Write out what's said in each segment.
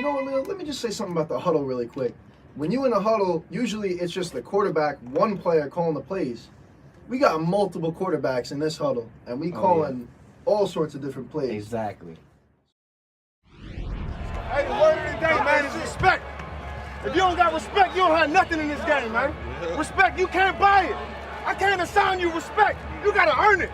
you know what, Leo? Let me just say something about the huddle really quick. When you in a huddle, usually it's just the quarterback, one player calling the plays. We got multiple quarterbacks in this huddle, and we calling all sorts of different plays. Exactly. Hey, the word of the day, man, is respect. If you don't got respect, you don't have nothing in this game, man. Respect, you can't buy it. I can't assign you respect. You gotta earn it.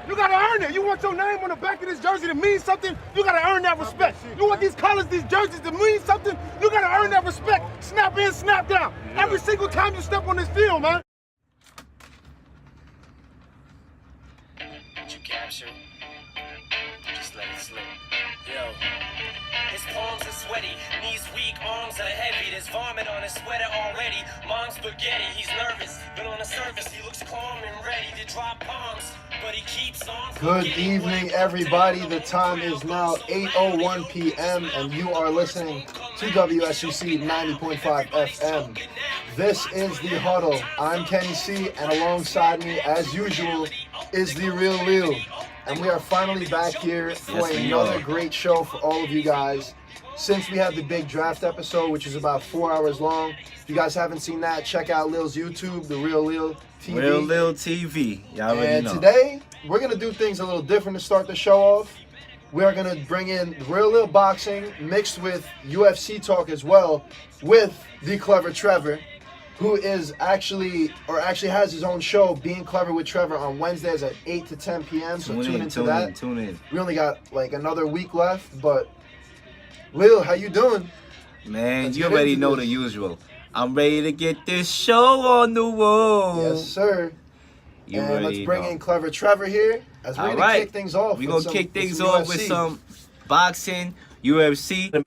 You gotta earn it. You want your name on the back of this jersey to mean something, you gotta earn that respect. You want these colors, these jerseys to mean something, you gotta earn that respect. Snap in, snap down. Every single time you step on this field, man. What you captured, just let it slip. Yo. His palms are sweaty, knees weak, arms are heavy. There's vomit on his sweater already. Mom's spaghetti, he's nervous, but on the surface he looks calm and ready to drop bombs. But he keeps on. Good evening, everybody. The time is now 8:01 p.m. and you are listening to WSUC 90.5 FM. This is The Huddle. I'm Kenny C, and alongside me, as usual, is The Real Leo. And we are finally back here for another great show for all of you guys. Since we had the big draft episode, which is about 4 hours long, if you guys haven't seen that, check out Lil's YouTube, The Real Lil TV. Real Lil TV. Y'all already know. And today, we're going to do things a little different to start the show off. We are going to bring in Real Lil Boxing mixed with UFC talk as well with the Clever Trevor, who is actually has his own show, Being Clever with Trevor, on Wednesdays at 8 to 10 p.m. So tune into that. Tune in. We only got like another week left, but Lil, how you doing? Man, you already know the usual. I'm ready to get this show on the wall. Yes, sir. And let's bring in Clever Trevor here as we're going to kick things off. We're going to kick things off with some boxing, UFC.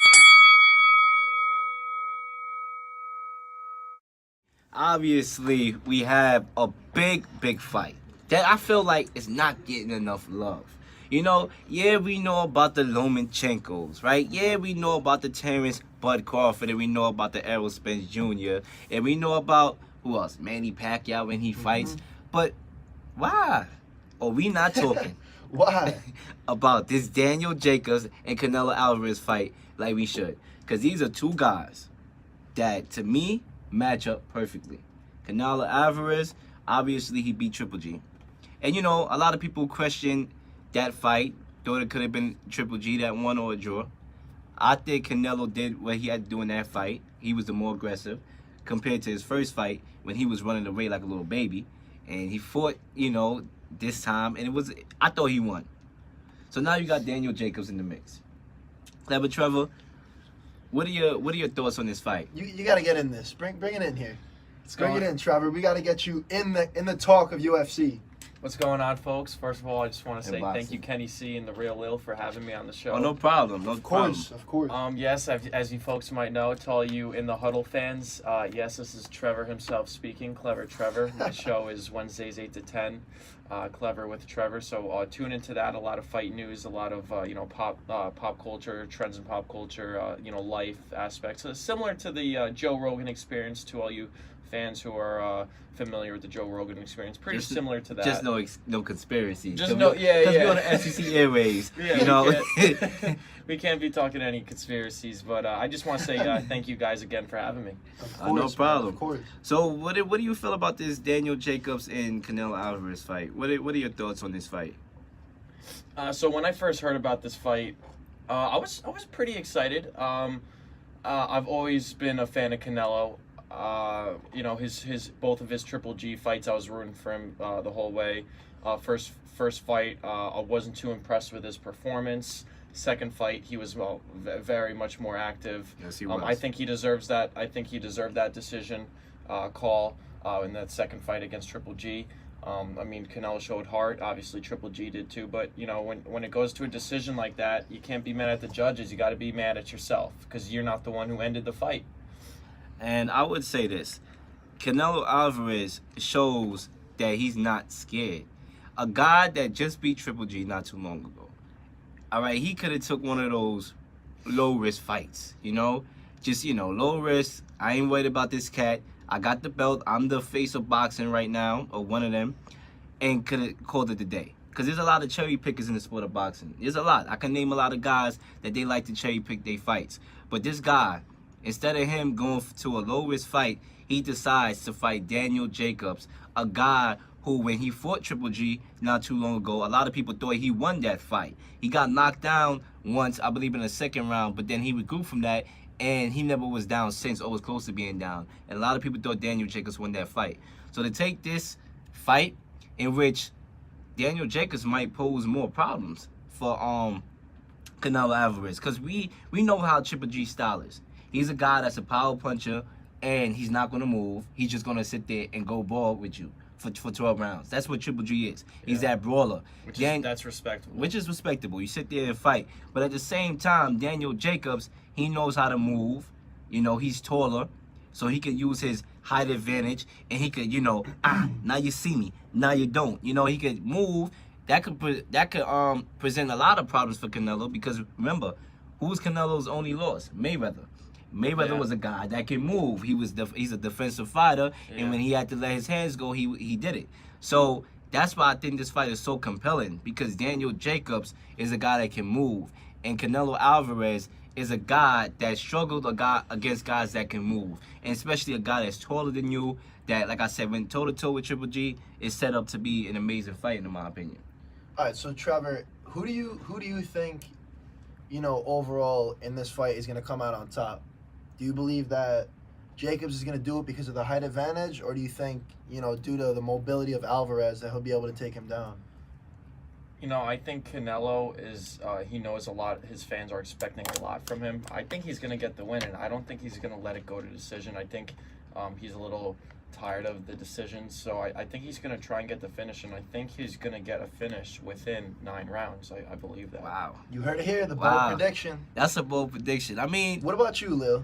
Obviously, we have a big fight that I feel like is not getting enough love. You know, yeah, we know about the Lomachenkos, right? Yeah, we know about the Terrence Bud Crawford, and we know about the Errol Spence Jr., and we know about, who else? Manny Pacquiao when he fights. But why are we not talking why about this Daniel Jacobs and Canelo Alvarez fight like we should? Because these are two guys that, to me, match up perfectly. Canelo Alvarez, obviously he beat Triple G. And you know, a lot of people question that fight, thought it could have been Triple G that won or a draw. I think Canelo did what he had to do in that fight. He was the more aggressive compared to his first fight when he was running away like a little baby. And he fought, you know, this time, and I thought he won. So now you got Daniel Jacobs in the mix. Clever Trevor, what are your thoughts on this fight? You got to get in this. Bring it in here. Bring it in, Trevor. We got to get you in the talk of UFC. What's going on, folks? First of all, I just want to say thank you, Kenny C and The Real Lil, for having me on the show. Oh, no problem. Of course. Yes, as you folks might know, to all you in the Huddle fans, yes, this is Trevor himself speaking, Clever Trevor. My show is Wednesdays 8 to 10, Clever with Trevor. So tune into that. A lot of fight news, a lot of pop culture, trends in pop culture, life aspects. So similar to the Joe Rogan experience. To all you fans who are familiar with the Joe Rogan experience, pretty similar to that. Just no conspiracies. Just no, yeah. Because we're on the FCC airways, you know. We can't be talking any conspiracies, but I just want to say thank you guys again for having me. Of course, no problem. Of course. So what do you feel about this Daniel Jacobs and Canelo Alvarez fight? What are your thoughts on this fight? So when I first heard about this fight, I was pretty excited. I've always been a fan of Canelo. His both of his Triple G fights, I was rooting for him the whole way. First fight, I wasn't too impressed with his performance. Second fight, he was very much more active. Yes, he was. I think he deserves that. I think he deserved that decision call in that second fight against Triple G. Canelo showed heart. Obviously, Triple G did too. But when it goes to a decision like that, you can't be mad at the judges. You got to be mad at yourself because you're not the one who ended the fight. And I would say this, Canelo Alvarez shows that he's not scared. A guy that just beat Triple G not too long ago. All right, he could have took one of those low-risk fights, Just, low risk. I ain't worried about this cat. I got the belt. I'm the face of boxing right now, or one of them. And could have called it a day. Because there's a lot of cherry pickers in the sport of boxing. There's a lot. I can name a lot of guys that they like to cherry pick their fights. But this guy, instead of him going to a low-risk fight, he decides to fight Daniel Jacobs, a guy who, when he fought Triple G not too long ago, a lot of people thought he won that fight. He got knocked down once, I believe in the second round, but then he regrew from that, and he never was down since, or was close to being down. And a lot of people thought Daniel Jacobs won that fight. So to take this fight, in which Daniel Jacobs might pose more problems for Canelo Alvarez, because we know how Triple G style is. He's a guy that's a power puncher, and he's not going to move. He's just going to sit there and go ball with you for 12 rounds. That's what Triple G is. He's that brawler. That's respectable. Which is respectable. You sit there and fight. But at the same time, Daniel Jacobs, he knows how to move. You know, he's taller, so he can use his height advantage, and he could, you know, now you see me, now you don't. You know, he could move. That could present a lot of problems for Canelo, because remember, who's Canelo's only loss? Mayweather. Mayweather was a guy that can move. He's a defensive fighter, and when he had to let his hands go, he did it. So that's why I think this fight is so compelling, because Daniel Jacobs is a guy that can move, and Canelo Alvarez is a guy that struggled against guys that can move, and especially a guy that's taller than you, that, like I said, went toe-to-toe with Triple G, is set up to be an amazing fight, in my opinion. All right, so Trevor, who do you think, you know, overall in this fight is going to come out on top? Do you believe that Jacobs is going to do it because of the height advantage, or do you think, you know, due to the mobility of Alvarez, that he'll be able to take him down? You know, I think Canelo is, he knows a lot. His fans are expecting a lot from him. I think he's going to get the win, and I don't think he's going to let it go to decision. I think he's a little tired of the decision, so I think he's going to try and get the finish, and I think he's going to get a finish within 9 rounds. I believe that. Wow. You heard it here, the bold prediction. That's a bold prediction. I mean, what about you, Lil?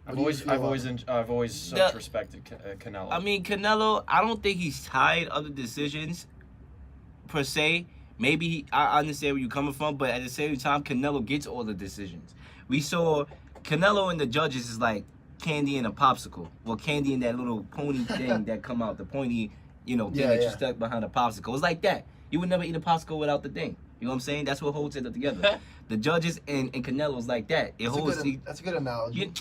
I've always respected Canelo. I mean, Canelo, I don't think he's tired of the decisions, per se. Maybe I understand where you're coming from, but at the same time, Canelo gets all the decisions. We saw Canelo and the judges is like candy in a popsicle. Well, candy in that little pony thing that come out, the pointy, you know, thing that you stuck behind a popsicle. It's like that. You would never eat a popsicle without the thing. You know what I'm saying? That's what holds it together. The judges and Canelo's like that. That's a good analogy.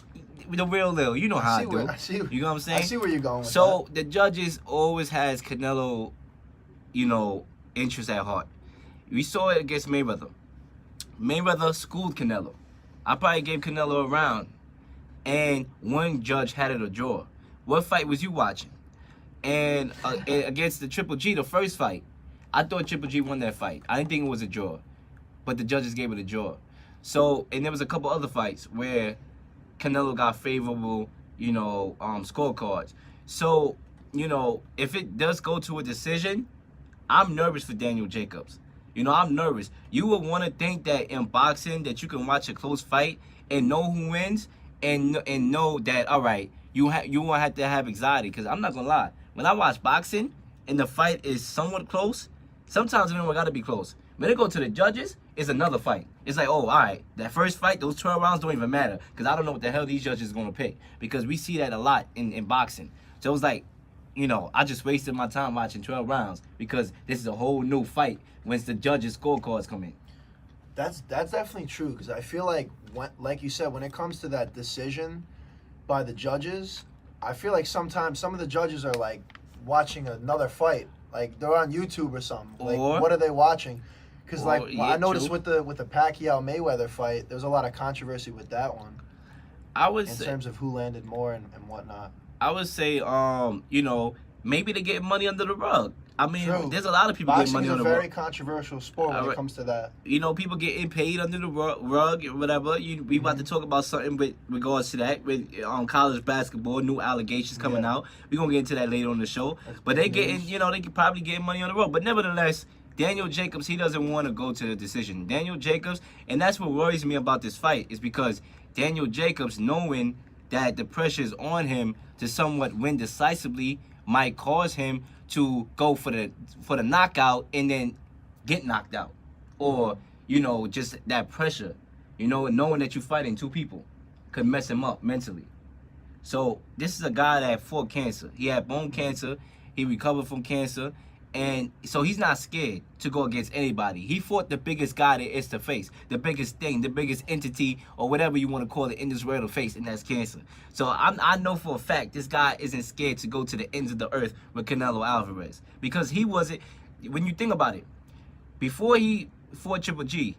The real Lil, you know how I do. You know what I'm saying? I see where you're going with so that. The judges always has Canelo, you know, interest at heart. We saw it against Mayweather. Mayweather schooled Canelo. I probably gave Canelo a round, and one judge had it a draw. What fight was you watching? And against the Triple G, the first fight, I thought Triple G won that fight. I didn't think it was a draw, but the judges gave it a draw. So, and there was a couple other fights where Canelo got favorable, you know, scorecards. So, you know, if it does go to a decision, I'm nervous for Daniel Jacobs. You know, I'm nervous. You would want to think that in boxing that you can watch a close fight and know who wins and know that, all right, you won't have to have anxiety. Because I'm not going to lie. When I watch boxing and the fight is somewhat close, sometimes it don't got to be close. When they go to the judges, it's another fight. It's like, oh, all right, that first fight, those 12 rounds don't even matter. Because I don't know what the hell these judges are going to pick. Because we see that a lot in boxing. So it was like, you know, I just wasted my time watching 12 rounds because this is a whole new fight once the judges' scorecards come in. That's definitely true, because I feel like, like you said, when it comes to that decision by the judges, I feel like sometimes some of the judges are like watching another fight. Like they're on YouTube or something. Like, what are they watching? Because I noticed with the Pacquiao-Mayweather fight, there was a lot of controversy with that one. In terms of who landed more and whatnot. I would say, you know, maybe they get money under the rug. I mean, there's a lot of people Boxing getting money under the rug. Boxing is a very controversial sport when it comes to that. You know, people getting paid under the rug or whatever. We about to talk about something with regards to that, with college basketball, new allegations coming out. We're going to get into that later on the show. But they getting, you know, they could probably get money on the rug. But nevertheless, Daniel Jacobs, he doesn't want to go to the decision. Daniel Jacobs, and that's what worries me about this fight, is because Daniel Jacobs, knowing that the pressure is on him to somewhat win decisively, might cause him to go for the knockout and then get knocked out. Or, you know, just that pressure, you know, knowing that you're fighting two people could mess him up mentally. So this is a guy that fought cancer. He had bone cancer. He recovered from cancer. And so he's not scared to go against anybody. He fought the biggest guy there is to face, the biggest thing, the biggest entity, or whatever you want to call it in this world to face, and that's cancer. So I know for a fact this guy isn't scared to go to the ends of the earth with Canelo Alvarez. Because he wasn't, when you think about it, before he fought Triple G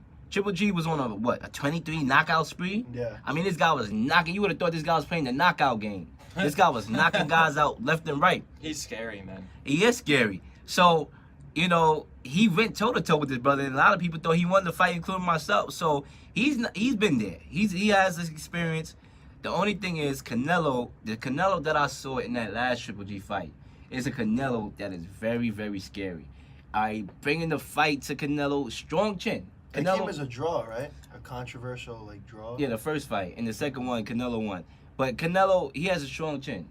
was on a 23 knockout spree? Yeah. I mean, this guy was knocking, you would have thought this guy was playing the knockout game. This guy was knocking guys out left and right. He's scary, man. He is scary. So, you know, he went toe-to-toe with his brother, and a lot of people thought he won the fight, including myself. So, he's been there. He has this experience. The only thing is, the Canelo that I saw in that last Triple G fight is a Canelo that is very, very scary. Bringing the fight to Canelo, strong chin. It came as a draw, right? A controversial, draw? Yeah, the first fight. And the second one, Canelo won. But Canelo, he has a strong chin.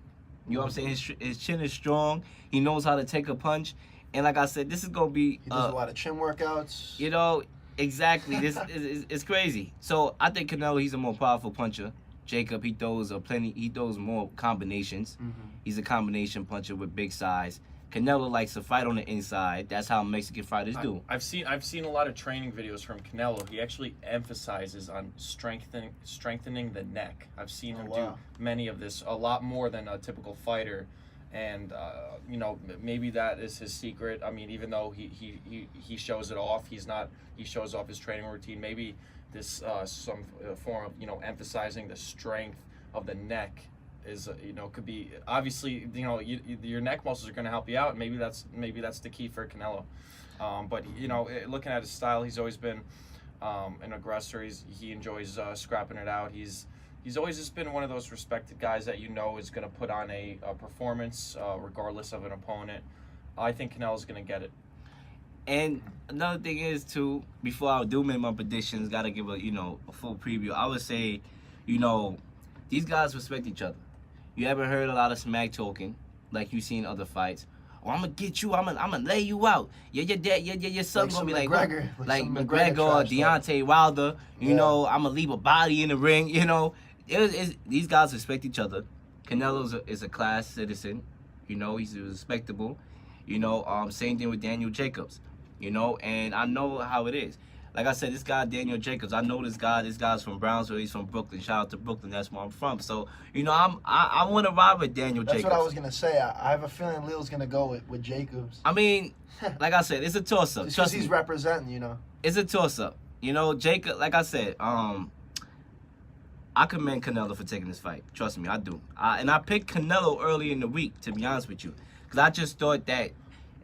You know what I'm saying? His chin is strong. He knows how to take a punch. And like I said, this is going to be... He does a lot of chin workouts. You know, exactly. This is crazy. So I think Canelo, he's a more powerful puncher. Jacob, he throws more combinations. Mm-hmm. He's a combination puncher with big size. Canelo likes to fight on the inside. That's how Mexican fighters do. I've seen a lot of training videos from Canelo. He actually emphasizes on strengthening the neck. I've seen him do many of this, a lot more than a typical fighter. And you know, maybe that is his secret. I mean, even though he shows it off, he shows off his training routine. Maybe this some form of, you know, emphasizing the strength of the neck is, you know, could be, obviously, you know, your neck muscles are going to help you out, and maybe that's the key for Canelo. But you know, looking at his style, he's always been an aggressor. He enjoys scrapping it out. He's always just been one of those respected guys that, you know, is going to put on a performance regardless of an opponent. I think Canelo's going to get it. And another thing is, too, before I do make my predictions, got to give a full preview. I would say, you know, these guys respect each other. You haven't heard a lot of smack talking like you see in other fights. Oh, I'm going to get you. I'm gonna lay you out. Your son's going to be like McGregor or Deontay Wilder. You know, I'm going to leave a body in the ring. You know, these guys respect each other. Canelo is a class citizen. You know, he's respectable. You know, same thing with Daniel Jacobs. You know, and I know how it is. Like I said, this guy, Daniel Jacobs, I know this guy. This guy's from Brownsville. He's from Brooklyn. Shout out to Brooklyn. That's where I'm from. So, you know, I want to ride with Daniel Jacobs. That's what I was going to say. I have a feeling Lil's going to go with Jacobs. I mean, like I said, it's a toss-up. Just because he's representing, you know. It's a toss-up. You know, Jacob, like I said, I commend Canelo for taking this fight. Trust me, I do. And I picked Canelo early in the week, to be honest with you. Because I just thought that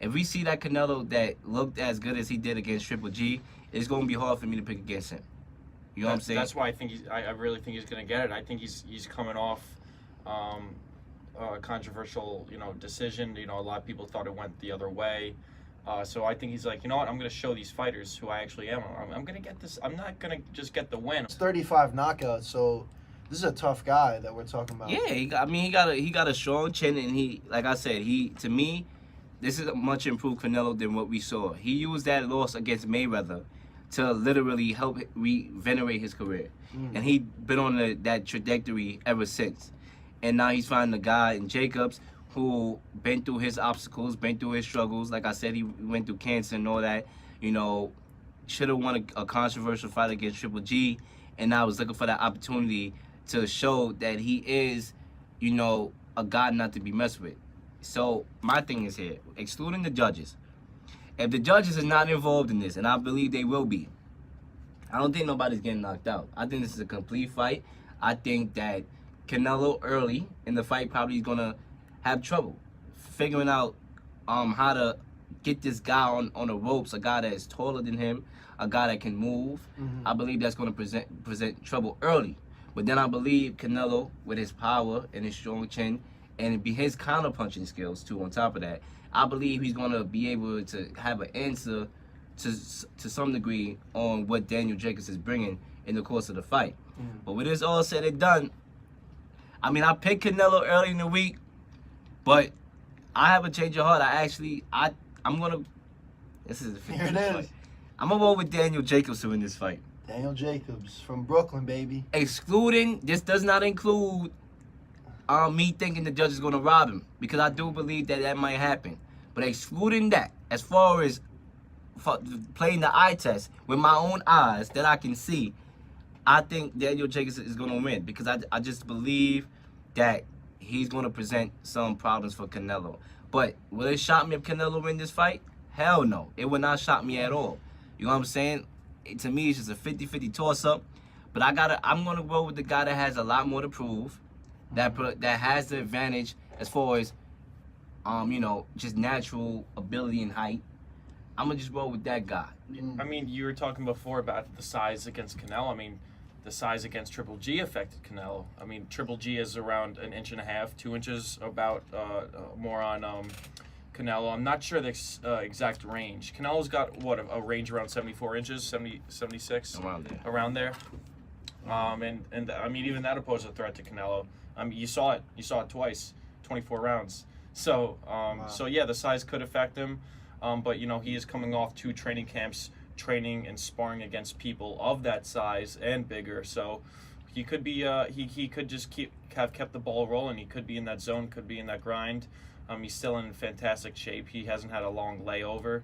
if we see that Canelo that looked as good as he did against Triple G, it's going to be hard for me to pick against him. You know what I'm saying? That's why I think I really think he's going to get it. I think he's coming off a controversial, you know, decision. You know, a lot of people thought it went the other way. So I think he's like, you know what? I'm going to show these fighters who I actually am. I'm going to get this. I'm not going to just get the win. It's 35 knockouts, so this is a tough guy that we're talking about. Yeah, he got a strong chin, and he, like I said, to me, this is a much improved Canelo than what we saw. He used that loss against Mayweather to literally help regenerate his career. And he's been on that trajectory ever since. And now he's finding a guy in Jacobs who been through his obstacles, been through his struggles. Like I said, he went through cancer and all that. You know, should have won a controversial fight against Triple G. And now was looking for that opportunity to show that he is, you know, a guy not to be messed with. So my thing is here, excluding the judges. If the judges are not involved in this, and I believe they will be, I don't think nobody's getting knocked out. I think this is a complete fight. I think that Canelo early in the fight probably is gonna have trouble figuring out how to get this guy on the ropes, a guy that is taller than him, a guy that can move. I believe that's gonna present trouble early. But then I believe Canelo, with his power and his strong chin, and his counter-punching skills, too, on top of that, I believe he's going to be able to have an answer to some degree on what Daniel Jacobs is bringing in the course of the fight. But with this all said and done, I mean, I picked Canelo early in the week, but I have a change of heart. I'm going to... This is the Here it fight. is. I'm going to go with Daniel Jacobs to win this fight. Daniel Jacobs from Brooklyn, baby. This does not include me thinking the judge is going to rob him, because I do believe that might happen. But excluding that, as far as playing the eye test with my own eyes that I can see, I think Daniel Jacobs is going to win because I just believe that he's going to present some problems for Canelo. But will it shock me if Canelo win this fight? Hell no. It would not shock me at all. You know what I'm saying? To me, it's just a 50-50 toss-up. But I'm going to go with the guy that has a lot more to prove, that has the advantage as far as, just natural ability and height. I'm going to just roll with that guy. I mean, you were talking before about the size against Canelo. I mean, the size against Triple G affected Canelo. I mean, Triple G is around 1.5 inches, 2 inches about more on Canelo. I'm not sure the exact range. Canelo's got, what, a range around 74 inches, 70, 76? Around there. And I mean, even that poses a threat to Canelo. I mean, you saw it twice, 24 rounds. So, so yeah, the size could affect him. But he is coming off 2 training camps, training and sparring against people of that size and bigger. So he could be he could just have kept the ball rolling. He could be in that zone, could be in that grind. He's still in fantastic shape. He hasn't had a long layover,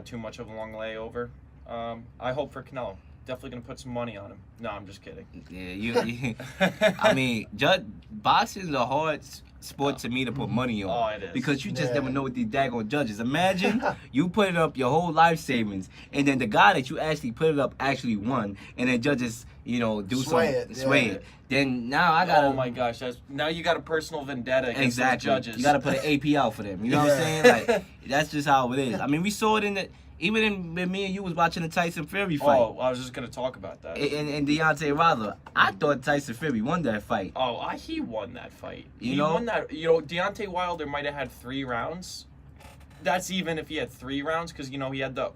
too much of a long layover. I hope for Canelo. Definitely gonna put some money on him. No, I'm just kidding. Yeah, I mean, boxing is a hard sport to me to put money on. Oh, it is. Because you just never know what these daggone judges. Imagine you putting up your whole life savings, and then the guy that you actually put it up actually won, and then judges, sway it. Then now I gotta. Oh my gosh! Now you got a personal vendetta against the judges. You gotta put an AP out for them. You know what I'm saying? Like that's just how it is. I mean, we saw it when me and you was watching the Tyson Fury fight. Oh, I was just gonna talk about that. And Deontay Wilder, I thought Tyson Fury won that fight. Oh, he won that fight. He won that. Deontay Wilder might have had 3 rounds. That's even if he had 3 rounds, because he had the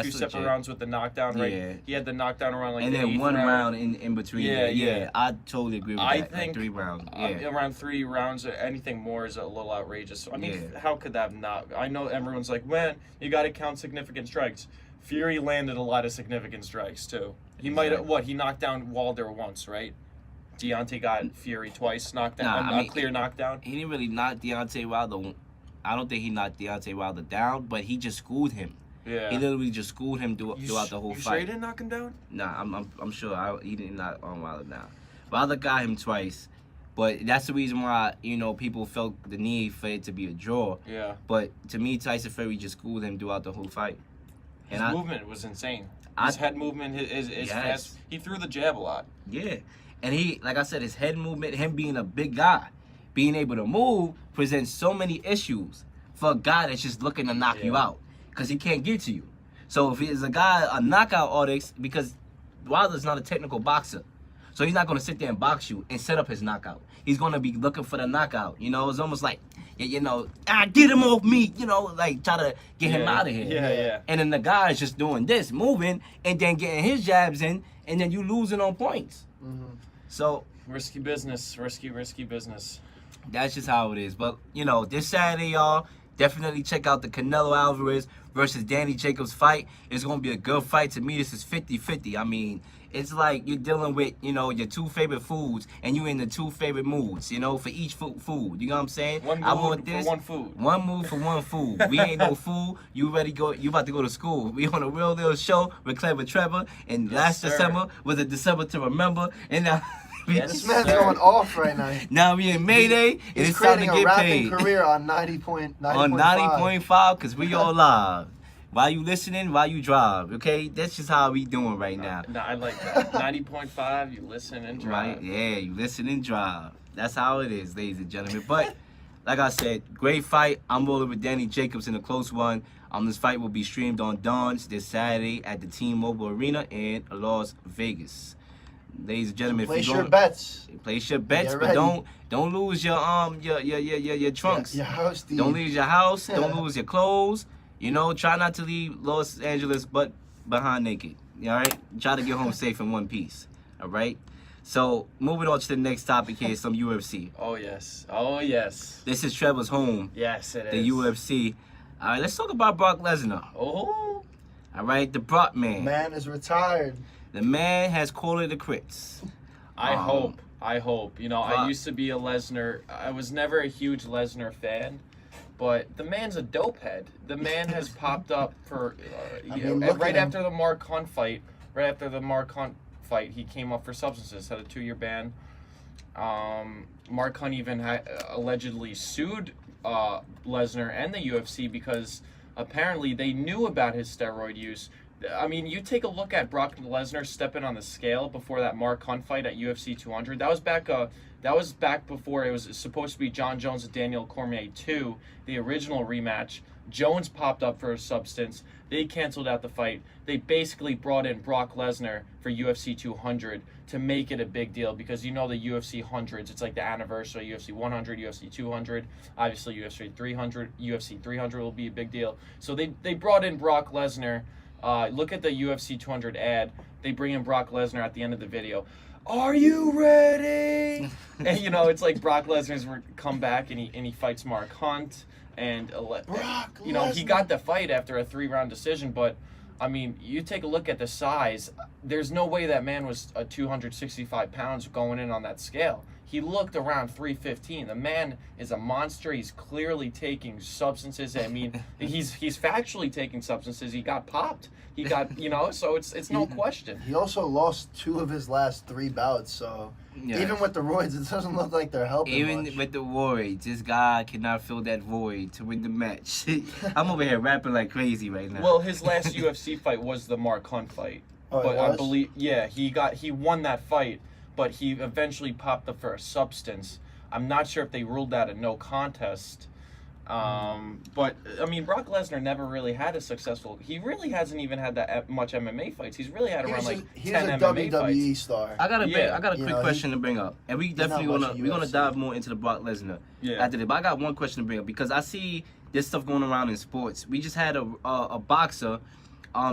2 separate rounds with the knockdown, right? Yeah. He had the knockdown around and the then 1 round in between. Yeah. I totally agree with that. I think 3 rounds. Around 3 rounds, anything more is a little outrageous. I mean, how could that not? I know everyone's like, man, you got to count significant strikes. Fury landed a lot of significant strikes too. He might have he knocked down Wilder once, right? Deontay got Fury twice, knocked down, clear knockdown. He didn't really knock Deontay Wilder. I don't think he knocked Deontay Wilder down, but he just schooled him. Yeah. He literally just schooled him throughout the whole fight. You sure he didn't knock him down? Nah, I'm sure he didn't knock Wilder down. Wilder got him twice, but that's the reason why people felt the need for it to be a draw. Yeah. But to me, Tyson Fury just schooled him throughout the whole fight. His movement was insane. His head movement is fast. He threw the jab a lot. Yeah. And he, like I said, his head movement, him being a big guy, being able to move, presents so many issues for a guy that's just looking to knock you out. Because he can't get to you. So if he's a knockout artist, because Wilder's not a technical boxer. So he's not going to sit there and box you and set up his knockout. He's going to be looking for the knockout. It's almost like, get him off me, like try to get him out of here. Yeah. And then the guy is just doing this, moving, and then getting his jabs in, and then you losing on points. Mm-hmm. So risky business. That's just how it is. But, this Saturday, y'all, definitely check out the Canelo Alvarez versus Danny Jacobs fight. It's going to be a good fight. To me, this is 50-50. I mean, it's like you're dealing with, your 2 favorite foods, and you in the 2 favorite moods, for each food. You know what I'm saying? One mood for one food. One mood for one food. We ain't no fool. You about to go to school. We on a real little show with Clever Trevor, and last December was a December to remember, and now... This man's going off right now. Now we in Mayday, and He's it's time to creating a get rapping paid. career on 90.5. On 90.5, because we all live. While you listening, while you drive, okay? That's just how we doing right now. No, I like that. 90.5, you listen and drive. Right? Yeah, you listen and drive. That's how it is, ladies and gentlemen. But, like I said, great fight. I'm rolling with Danny Jacobs in a close one. This fight will be streamed on Dawn's this Saturday at the T-Mobile Arena in Las Vegas. Ladies and gentlemen, place your bets. Place your bets, but don't lose your trunks. Your house, Steve. Don't lose your house. Don't lose your clothes. Try not to leave Los Angeles but behind naked. All right? Try to get home safe in one piece. All right? So, moving on to the next topic here, some UFC. Oh, yes. This is Trevor's home. Yes, it is. The UFC. All right, let's talk about Brock Lesnar. Oh. All right, the Brock man. Man is retired. The man has called it a quits. I hope. I used to be a Lesnar. I was never a huge Lesnar fan, but the man's a dope head. The man has popped up for look right at him. after the Mark Hunt fight. Right after the Mark Hunt fight, he came up for substances, had a 2-year ban. Mark Hunt even allegedly sued Lesnar and the UFC because apparently they knew about his steroid use. I mean, you take a look at Brock Lesnar stepping on the scale before that Mark Hunt fight at UFC 200. That was back before it was supposed to be John Jones and Daniel Cormier 2, the original rematch. Jones popped up for a substance. They canceled out the fight. They basically brought in Brock Lesnar for UFC 200 to make it a big deal because you know the UFC 100s, it's like the anniversary, UFC 100, UFC 200, obviously UFC 300 will be a big deal. So they brought in Brock Lesnar. Look at the UFC 200 ad. They bring in Brock Lesnar at the end of the video. Are you ready? And you know, it's like Brock Lesnar's come back and he fights Mark Hunt. And you know, he got the fight after a 3-round decision, but I mean, you take a look at the size. There's no way that man was 265 pounds going in on that scale. He looked around 315. The man is a monster. He's clearly taking substances. I mean, he's factually taking substances. He got popped. He got, you know, so it's no question. He also lost 2 of his last 3 bouts, so even with the roids, it doesn't look like they're helping Even much. with the roids, this guy cannot fill that void to win the match. I'm over here rapping like crazy right now. Well, his last UFC fight was the Mark Hunt fight. Oh, But it I was? believe, he won that fight, but he eventually popped up for a substance. I'm not sure if they ruled that a no contest. But I mean, Brock Lesnar never really had a successful. He really hasn't even had that much MMA fights. He's really had around He's 10 a MMA WWE fights. star. I got a Yeah. quick question to bring up, and we definitely not we're gonna UFC. dive more into the Brock Lesnar after this. But I got one question to bring up because I see this stuff going around in sports. We just had a boxer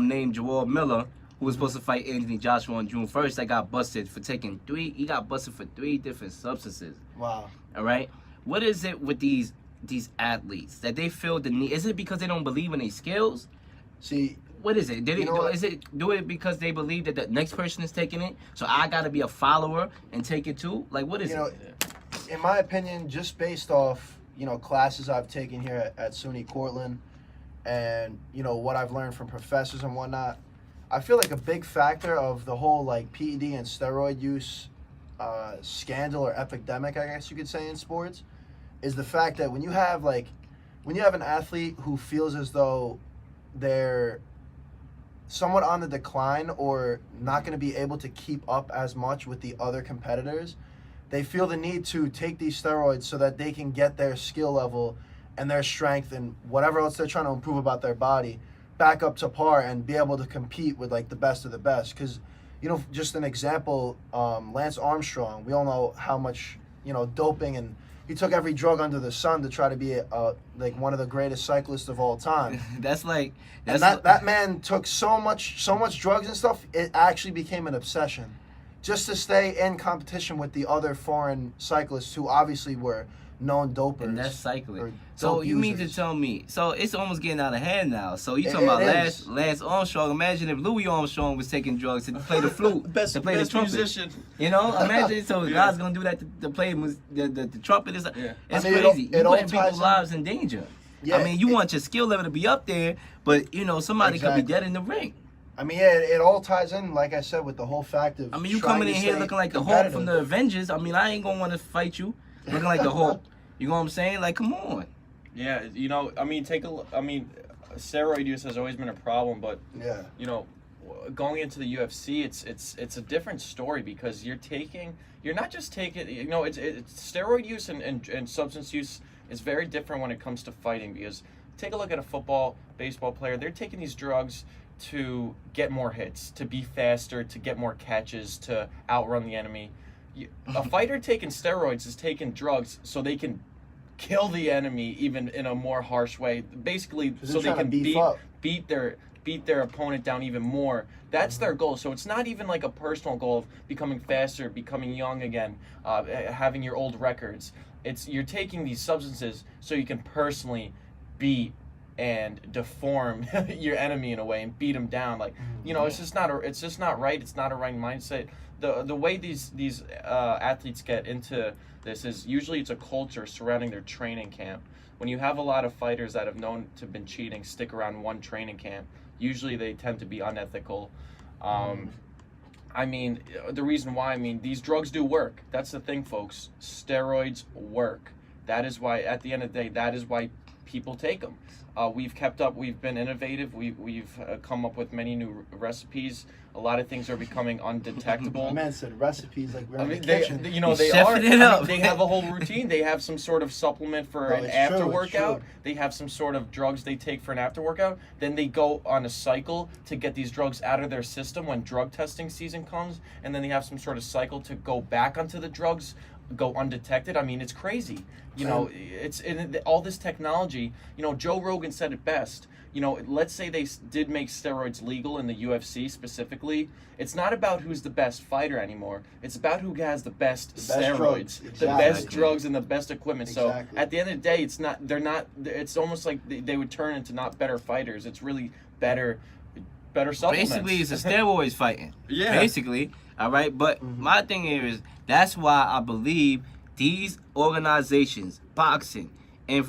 named Joel Miller who was supposed to fight Anthony Joshua on June 1st. That got busted for taking 3 different substances. Wow. All right, what is it with these athletes that they feel the need? Is it because they don't believe in their skills? See, What is it? Is it do it because they believe that the next person is taking it? So I gotta be a follower and take it too? Like, what is you know, it? in my opinion, just based off, classes I've taken here at SUNY Cortland and, what I've learned from professors and whatnot, I feel like a big factor of the whole, like, PED and steroid use scandal or epidemic, I guess you could say, in sports, is the fact that when you have an athlete who feels as though they're somewhat on the decline or not going to be able to keep up as much with the other competitors, they feel the need to take these steroids so that they can get their skill level and their strength and whatever else they're trying to improve about their body back up to par and be able to compete with like the best of the best. Because, just an example, Lance Armstrong, we all know how much, doping, and he took every drug under the sun to try to be like one of the greatest cyclists of all time. That man took so much drugs and stuff, it actually became an obsession just to stay in competition with the other foreign cyclists who obviously were known dopers. And that's cycling. or So dope you mean to users. tell me? So it's almost getting out of hand now. So you talking It about is. Lance Armstrong? Imagine if Louis Armstrong was taking drugs to play the flute, Best to play the trumpet. musician. Imagine. So God's gonna do that to play the trumpet. It's Yeah. it's I mean, crazy. it You all putting ties people's in. lives in danger. Yeah, I mean, you want your skill level to be up there, but somebody could Exactly. be dead in the ring. I mean, yeah, it all ties in, like I said, with the whole fact of. I mean, you trying coming to in here stay looking like the Hulk from the competitive. Avengers. I mean, I ain't gonna want to fight you looking like the Hulk. You know what I'm saying? Like, come on. Yeah, I mean, steroid use has always been a problem, but Yeah. going into the UFC, it's a different story because you're not just taking, it's steroid use and substance use is very different when it comes to fighting because take a look at a baseball player, they're taking these drugs to get more hits, to be faster, to get more catches, to outrun the enemy. A fighter taking steroids is taking drugs so they can kill the enemy even in a more harsh way, basically so they trying to can beef up. beat their opponent down even more. That's their goal. So it's not even like a personal goal of becoming faster, becoming young again, having your old records. You're taking these substances so you can personally beat and deform your enemy in a way and beat them down. Like, it's just not right. It's not a right mindset. The way these athletes get into this is usually it's a culture surrounding their training camp. when you have a lot of fighters that have known to have been cheating stick around one training camp, usually they tend to be unethical. I mean, the reason why, these drugs do work. That's the thing, folks. Steroids work. That is why, at the end of the day, that is why people take them. We've kept up. We've been innovative. We've come up with many new recipes. A lot of things are becoming undetectable. My man said recipes like we're in the they kitchen. they are. They have a whole routine. They have some sort of supplement for Bro, an it's after true, it's workout. true. They have some sort of drugs they take for an after workout. Then they go on a cycle to get these drugs out of their system when drug testing season comes, and then they have some sort of cycle to go back onto the drugs, go undetected. It's crazy. It's all this technology. Joe Rogan said it best. Let's say they did make steroids legal in the UFC specifically. It's not about who's the best fighter anymore. It's about who has the best steroids, drugs. the Exactly. best drugs, and the best equipment. Exactly. So at the end of the day, it's not. They're not. It's almost like they would turn into not better fighters. It's really better supplements. Basically, it's a steroids fighting. Yeah. Basically, all right. But my thing here is that's why I believe these organizations, boxing and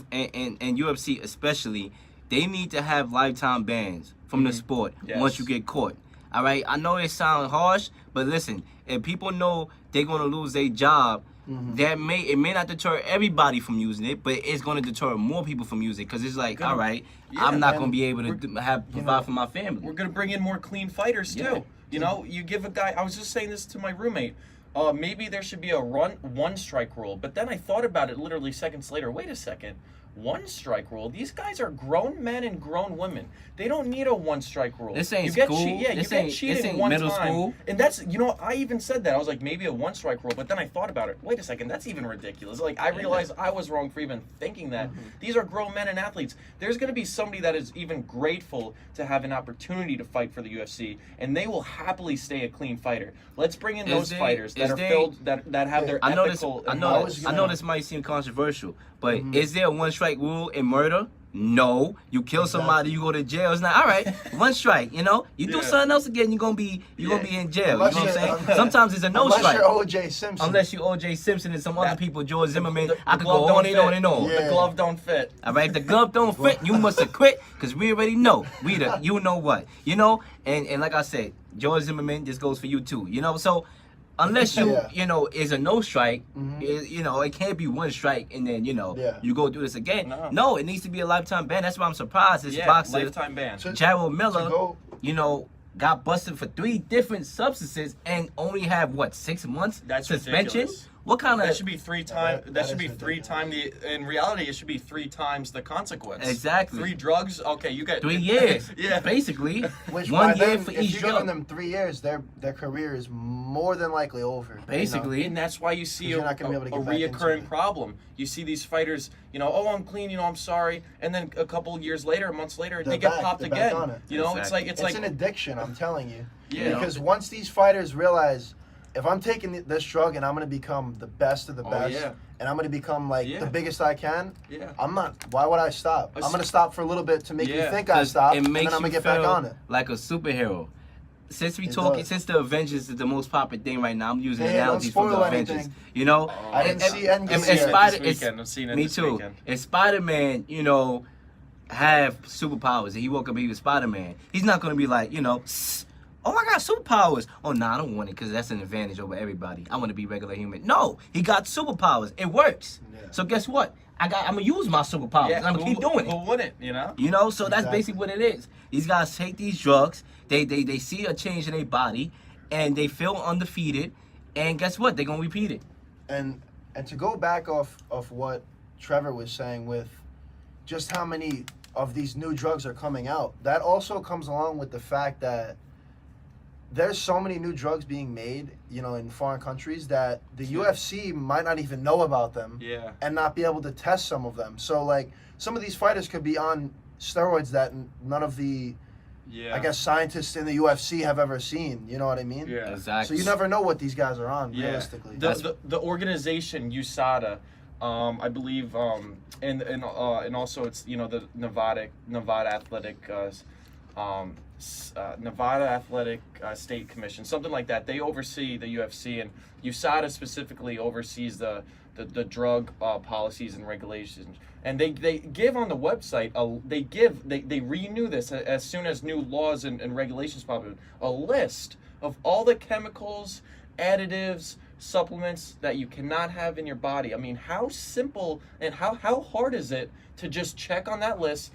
UFC especially, they need to have lifetime bans from the sport once you get caught. All right. I know it sounds harsh, but listen, if people know they're gonna lose their job, it may not deter everybody from using it, but it's gonna deter more people from using it because it's like, all right, I'm not gonna be able to provide for my family. We're gonna bring in more clean fighters too. You give a guy. I was just saying this to my roommate. Maybe there should be a one strike rule. But then I thought about it literally seconds later. Wait a second. One strike rule. These guys are grown men and grown women. They don't need a one strike rule. This ain't you get school. you get cheated one middle time. school. And that's I even said that. I was like, maybe a one strike rule. But then I thought about it. Wait a second. That's even ridiculous. Like I realized I was wrong for even thinking that. These are grown men and athletes. There's gonna be somebody that is even grateful to have an opportunity to fight for the UFC, and they will happily stay a clean fighter. Let's bring in those fighters that are filled that have their ethical. I know this might seem controversial, but is there a one strike rule in murder? No. You kill somebody, you go to jail. It's not all right. One strike, you do something else again, you're gonna be in jail. Unless you know what I'm you're- saying? Sometimes it's a no Unless strike. you're O.J. Simpson. Unless you O.J. Simpson and some other people, George Zimmerman, I could glove go on and on and on. Yeah. The glove don't fit. All right, if the glove don't fit, you must have quit, because we already know. You know what. And like I said, George Zimmerman, this goes for you too. So unless you, is a no strike, it can't be one strike and then, you go do this again. No, it needs to be a lifetime ban. That's why I'm surprised this boxer, lifetime ban. Jarrell Miller, go- got busted for 3 different substances and only have, 6 months That's suspension? ridiculous. What kind of... That should be 3 times. that That should is be 3 times in reality, it should be 3 times the consequence. Exactly. 3 drugs. Okay, you get 3 years. Yeah. Basically. Which 1 by year then, for if each you're drug. giving them 3 years, their career is more than likely over. Basically. And that's why you see a You're not gonna be able to get back into reoccurring it. problem. You see these fighters, oh, I'm clean, I'm sorry, and then a couple years later, months later, they get popped they're back again. on it. Exactly. It's It's like an addiction, I'm telling you. Yeah. Because once these fighters realize, if I'm taking this drug and I'm going to become the best of the best, yeah. and I'm going to become the biggest I can, Yeah. I'm not. Why would I stop? I'm going to stop for a little bit to make you think I 'Cause stopped, it and makes then I'm going you to get back feel on it. like a superhero. Since does. since the Avengers is the most popular thing right now, I'm using Hey, don't analogies from the spoil Avengers. anything. I didn't see Endgame and yet. Spider, This weekend. I'm seeing it me this too. weekend. And Spider-Man, have superpowers, and he woke up and he was Spider-Man. He's not gonna be like, oh, I got superpowers. Oh, no, I don't want it because that's an advantage over everybody. I want to be regular human. No, he got superpowers. It works. Yeah. So guess what? I'm gonna use my superpowers. I'm gonna keep doing it. Who wouldn't? So that's basically what it is. These guys take these drugs. They see a change in their body, and they feel undefeated. And guess what? They're gonna repeat it. And to go back off what Trevor was saying with just how many of these new drugs are coming out, that also comes along with the fact that there's so many new drugs being made, in foreign countries that the UFC might not even know about them and not be able to test some of them. So, some of these fighters could be on steroids that none of the, I guess, scientists in the UFC have ever seen. You know what I mean? Yeah. Exactly. So you never know what these guys are on, realistically. The organization USADA, I believe, and also it's the Nevada Athletic. Nevada Athletic State Commission, something like that. They oversee the UFC, and USADA specifically oversees the the drug policies and regulations. And they give on the website, they renew this as soon as new laws and regulations pop in, a list of all the chemicals, additives, supplements that you cannot have in your body. I mean, how simple and how hard is it to just check on that list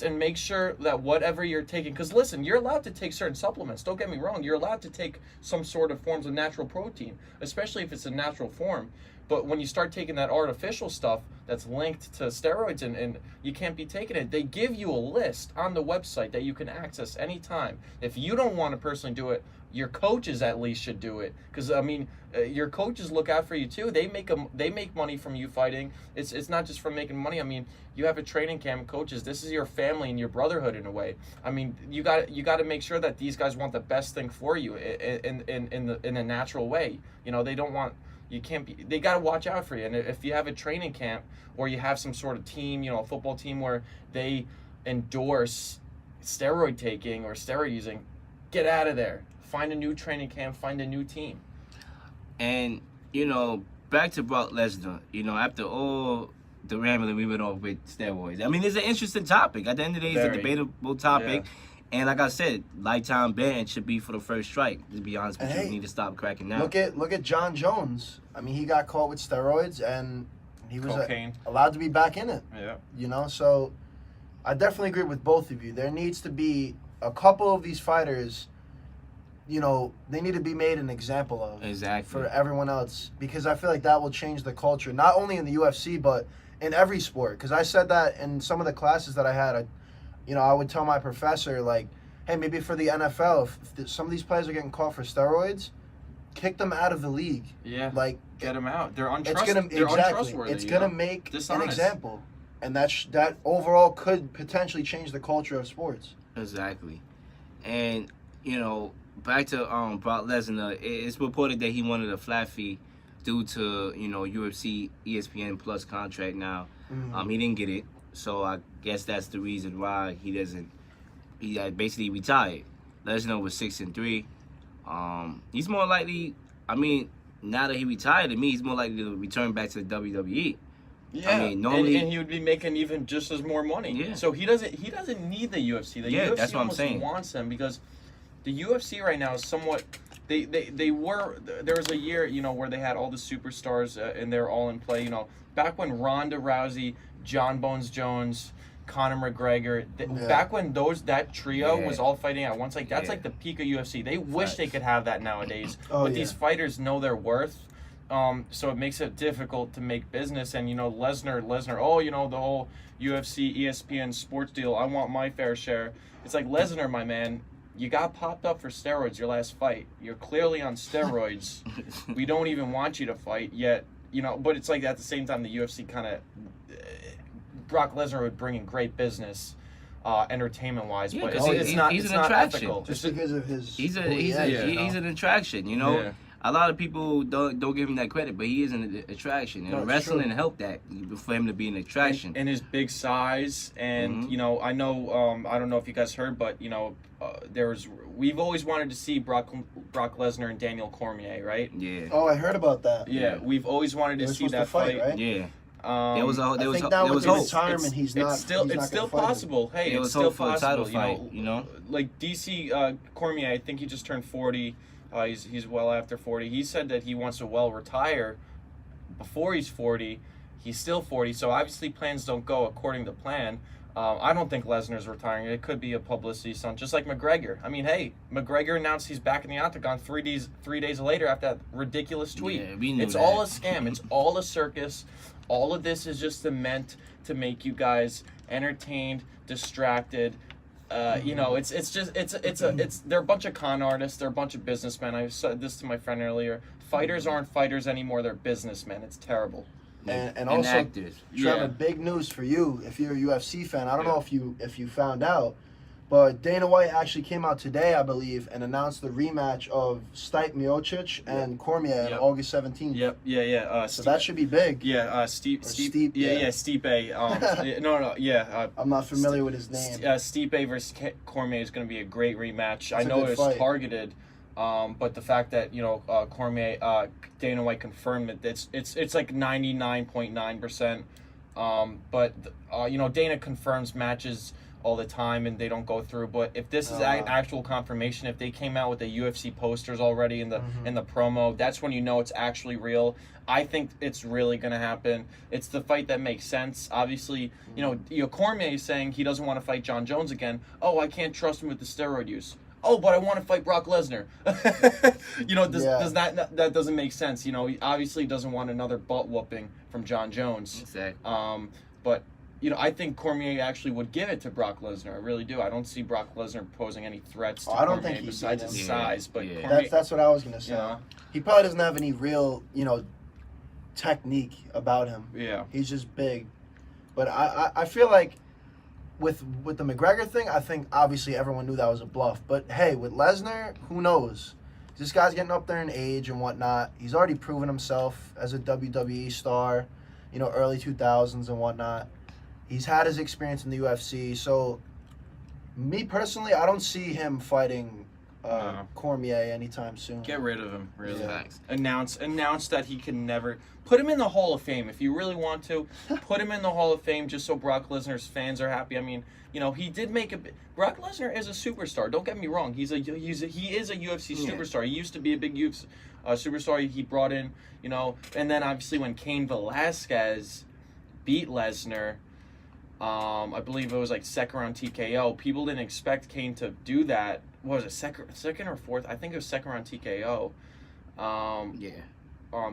and make sure that whatever you're taking, because listen, you're allowed to take certain supplements, don't get me wrong, you're allowed to take some sort of forms of natural protein, especially if it's a natural form. But when you start taking that artificial stuff that's linked to steroids and you can't be taking it, they give you a list on the website that you can access anytime. If you don't want to personally do it, your coaches at least should do it, because I mean, your coaches look out for you too. They make money from you fighting. It's not just from making money. I mean, you have a training camp, coaches. This is your family and your brotherhood in a way. I mean, you got to make sure that these guys want the best thing for you in a natural way. You know, they don't want. You can't be. They got to watch out for you. And if you have a training camp or you have some sort of team, you know, a football team where they endorse steroid taking or steroid using, get out of there. Find a new training camp. Find a new team. And, you know, back to Brock Lesnar, you know, after all the rambling we went off with steroids. I mean, it's an interesting topic. At the end of the day, it's a debatable topic. Yeah. And like I said, lifetime ban should be for the first strike. To be honest with you, we need to stop cracking down. Look at John Jones. I mean, he got caught with steroids, and he was allowed to be back in it. Yeah. You know, so I definitely agree with both of you. There needs to be a couple of these fighters, you know, they need to be made an example of. Exactly. For everyone else, because I feel like that will change the culture, not only in the UFC, but in every sport. Because I said that in some of the classes that I had, I would tell my professor, like, hey, maybe for the NFL, if some of these players are getting caught for steroids, kick them out of the league. Yeah. Like, get them out. They're untrustworthy. It's going to make dishonest. an example. And that overall could potentially change the culture of sports. Exactly. And, you know, back to Brock Lesnar, it's reported that he wanted a flat fee due to, you know, UFC ESPN Plus contract now. Mm-hmm. He didn't get it. So I guess that's the reason why he basically retired. Lesnar was 6-3. He's more likely, I mean, now that he retired, to me, he's more likely to return back to the WWE. Yeah, I mean, normally, and he would be making even just as more money. Yeah. So he doesn't need the UFC. The UFC that's what I'm saying. Wants him because the UFC right now is somewhat. There was a year, you know, where they had all the superstars and they're all in play. You know, back when Ronda Rousey, John Bones Jones, Conor McGregor, back when that trio was all fighting at once, like that's like the peak of UFC. They wish they could have that nowadays, but these fighters know their worth. So it makes it difficult to make business. And, you know, Lesnar, oh, you know, the whole UFC, ESPN sports deal, I want my fair share. It's like, Lesnar, my man, you got popped up for steroids your last fight. You're clearly on steroids. We don't even want you to fight yet, you know, but it's like at the same time, the UFC kind of, Brock Lesnar would bring in great business, entertainment-wise, but it's not ethical. Just because of his... He's an attraction, you know? Yeah. A lot of people don't give him that credit, but he is an attraction. And wrestling helped that for him to be an attraction. And his big size, and you know, I don't know if you guys heard, but you know, we've always wanted to see Brock Lesnar and Daniel Cormier, right? Yeah. Oh, I heard about that. Yeah, we've always wanted to see that fight. Right? Yeah. There was hope. Retirement, he's still possible. Hey, it's still possible. You know, like DC Cormier, I think he just turned 40. He's well after 40. He said that he wants to retire before he's 40. He's still 40, so obviously plans don't go according to plan. I don't think Lesnar's retiring. It could be a publicity stunt, just like McGregor. I mean, hey, McGregor announced he's back in the octagon 3 days later after that ridiculous tweet. Yeah, we knew it's that. all a scam. It's all a circus. All of this is just meant to make you guys entertained, distracted. You know, they're a bunch of con artists. They're a bunch of businessmen. I said this to my friend earlier. Fighters aren't fighters anymore. They're businessmen. It's terrible. And also, actors. Trevor, big news for you if you're a UFC fan. I don't know if you found out, but Dana White actually came out today, I believe, and announced the rematch of Stipe Miocic and Cormier on August 17th. Yep. Yeah. So that should be big. Yeah. Stipe. Stipe. No. Yeah. I'm not familiar with his name. Stipe versus Cormier is going to be a great rematch. I know it was targeted But the fact that Cormier, Dana White confirmed that it's like 99.9%. But Dana confirms matches all the time and they don't go through. But if this is actual confirmation, if they came out with the UFC posters already in the promo, that's when you know it's actually real. I think it's really going to happen. It's the fight that makes sense. Obviously, Cormier is saying he doesn't want to fight John Jones again. Oh, I can't trust him with the steroid use. Oh, but I want to fight Brock Lesnar. That doesn't make sense. He obviously doesn't want another butt whooping from John Jones. Exactly. But I think Cormier actually would give it to Brock Lesnar. I really do. I don't see Brock Lesnar posing any threats to I don't Cormier think besides does. his size. But Yeah. Cormier, That's what I was gonna say. Yeah. He probably doesn't have any real, technique about him. Yeah. He's just big. But I feel like with the McGregor thing, I think obviously everyone knew that was a bluff. But hey, with Lesnar, who knows? This guy's getting up there in age and whatnot. He's already proven himself as a WWE star, early 2000s and whatnot. He's had his experience in the UFC. So, me personally, I don't see him fighting Cormier anytime soon. get rid of him. Really. Yeah. Facts. Announce that he can never put him in the Hall of Fame if you really want to. Put him in the Hall of Fame just so Brock Lesnar's fans are happy. I mean, he did make Brock Lesnar is a superstar. Don't get me wrong. He is a UFC superstar. He used to be a big UFC superstar. He brought in, and then obviously when Cain Velasquez beat Lesnar, I believe it was like second round TKO. People didn't expect Cain to do that. What was it, second or fourth? I think it was second round TKO.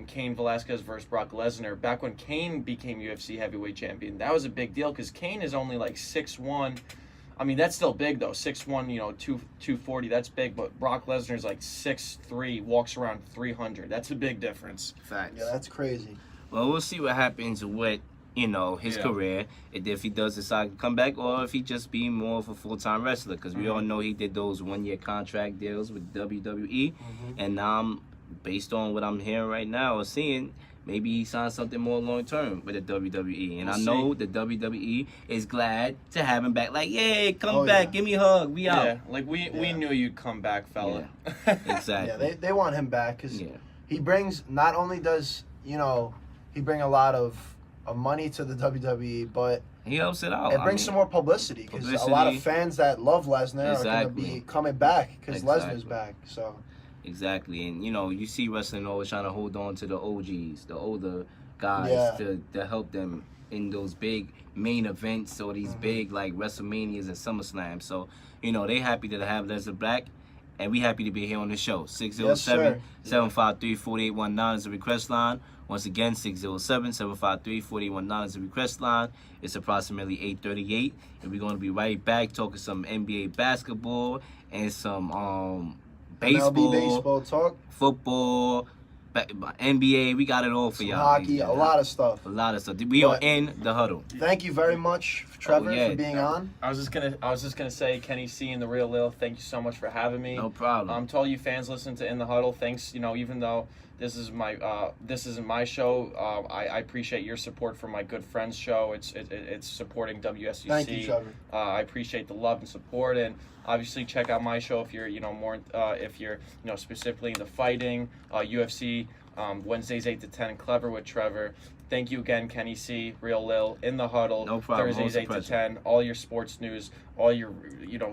Cain Velasquez versus Brock Lesnar. Back when Cain became UFC heavyweight champion, that was a big deal because Cain is only like 6'1". I mean, that's still big though. 6'1", 240, that's big. But Brock Lesnar's like 6'3", walks around 300. That's a big difference. Facts. Yeah, that's crazy. Well, we'll see what happens with his career, if he does decide to come back, or if he just be more of a full-time wrestler, because we all know he did those one-year contract deals with WWE, and based on what I'm hearing right now or seeing, maybe he signed something more long-term with the WWE, and I know the WWE is glad to have him back. Like, yay, come back, give me a hug, we out. Yeah, like we knew you'd come back, fella. Yeah. Exactly. Yeah, they want him back because he brings, not only does, he bring a lot of money to the WWE, but he helps it out. it brings some more publicity because a lot of fans that love Lesnar are going to be coming back because Lesnar's back. So exactly, and you see wrestling always trying to hold on to the OGs, the older guys, to help them in those big main events or these big like WrestleManias and SummerSlam. So they happy to have Lesnar back. And we happy to be here on the show. 607-753-4819 is the request line. Once again, 607-753-4819 is the request line. It's approximately 8:38, and we're going to be right back talking some NBA basketball and some baseball, MLB baseball talk, football, NBA. We got it all for y'all. Hockey, a lot of stuff. We are in the huddle. Thank you very much, Trevor, for being on. I was just gonna say, Kenny C and the Real Lil, thank you so much for having me. No problem. To all you fans listening to In the Huddle, thanks. Even though this isn't my show, I appreciate your support for my good friend's show. It's supporting WSUC. Thank you, Trevor. I appreciate the love and support, and obviously check out my show if you're more if you're specifically into fighting, UFC. Wednesdays 8 to 10, Clever with Trevor. Thank you again, Kenny C, Real Lil, In the Huddle. No problem. Thursdays 8 to 10, all your sports news, all your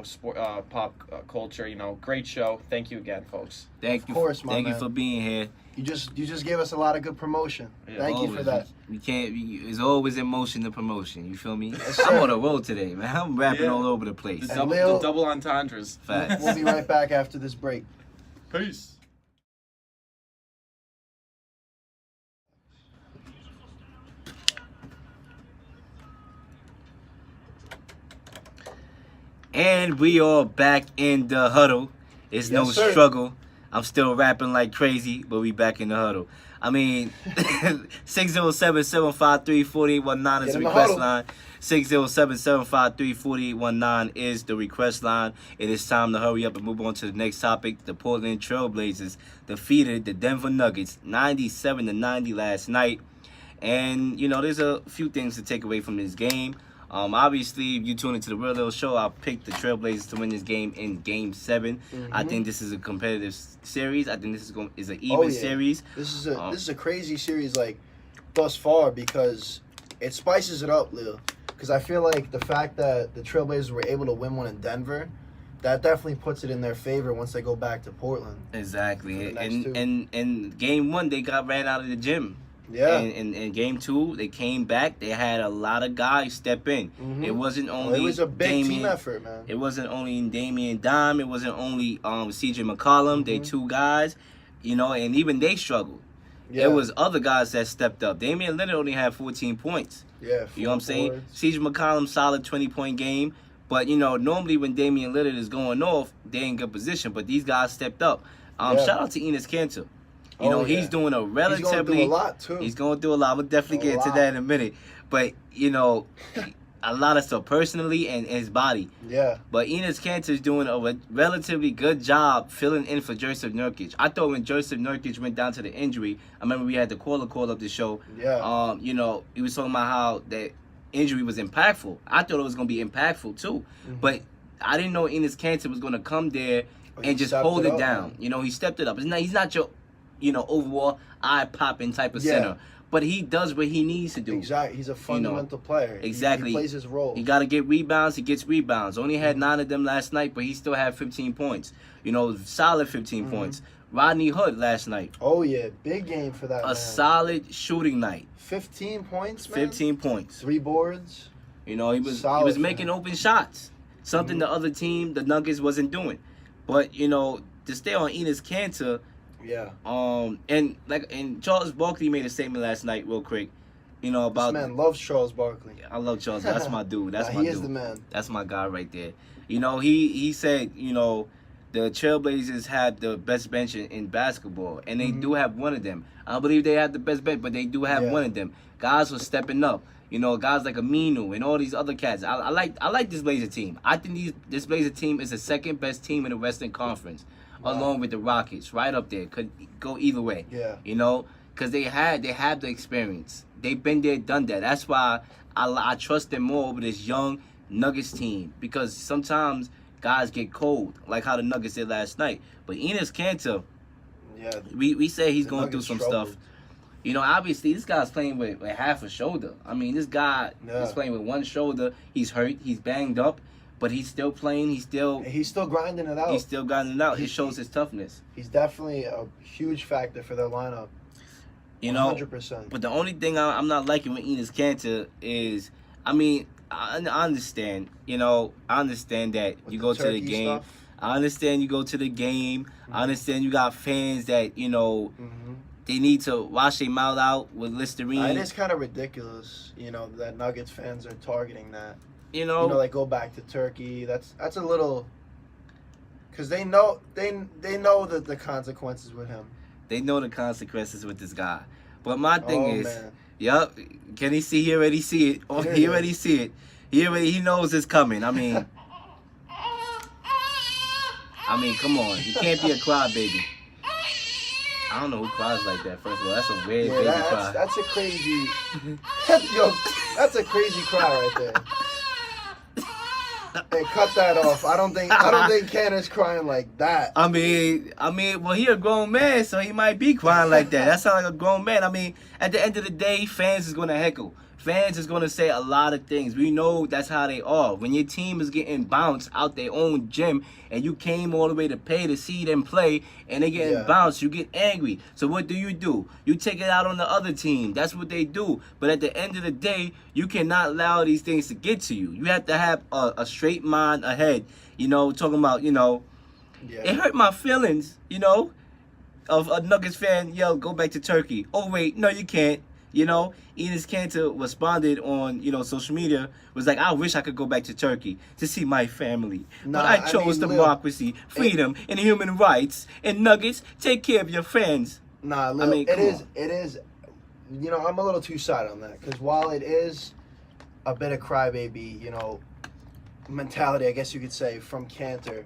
sport, pop culture. Great show. Thank you again, folks. Thank you. Of course, thank you for being here. You just gave us a lot of good promotion. Thank you for that. We can't. It's always in motion to promotion. You feel me? Yes, I'm on the road today, man. I'm rapping all over the place. The Lil, double entendres. Facts. We'll be right back after this break. Peace. And we are back in the huddle. It's no struggle. I'm still rapping like crazy, but we back in the huddle. I mean, 607-753-4819 is the request line. 607-753-4819 is the request line. It is time to hurry up and move on to the next topic. The Portland Trailblazers defeated the Denver Nuggets 97-90 last night. And, there's a few things to take away from this game. Obviously, if you tune into the Real Little Show, I picked the Trailblazers to win this game in Game 7. I think this is a competitive series. I think this is an even series. This is a crazy series, like, thus far, because it spices it up, Lil. Because I feel like the fact that the Trailblazers were able to win one in Denver, that definitely puts it in their favor once they go back to Portland. Exactly. And Game 1, they got ran out of the gym. Yeah. And in Game 2, they came back. They had a lot of guys step in. It wasn't only it was a big team effort, man. It wasn't only Damian Dime. It wasn't only CJ McCollum. They 2 guys, and even they struggled. Yeah. There was other guys that stepped up. Damian Lillard only had 14 points. Yeah. You know what I'm saying? CJ McCollum, solid 20-point game. But, normally when Damian Lillard is going off, they're in good position. But these guys stepped up. Shout out to Enes Kanter. He's doing a relatively... He's going through a lot, too. He's going through a lot. We'll definitely get into that in a minute. But, a lot of stuff personally and his body. Yeah. But Enes Kanter is doing a relatively good job filling in for Joseph Nurkic. I thought when Joseph Nurkic went down to the injury, I remember we had the caller call up the show. Yeah. He was talking about how that injury was impactful. I thought it was going to be impactful too. But I didn't know Enes Kanter was going to come there and just hold it down. He stepped it up. He's not your, overall eye-popping type of center. But he does what he needs to do. Exactly. He's a fundamental player. Exactly. He plays his role. He got to get rebounds. He gets rebounds. Only had 9 of them last night, but he still had 15 points. Solid 15 points. Rodney Hood last night. Oh, yeah. Big game for that, A solid shooting night. 15 points, man. 15 points. 3 boards. He was making open shots. Something the other team, the Nuggets, wasn't doing. But, to stay on Enes Kanter... Yeah. And Charles Barkley made a statement last night, real quick. About this man loves Charles Barkley. I love Charles. That's my dude. That's my dude. He is the man. That's my guy right there. He said, the Trailblazers have the best bench in basketball, and they do have one of them. I don't believe they have the best bench, but they do have one of them. Guys were stepping up. Guys like Aminu and all these other cats. I like this Blazer team. I think this Blazer team is the second best team in the Western Conference. Along with the Rockets, right up there. Could go either way. Yeah. Because they have the experience. They've been there, done that. That's why I trust them more over this young Nuggets team. Because sometimes guys get cold, like how the Nuggets did last night. But Enes Kanter, we say he's going through some stuff. Obviously, this guy's playing with half a shoulder. I mean, this guy is playing with one shoulder. He's hurt. He's banged up. But he's still playing. He's still grinding it out. He's still grinding it out. It shows his toughness. He's definitely a huge factor for their lineup. 100%. But the only thing I'm not liking with Enes Kanter is, I understand. I understand that with you go to the game. Stuff. I understand you go to the game. I understand you got fans that they need to wash their mouth out with Listerine. It is kind of ridiculous, that Nuggets fans are targeting that. Like go back to Turkey. That's a little, because they know that the consequences with him. They know the consequences with this guy. But my thing is, can he see? He already see it. Oh, he already see it. He knows it's coming. I mean, come on. You can't be a crybaby. I don't know who cries like that. First of all, that's a weird baby cry. That's a crazy. That's a crazy cry right there. Hey, cut that off. I don't think Kanter's crying like that. Well, he a grown man, so he might be crying like that. That sounds like a grown man. At the end of the day, fans is gonna heckle. Fans is gonna say a lot of things. We know that's how they are. When your team is getting bounced out their own gym, and you came all the way to pay to see them play, and they getting bounced, you get angry. So what do? You take it out on the other team. That's what they do. But at the end of the day, you cannot allow these things to get to you. You have to have a straight mind ahead. Talking about, it hurt my feelings, of a Nuggets fan, go back to Turkey. Oh, wait, no, you can't. Enes Kanter responded on, social media, was like, I wish I could go back to Turkey to see my family. But I chose democracy, freedom, and human rights. And Nuggets, take care of your fans. Nah, Lil, it is, I'm a little two-sided on that. Because while it is a bit of crybaby, mentality, I guess you could say, from Kanter,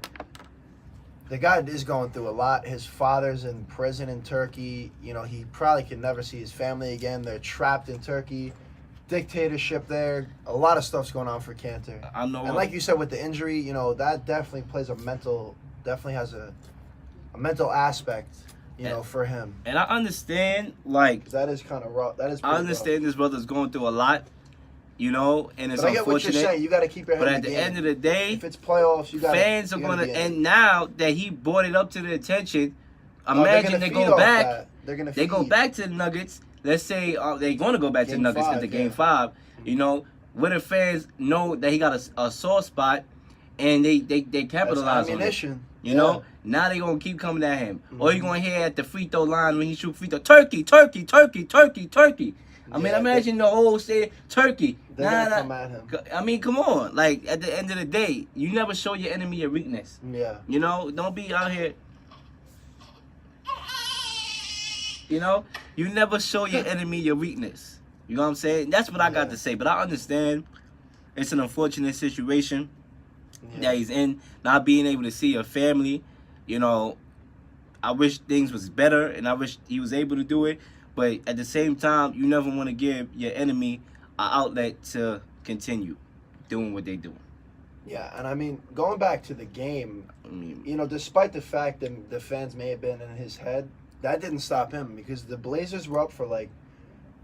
the guy is going through a lot. His father's in prison in Turkey. He probably can never see his family again. They're trapped in Turkey. dictatorship there. A lot of stuff's going on for Cantor. I know. And like you said, with the injury, you know, that definitely plays definitely has a mental aspect, you know, for him. And I understand, like, That is kind of rough. That is. I Pretty understand rough. this brother's going through a lot, you know, and it's But I get what unfortunate. you're saying. You got to keep your head But in at the game. end of the day, if it's playoffs, you got fans are gonna. And now that he brought it up to the attention, imagine they go back. They're gonna. They go back to the Nuggets. Let's say they're going to go back to the Game Nuggets five, because the Game yeah. 5. You know, where the fans know that he got a sore spot, and they capitalize on it. Ammunition. You know, now they gonna keep coming at him. Or you gonna hear at the free throw line when he shoot free throw, turkey, turkey, turkey, turkey, turkey. I mean, Yeah, imagine the whole state turkey. They're gonna come at him. I mean, come on. Like at the end of the day, you never show your enemy your weakness. Yeah. You know, don't be out here. You know, you never show your enemy your weakness. You know what I'm saying? That's what I got to say. But I understand it's an unfortunate situation that he's in, not being able to see your family. You know, I wish things was better, and I wish he was able to do it. But at the same time, you never want to give your enemy an outlet to continue doing what they do. Yeah, and I mean, going back to the game, I mean, you know, despite the fact that the fans may have been in his head, that didn't stop him because the Blazers were up for like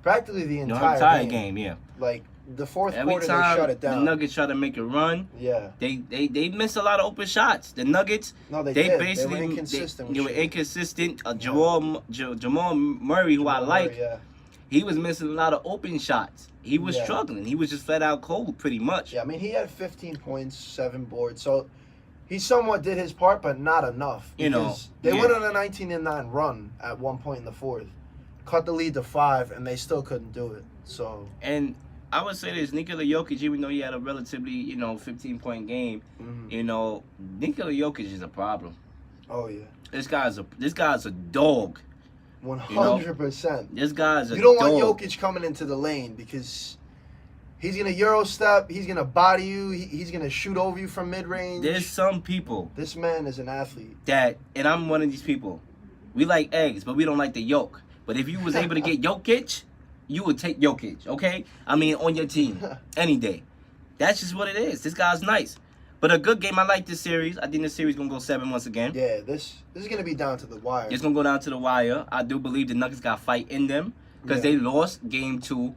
practically the entire game. Yeah. Like the fourth Every quarter, time they shut it down. the Nuggets try to make a run, Yeah. they missed a lot of open shots. The Nuggets, No, they they did. basically They were inconsistent. They with were shit. inconsistent. Jamal Murray, who I like, Yeah. he was missing a lot of open shots. He was Yeah. struggling. He was just flat out cold, pretty much. Yeah, I mean, he had 15 points, 7 boards, so he somewhat did his part, but not enough. You know, because they went on a 19-9 run at one point in the fourth, cut the lead to 5, and they still couldn't do it. So, And I would say this, Nikola Jokic, even though he had a relatively, 15-point game, Nikola Jokic is a problem. oh yeah, This guy's a dog. 100%. This guy's a You don't dog. want Jokic coming into the lane because he's gonna Euro step, he's gonna body you, he's gonna shoot over you from mid range. There's some people This man is an athlete. that, and I'm one of these people, we like eggs, but we don't like the yolk. But if you was able to get Jokic, you would take Jokic, okay? I mean, on your team, any day. That's just what it is. This guy's nice. But a good game. I like this series. I think this series going to go 7 once again. Yeah, this is gonna be down to the wire. It's going to go down to the wire. I do believe the Nuggets got fight in them because they lost game 2.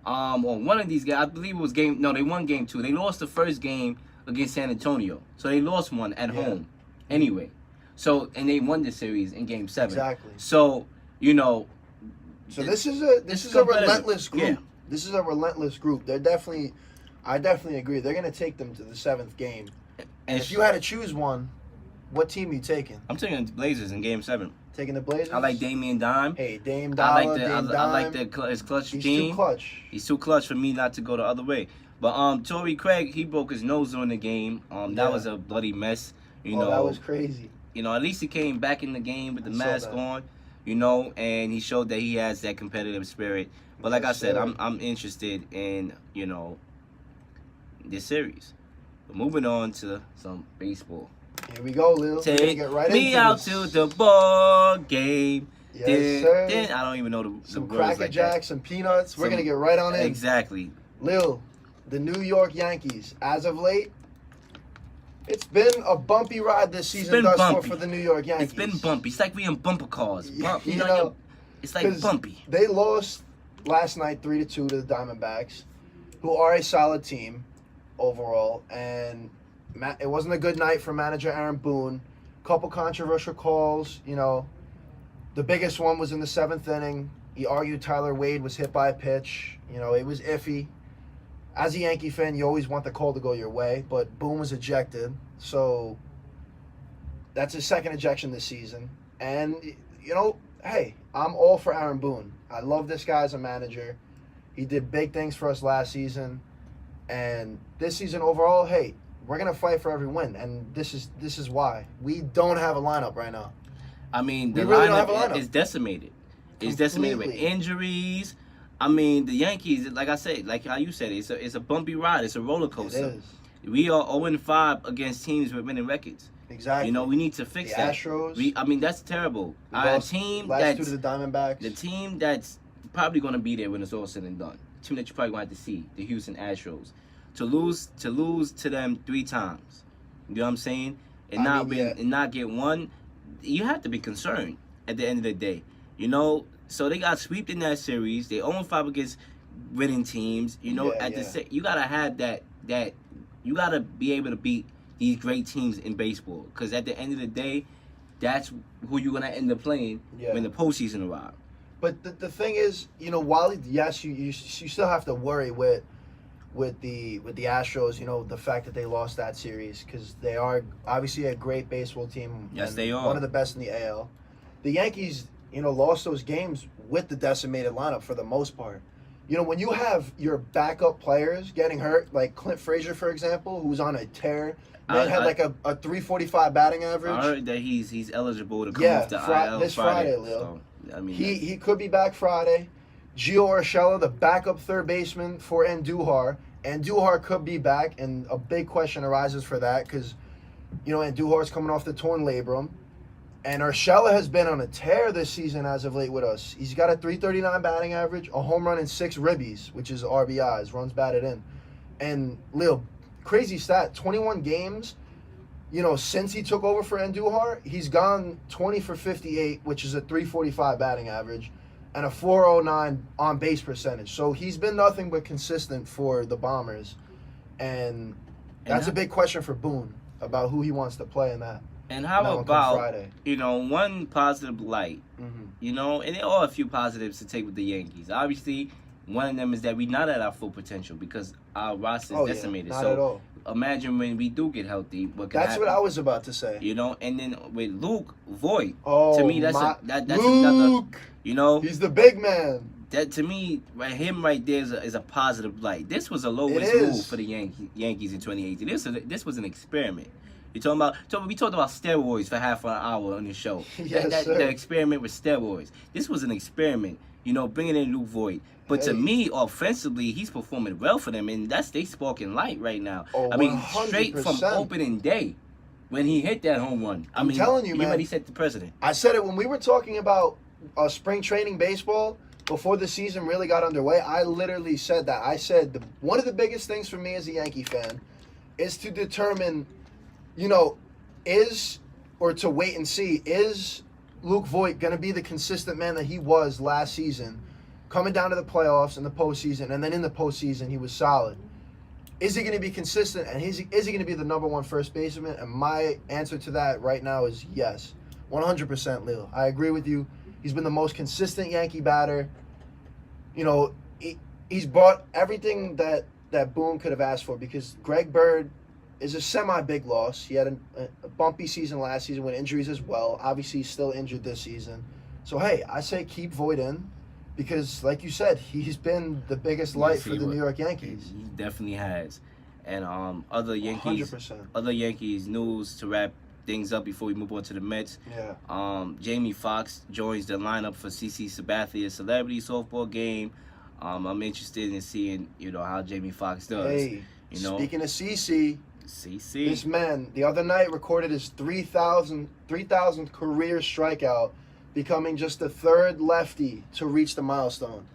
On one of these games, I believe it was they won game 2. They lost the first game against San Antonio. So they lost one at home anyway. So, and they won the series in game 7. Exactly. So, So this is a relentless group. Yeah. This is a relentless group. I definitely agree. They're gonna take them to the 7th game. And if you had to choose one, what team are you taking? I'm taking the Blazers in game 7. Taking the Blazers? I like Damian Dime. Hey, Dame I Dollar, like Dame Dime. I like his clutch He's team. too clutch. He's too clutch for me not to go the other way. But Torrey Craig, he broke his nose during the game. That was a bloody mess. That was crazy. At least he came back in the game with the I saw mask that. on. And he showed that he has that competitive spirit. But like I said, I'm interested in this series. But moving on to some baseball. Here we go, Lil. We're gonna Take get right me into out this. to the ball game. Yes, sir. I don't even know the Some words Cracker like Jacks, some peanuts. We're Some- gonna get right on that. in. Exactly. Lil, the New York Yankees, as of late, it's been a bumpy ride this season been thus far bumpy. for the New York Yankees. It's been bumpy. It's like we in bumper cars. Bump, You know, it's like bumpy. They lost last night 3-2 to the Diamondbacks, who are a solid team overall, and it wasn't a good night for manager Aaron Boone. Couple controversial calls, The biggest one was in the 7th inning. He argued Tyler Wade was hit by a pitch. It was iffy. As a Yankee fan, you always want the call to go your way, but Boone was ejected. So that's his 2nd ejection this season. And, hey, I'm all for Aaron Boone. I love this guy as a manager. He did big things for us last season. And this season overall, hey, we're going to fight for every win. And this is why. We don't have a lineup right now. I mean, the We really don't have a lineup lineup. is decimated. It's decimated with Completely. injuries. I mean, the Yankees, like I said, like how you said, it's a bumpy ride. It's a roller It coaster. is. We are 0-5 against teams with winning records. Exactly. We need to fix the that. Astros. That's terrible. We Our lost team last 2 that's to the Diamondbacks. the team that's probably going to be there when it's all said and done. team that you probably want to see, the Houston Astros. To lose to them 3 times, you know what I'm saying, and not get one, you have to be concerned at the end of the day, you know. So they got swept in that series. They 0-5 against winning teams, you know. You gotta have that you gotta be able to beat these great teams in baseball, because at the end of the day, that's who you're gonna end up playing when the postseason arrives. But the thing is, you know, while yes, you still have to worry with the Astros, you know, the fact that they lost that series, because they are obviously a great baseball team. Yes, they are one of the best in the AL. The Yankees, you know, lost those games with the decimated lineup for the most part. You know, when you have your backup players getting hurt, like Clint Frazier, for example, who's on a tear, man had like a 345 batting average. I heard that he's eligible to come off the IL this Friday, Lil. So, I mean, he could be back Friday. Gio Urshela, the backup third baseman for Andujar. Andujar could be back, and a big question arises for that because, you know, Andujar's coming off the torn labrum. And Urshela has been on a tear this season as of late with us. He's got a 339 batting average, a home run, and 6 ribbies, which is RBIs, runs batted in. And Lil, crazy stat, 21 games, you know, since he took over for Andujar, he's gone 20 for 58, which is a 345 batting average, and a 409 on-base percentage. So he's been nothing but consistent for the Bombers. And that's a big question for Boone about who he wants to play in that. And how about, you know, one positive light, you know, and there are a few positives to take with the Yankees. Obviously, one of them is that we're not at our full potential because our roster is decimated. Not at all. Imagine when we do get healthy, what can That's happen. what I was about to say. You know, and then with Luke Voigt, to me, that's Luke, another, you know. He's the big man. That, to me, him right there is a positive light. This was a low-risk move for the Yankees in 2018. This was an experiment. We talked about steroids for half an hour on the show. Yes, The experiment with steroids. This was an experiment, you know, bringing in Luke Voigt. But to me, offensively, he's performing well for them, and that's they sparking light right now. I mean, 100%. Straight from opening day when he hit that home run. I'm telling you, man. He already set the precedent. I said it when we were talking about spring training baseball before the season really got underway. I literally said that. I said one of the biggest things for me as a Yankee fan is to determine, you know, to wait and see, is Luke Voigt going to be the consistent man that he was last season, coming down to the playoffs and the postseason, and then in the postseason he was solid? Is he going to be consistent, and is he going to be the number 1 first baseman? And my answer to that right now is yes, 100%, Lil. I agree with you. He's been the most consistent Yankee batter. You know, he's brought everything that Boone could have asked for, because Greg Bird is a semi-big loss. He had a bumpy season last season with injuries as well. Obviously, he's still injured this season. So, hey, I say keep Voigt in because, like you said, he's been the biggest light for the New York Yankees. He definitely has. And other Yankees 100%. News to wrap things up before we move on to the Mets. Yeah. Jamie Foxx joins the lineup for CC Sabathia's celebrity softball game. I'm interested in seeing, you know, how Jamie Foxx does. Hey, you know, speaking of CC, CC. This man, the other night, recorded his 3,000th career strikeout, becoming just the 3rd lefty to reach the milestone.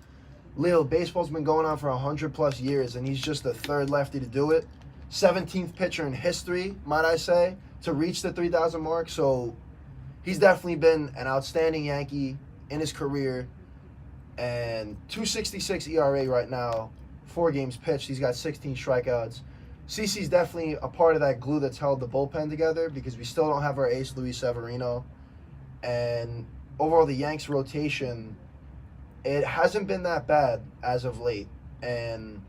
Lil, baseball's been going on for 100+ years, and he's just the 3rd lefty to do it. 17th pitcher in history, might I say, to reach the 3,000 mark. So he's definitely been an outstanding Yankee in his career. And 2.66 ERA right now, 4 games pitched. He's got 16 strikeouts. CC's definitely a part of that glue that's held the bullpen together, because we still don't have our ace, Luis Severino. And overall, the Yanks rotation, it hasn't been that bad as of late. And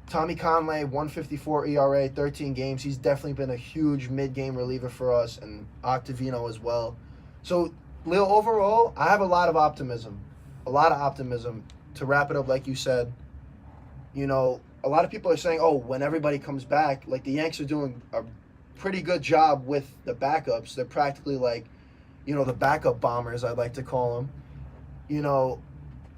Tommy Conley, 1.54 ERA, 13 games. He's definitely been a huge mid-game reliever for us, and Octavino as well. So, Lil, overall, I have a lot of optimism. To wrap it up, like you said, you know, a lot of people are saying, oh, when everybody comes back, like the Yanks are doing a pretty good job with the backups. They're practically like, you know, the backup bombers, I'd like to call them. You know,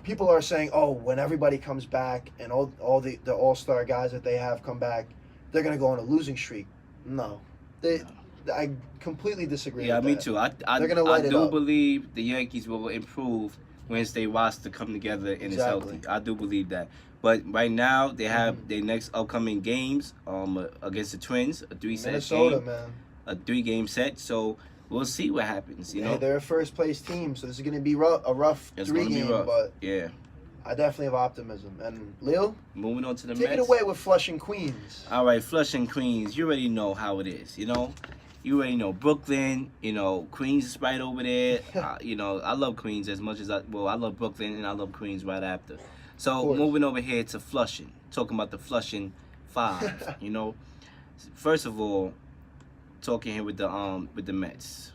people are saying, oh, when everybody comes back and all the all-star guys that they have come back, they're going to go on a losing streak. No. I completely disagree with that. Me too. I do believe the Yankees will improve once they roster come together and it's healthy. I do believe that. But right now they have their next upcoming games against the Twins, a 3-set Minnesota, game, man. a 3-game set. So we'll see what happens. You know, They're a first place team, so this is going to be a rough it's gonna be 3-game, rough. but Yeah. I definitely have optimism. And Leo, Moving on to the take Mets. it away with Flushing Queens. All right, Flushing Queens. You already know how it is. You know, you already know Brooklyn. You know, Queens is right over there. You know, I love Queens as much as I love Brooklyn and I love Queens right after. So moving over here to Flushing, talking about the Flushing Five. You know, first of all, talking here with the Mets.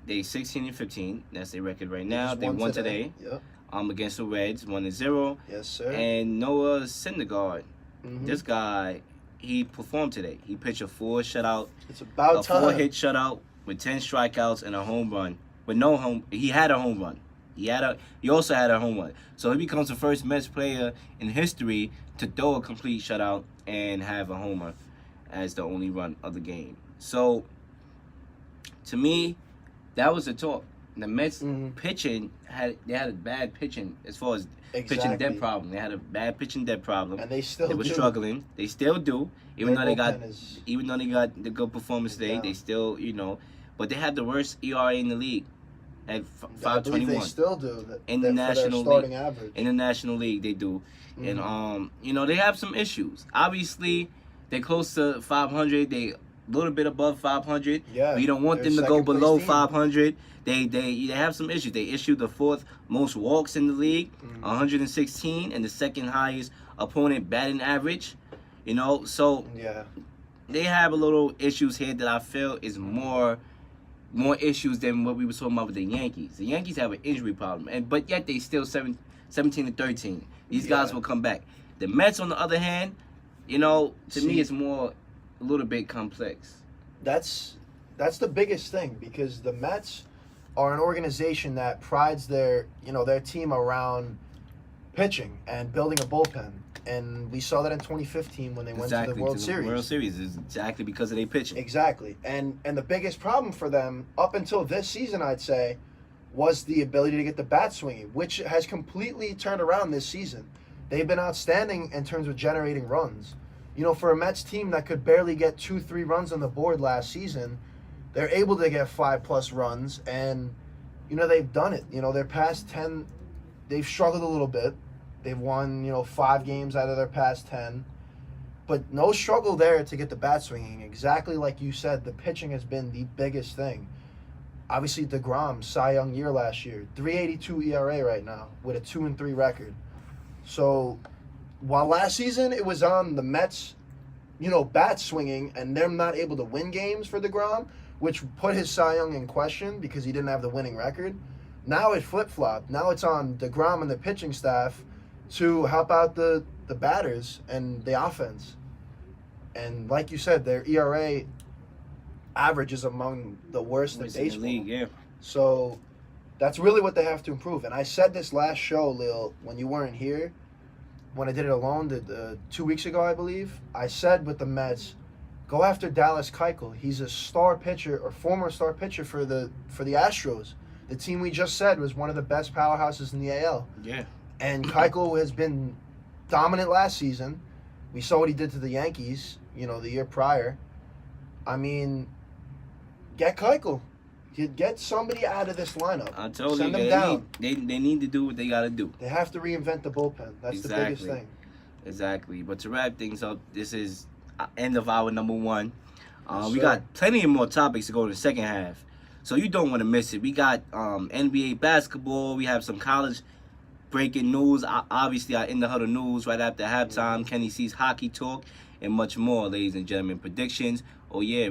They 16-15. That's their record right now. They won today. Yep. Against the Reds, 1-0. Yes, sir. And Noah Syndergaard, this guy, he performed today. He pitched a 4 shutout. It's about time. 4-hit shutout with 10 strikeouts and a home run. With no home, he had a home run. He also had a home run. So he becomes the first Mets player in history to throw a complete shutout and have a homer as the only run of the game. So to me, that was the talk. The Mets pitching had a bad pitching as far as pitching depth problem. They had a bad pitching depth problem. And they still were do. struggling. They still do. Even though they got the good performance today, down. they still, but they had the worst ERA in the league at I believe 5.21. they still do. In the National starting League. average. In the National League, they do. And they have some issues. Obviously, they're close to 500. They a little bit above 500. Yeah, We don't want they're them to go second place below team. 500. They have some issues. They issued the 4th most walks in the league, 116, and the second highest opponent batting average. So Yeah. they have a little issues here that I feel is more issues than what we were talking about with the Yankees. The Yankees have an injury problem, but yet they still 17-13. These guys will come back. The Mets, on the other hand, to me, it's more a little bit complex. That's the biggest thing, because the Mets are an organization that prides their team around pitching and building a bullpen. And we saw that in 2015 when they went to the World Series. World Series is exactly because of their pitching. Exactly. And the biggest problem for them up until this season, I'd say, was the ability to get the bat swinging, which has completely turned around this season. They've been outstanding in terms of generating runs. For a Mets team that could barely get 2-3 runs on the board last season, they're able to get 5+ runs, and they've done it. Their past 10, they've struggled a little bit. They've won 5 games out of their past 10, but no struggle there to get the bat swinging. Exactly like you said, the pitching has been the biggest thing. Obviously, DeGrom, Cy Young year last year, 3.82 ERA right now with a 2-3 record. So while last season it was on the Mets, bat swinging, and them not able to win games for DeGrom, which put his Cy Young in question because he didn't have the winning record. Now it flip-flopped. Now it's on DeGrom and the pitching staff to help out the batters and the offense. And like you said, their ERA average is among the worst in baseball. In the league, yeah. So that's really what they have to improve. And I said this last show, Lil, when you weren't here, when I did it alone 2 weeks ago, I believe. I said with the Mets, go after Dallas Keuchel. He's a star pitcher, or former star pitcher for the Astros. The team we just said was one of the best powerhouses in the AL. Yeah. And Keuchel has been dominant last season. We saw what he did to the Yankees, the year prior. I mean, get Keuchel. Get somebody out of this lineup. I told Send you, them down. they need to do what they got to do. They have to reinvent the bullpen. That's the biggest thing. Exactly. But to wrap things up, this is end of our number 1. Yes, we sir. got plenty of more topics to go in the second half. So you don't want to miss it. We got NBA basketball. We have some college breaking news. Obviously, our In the Huddle news right after halftime. Kenny C's hockey talk and much more, ladies and gentlemen. Predictions. Oh, yeah,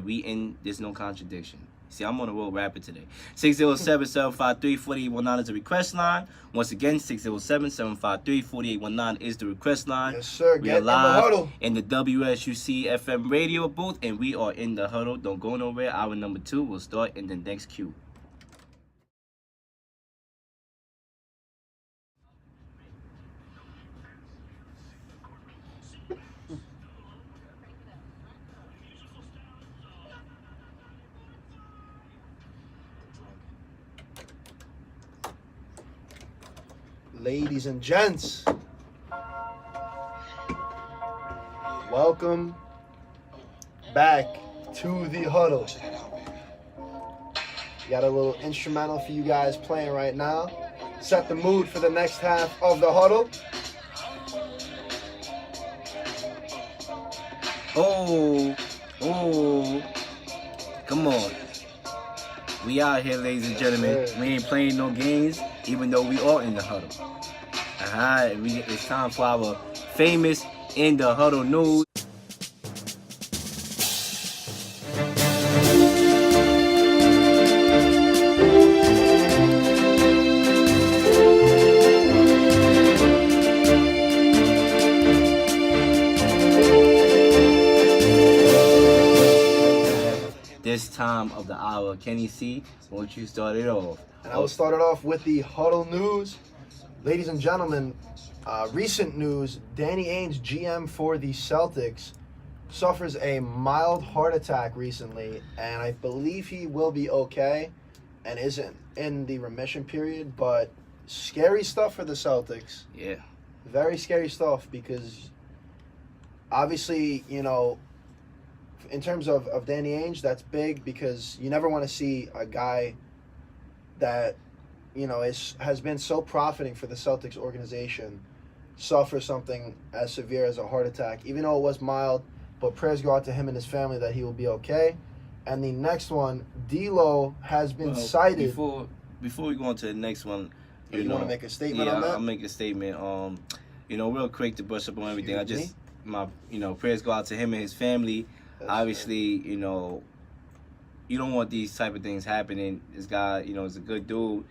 there's no contradiction. See, I'm on a roll rapid today. 607-753-4819 is the request line. Once again, 607-753-4819 is the request line. Yes, sir. We Get are in the live huddle. in the WSUC FM radio booth, and we are in the huddle. Don't go nowhere. Hour number 2 will start in the next cue. Ladies and gents, welcome back to the Huddle. Got a little instrumental for you guys playing right now. Set the mood for the next half of the Huddle. Oh, come on. We out here, ladies and gentlemen. We ain't playing no games, even though we are in the Huddle. It's time for our famous In the Huddle news. This time of the hour, Kenny C, won't you start it off? And I will start it off with the Huddle news. Ladies and gentlemen, recent news, Danny Ainge, GM for the Celtics, suffers a mild heart attack recently, and I believe he will be okay and isn't in the remission period, but scary stuff for the Celtics. Yeah. Very scary stuff because obviously, you know, in terms of Danny Ainge, that's big because you never want to see a guy that, you know, has been so profiting for the Celtics organization suffer something as severe as a heart attack, even though it was mild, but prayers go out to him and his family that he will be okay. And the next one, D'Lo has been cited. Before we go on to the next one, you want to make a statement on that? I'll make a statement. You know, real quick to brush up on everything. Prayers go out to him and his family. That's obviously, right. You know, you don't want these type of things happening. This guy, you know, is a good dude.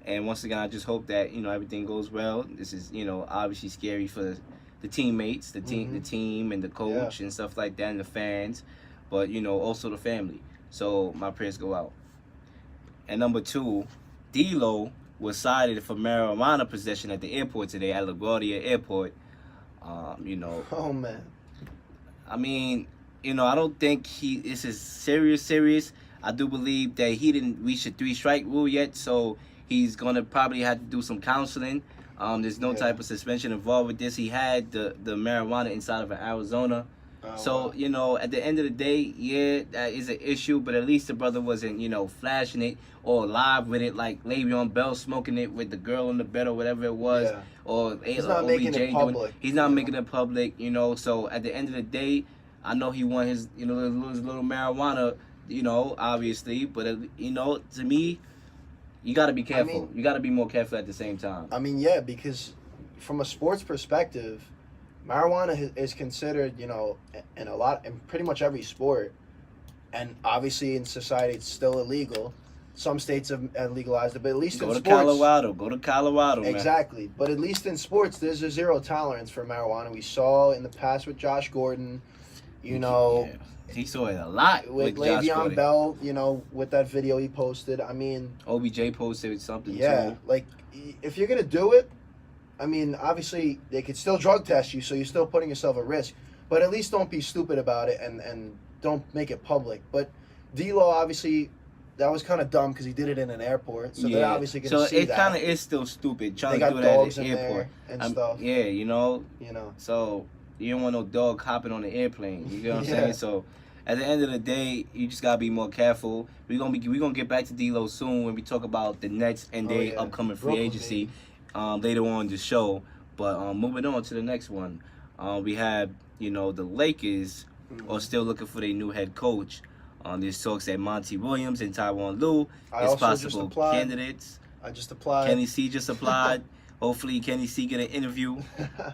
And once again, I just hope that, you know, everything goes well. This is, you know, obviously scary for the teammates, the team and the coach and stuff like that and the fans. But, you know, also the family. So my prayers go out. And number two, D'Lo was cited for marijuana possession at the airport today, at LaGuardia Airport. You know. Oh, man. I mean, you know, I don't think this is serious. I do believe that he didn't reach the 3-strike rule yet, so he's going to probably have to do some counseling. There's no type of suspension involved with this. He had the marijuana inside of Arizona. So, you know, at the end of the day, yeah, that is an issue, but at least the brother wasn't, you know, flashing it or live with it like Le'Veon Bell smoking it with the girl in the bed or whatever it was. Yeah. Or he's not making it public. He's not making it public, you know. So at the end of the day, I know he won his, you know, his little marijuana, you know, obviously. But, you know, to me, you got to be careful. I mean, you got to be more careful at the same time. I mean, yeah, because from a sports perspective, marijuana is considered, you know, in pretty much every sport. And obviously in society, it's still illegal. Some states have legalized it, but at least in sports. Go to Colorado, man. Exactly. But at least in sports, there's a zero tolerance for marijuana. We saw in the past with Josh Gordon, you know. Yeah. He saw it a lot with Le'Veon Bell, you know, with that video he posted. I mean, OBJ posted something too. Yeah, like if you're gonna do it, I mean, obviously they could still drug test you, so you're still putting yourself at risk. But at least don't be stupid about it and don't make it public. But D'Lo, obviously, that was kind of dumb because he did it in an airport, so they're obviously gonna see that. So it kind of is still stupid trying to do do it dogs at the airport and stuff. Yeah, you know. You know. So you don't want no dog hopping on the airplane. You get what I'm saying? So at the end of the day, you just gotta be more careful. We're gonna get back to D'Lo soon when we talk about the Nets and their upcoming free agency later on in the show. But moving on to the next one, we have, you know, the Lakers are still looking for their new head coach. There's talks that Monty Williams and Tyronn Lue is possible candidates. I just applied. Kenny C just applied. Hopefully Kenny C get an interview.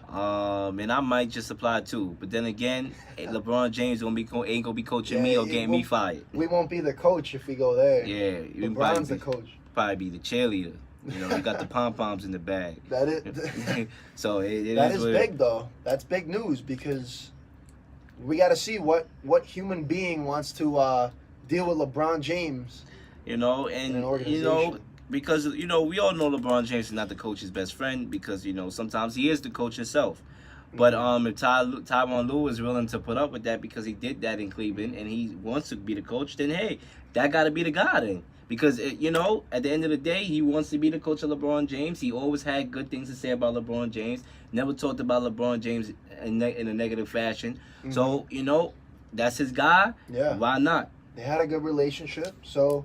And I might just apply too. But then again, LeBron James ain't gonna be coaching me or getting me fired. We won't be the coach if we go there. Yeah, LeBron's the coach. Probably be the cheerleader. You know, you got the pom-poms in the bag. That is. So that is big though. That's big news because we got to see what human being wants to deal with LeBron James. You know, and in an organization. You know, because, you know, we all know LeBron James is not the coach's best friend because, you know, sometimes he is the coach himself. But if Tyronn Lue is willing to put up with that because he did that in Cleveland and he wants to be the coach, then, hey, that got to be the guy then. Because, at the end of the day, he wants to be the coach of LeBron James. He always had good things to say about LeBron James. Never talked about LeBron James in a negative fashion. Mhm. So, that's his guy. Yeah. Why not? They had a good relationship, so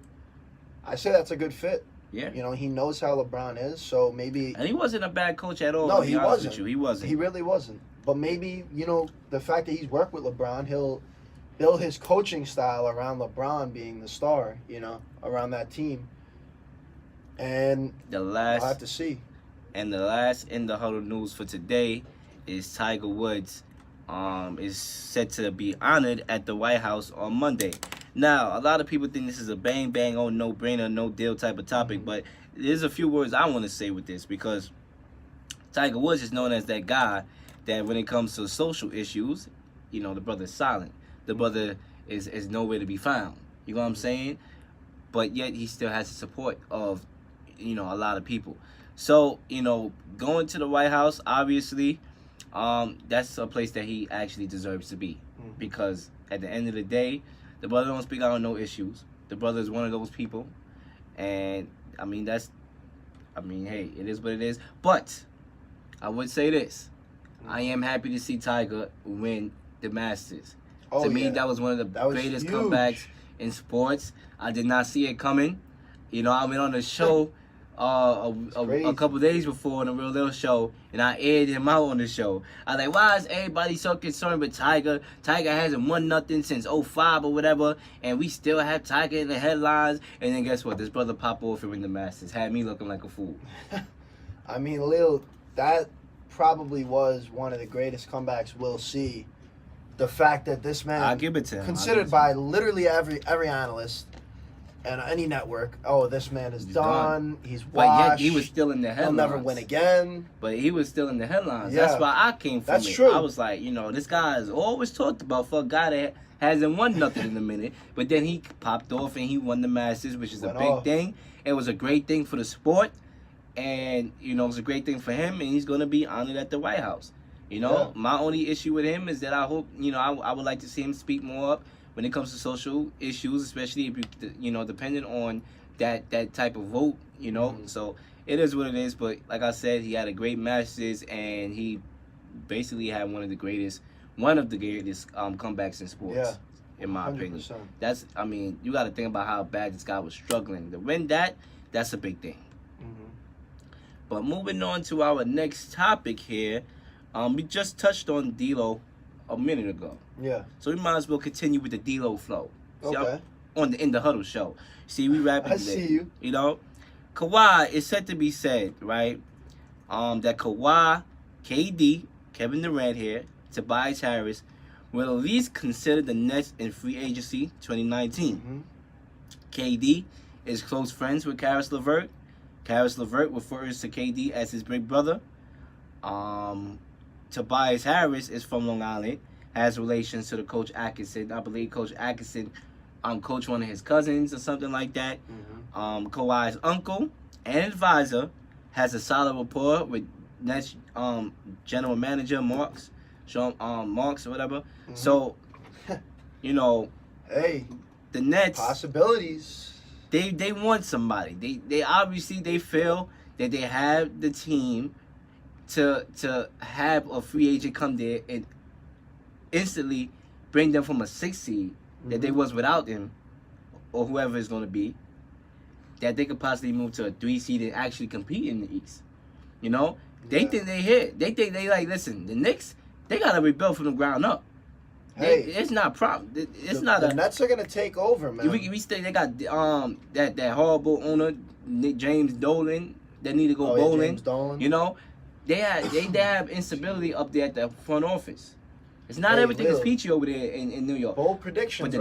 I say that's a good fit. Yeah. He knows how LeBron is, so maybe... And he wasn't a bad coach at all. No, to be he honest wasn't. with you. He wasn't. He really wasn't. But maybe, the fact that he's worked with LeBron, he'll build his coaching style around LeBron being the star, around that team. And we'll have to see. And the last in the huddle news for today is Tiger Woods is set to be honored at the White House on Monday. Now, a lot of people think this is a bang, no-brainer, no-deal type of topic, but there's a few words I want to say with this, because Tiger Woods is known as that guy that when it comes to social issues, the brother's silent. The brother is nowhere to be found. You know what I'm saying? But yet he still has the support of, a lot of people. So, going to the White House, obviously, that's a place that he actually deserves to be. Because at the end of the day, the brother don't speak out on no issues. The brother is one of those people. And, hey, it is what it is. But I would say this. I am happy to see Tiger win the Masters. To me, that was one of the greatest comebacks in sports. I did not see it coming. I went on a show a couple days before on the Real Lil show, and I aired him out on the show. I was like, why is everybody so concerned with Tiger? Tiger hasn't won nothing since 05 or whatever, and we still have Tiger in the headlines. And then guess what? This brother popped off and win the Masters. Had me looking like a fool. Lil, that probably was one of the greatest comebacks we'll see. The fact that this man, I'll give it to him. Considered by literally every analyst and any network, this man is done. He's washed. But yet he was still in the headlines. He'll never win again. But he was still in the headlines. Yeah. That's why I came from. That's it. true. I was like, this guy is always talked about for a guy that hasn't won nothing in a minute. But then he popped off and he won the Masters, which is a big thing. It was a great thing for the sport. And, it was a great thing for him. And he's going to be honored at the White House. My only issue with him is that I hope, I would like to see him speak more up when it comes to social issues, especially if depending on that type of vote, So it is what it is. But like I said, he had a great Masters, and he basically had one of the greatest comebacks in sports, in my 100%. opinion. That's, you got to think about how bad this guy was struggling. To win that's a big thing. But moving on to our next topic here, we just touched on D-Lo a minute ago. Yeah. So we might as well continue with the D-Lo flow. See, Okay. In the Huddle show. See, we rapping I today. see you. Kawhi is said to be said, right? That Kawhi, KD, Kevin Durant here, Tobias Harris will at least consider the Nets in free agency 2019. KD is close friends with Karis LeVert. Karis LeVert refers to KD as his big brother. Tobias Harris is from Long Island, has relations to the Coach Atkinson. I believe Coach Atkinson coached one of his cousins or something like that. Kawhi's uncle and advisor has a solid rapport with Nets general manager Marks or whatever. So, hey, the Nets possibilities. They want somebody. They obviously they feel that they have the team to have a free agent come there and instantly bring them from a 6 seed that they was without him, or whoever it's going to be, that they could possibly move to a 3 seed and actually compete in the East. They think they here. They think they listen, the Knicks, they got to rebuild from the ground up. Hey, it's not problem. It's the Nets are going to take over, man. We say they got that horrible owner, James Dolan, that need to go bowling. James Dolan. They have instability up there at the front office. It's not everything is peachy over there in New York. Bold predictions.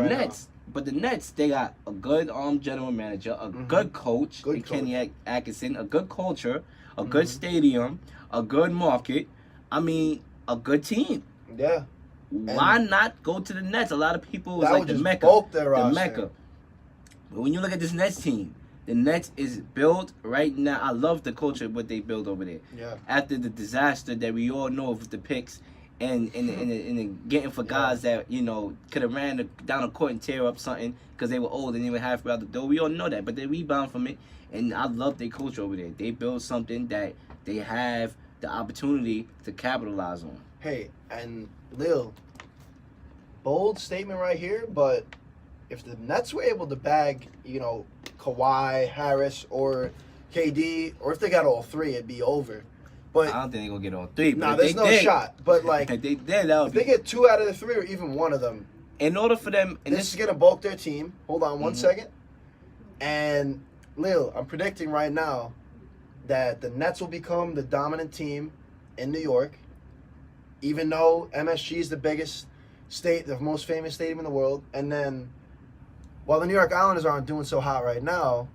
But the Nets, they got a good general manager, a good coach, Kenny Atkinson, a good culture, a good stadium, a good market. A good team. Yeah. Why not go to the Nets? A lot of people was like the Mecca. The Mecca. But when you look at this Nets team, the Nets is built right now. I love the culture, what they build over there. Yeah. After the disaster that we all know of the picks and getting for guys that could have ran down the court and tear up something because they were old and they were halfway out the door. We all know that, but they rebound from it, and I love their coach over there. They build something that they have the opportunity to capitalize on. Hey, and Lil, bold statement right here, but if the Nets were able to bag, Kawhi, Harris, or KD, or if they got all three, it'd be over. But I don't think they're going to get all three. No, there's no shot. But, like, if they did, that would if they get 2 out of the 3 or even one of them, in order for them... And this is going to bulk their team. Hold on one second. And, Lil, I'm predicting right now that the Nets will become the dominant team in New York, even though MSG is the biggest state, the most famous stadium in the world. And then, while the New York Islanders aren't doing so hot right now,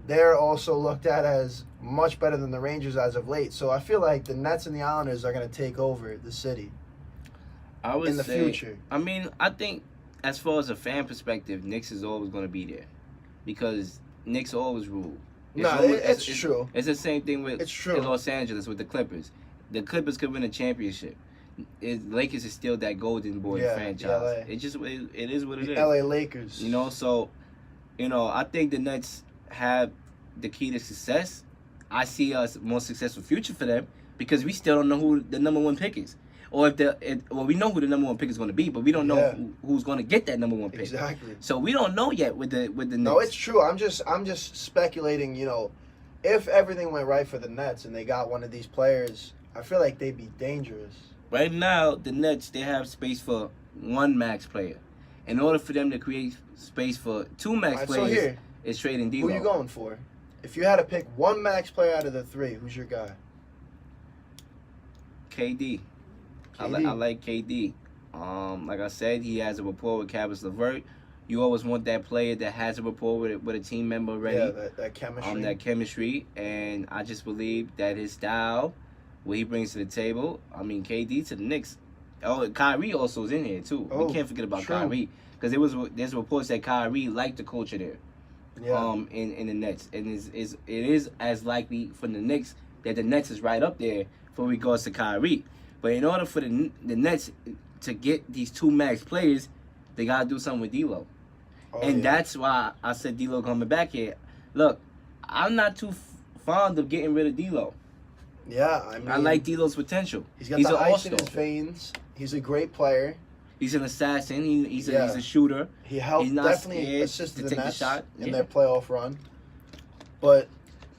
they're also looked at as much better than the Rangers as of late. So I feel like the Nets and the Islanders are going to take over the city in the future. I mean, I think as far as a fan perspective, Knicks is always going to be there because Knicks always rule. It's true. It's the same thing with in Los Angeles with the Clippers. The Clippers could win a championship. Lakers is still that golden boy franchise. It is what it is. LA Lakers. So, I think the Nets have the key to success. I see a more successful future for them because we still don't know who the number 1 pick is, or we know who the number 1 pick is going to be, but we don't know who's going to get that number 1 pick. Exactly. So we don't know yet with the Nets. No, it's true. I'm just speculating. If everything went right for the Nets and they got one of these players, I feel like they'd be dangerous. Right now, the Nets, they have space for 1 max player. In order for them to create space for 2 max players, it's trading D'Lo. Who you going for? If you had to pick 1 max player out of the 3, who's your guy? KD. I like KD. Like I said, he has a rapport with Caris LeVert. You always want that player that has a rapport with a team member already. Yeah, that chemistry. That chemistry, and I just believe that his style, what he brings to the table. I mean, KD to the Knicks. Oh, Kyrie also is in here too. We can't forget about Kyrie because there's reports that Kyrie liked the culture there. Yeah. In the Nets, and it is as likely for the Knicks that the Nets is right up there for regards to Kyrie. But in order for the Nets to get these 2 max players, they gotta do something with D'Lo, that's why I said D'Lo coming back here. Look, I'm not too fond of getting rid of D'Lo. Yeah, I mean, I like D'Lo's potential. He's got the ice in his veins. He's a great player. He's an assassin. He's a shooter. He helped definitely assist the Nets in their playoff run. But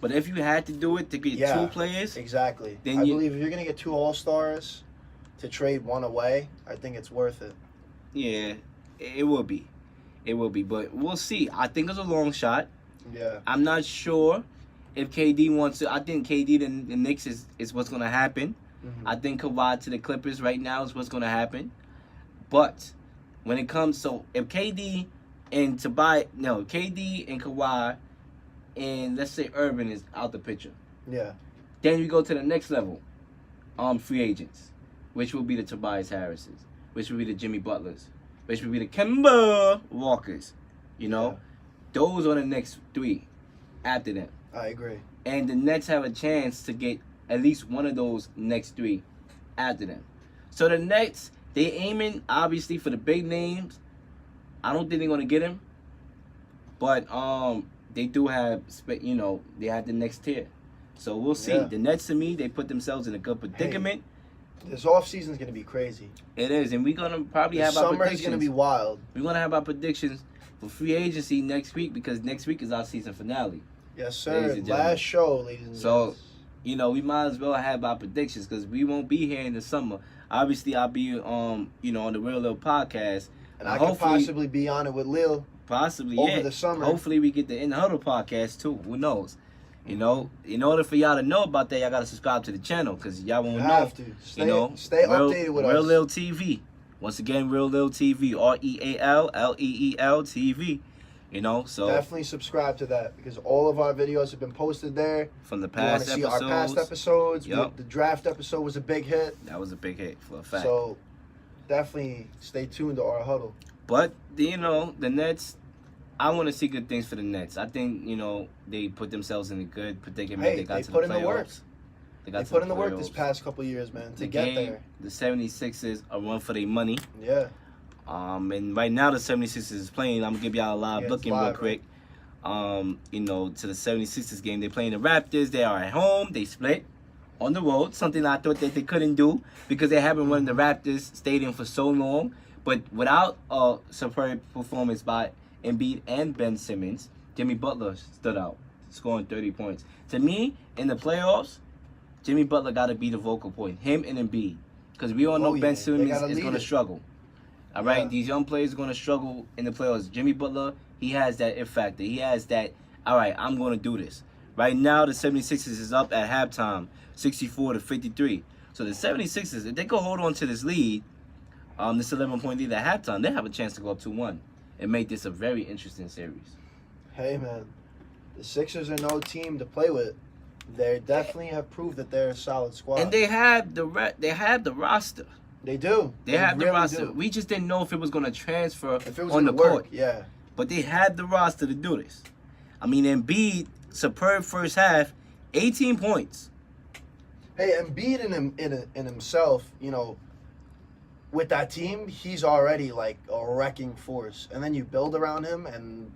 if you had to do it to get 2 players, exactly. Then I believe if you're gonna get 2 All-Stars to trade 1 away, I think it's worth it. Yeah, it will be. But we'll see. I think it's a long shot. Yeah. I'm not sure if KD wants to. I think KD to the Knicks is what's gonna happen. Mm-hmm. I think Kawhi to the Clippers right now is what's gonna happen. But when it comes, if KD and KD and Kawhi and let's say Urban is out the picture. Yeah. Then you go to the next level, free agents, which will be the Tobias Harrises, which will be the Jimmy Butlers, which will be the Kemba Walkers. Those are the next 3 after them. I agree. And the Nets have a chance to get at least one of those next 3 after them. So the Nets, they aiming obviously for the big names. I don't think they're gonna get him, but they do have they have the next tier. So we'll see. Yeah. The Nets, to me, they put themselves in a good predicament. Hey, this offseason is gonna be crazy. It is, and we're gonna probably have our predictions. Summer is gonna be wild. We're gonna have our predictions for free agency next week because next week is our season finale. Yes, sir. Last show, ladies and gentlemen. So, we might as well have our predictions because we won't be here in the summer. Obviously, I'll be on the Real Lil podcast. And I could possibly be on it with Lil. Possibly, over the summer. Hopefully, we get the In the Huddle podcast too. Who knows? In order for y'all to know about that, y'all gotta subscribe to the channel because y'all won't know. Have to. Stay updated with us. Real Lil TV. Once again, Real Lil TV. RealLeel TV. So definitely subscribe to that because all of our videos have been posted there. From the past episodes. You want to see our past episodes? Yep. The draft episode was a big hit. That was a big hit for a fact. So definitely stay tuned to our huddle. But the Nets, I want to see good things for the Nets. I think they put themselves in a good predicament. Hey, they got to put the in the work. playoffs. They got to put the in the work this playoffs. past couple years, man, to The get game, there. the 76ers are run for their money. Yeah. And right now the 76ers is playing. I'm gonna give y'all a live Yeah, it's looking real live, quick. You know, to the 76ers game. They're playing the Raptors. They are at home. They split on the road. Something I thought that they couldn't do because they haven't run the Raptors stadium for so long. But without a superb performance by Embiid and Ben Simmons, Jimmy Butler stood out, scoring 30 points. To me, in the playoffs, Jimmy Butler got to be the vocal point. Him and Embiid. Because we all know yeah. Ben They Simmons gotta is lead going to it. struggle. All right? Yeah. These young players are going to struggle in the playoffs. Jimmy Butler, he has that it factor. He has that, all right, I'm going to do this. Right now, the 76ers is up at halftime, 64-53. So the 76ers, if they can hold on to this lead, this 11-point lead at halftime, they have a chance to go up 2-1 and make this a very interesting series. Hey, man. The Sixers are no team to play with. They definitely have proved that they're a solid squad. And they have the roster. They do. They have the really roster. do. We just didn't know if it was going to transfer If it was on the gonna work, court. yeah. But they had the roster to do this. I mean, Embiid, superb first half, 18 points. Hey, Embiid in himself, you know, with that team, he's already like a wrecking force. And then you build around him, and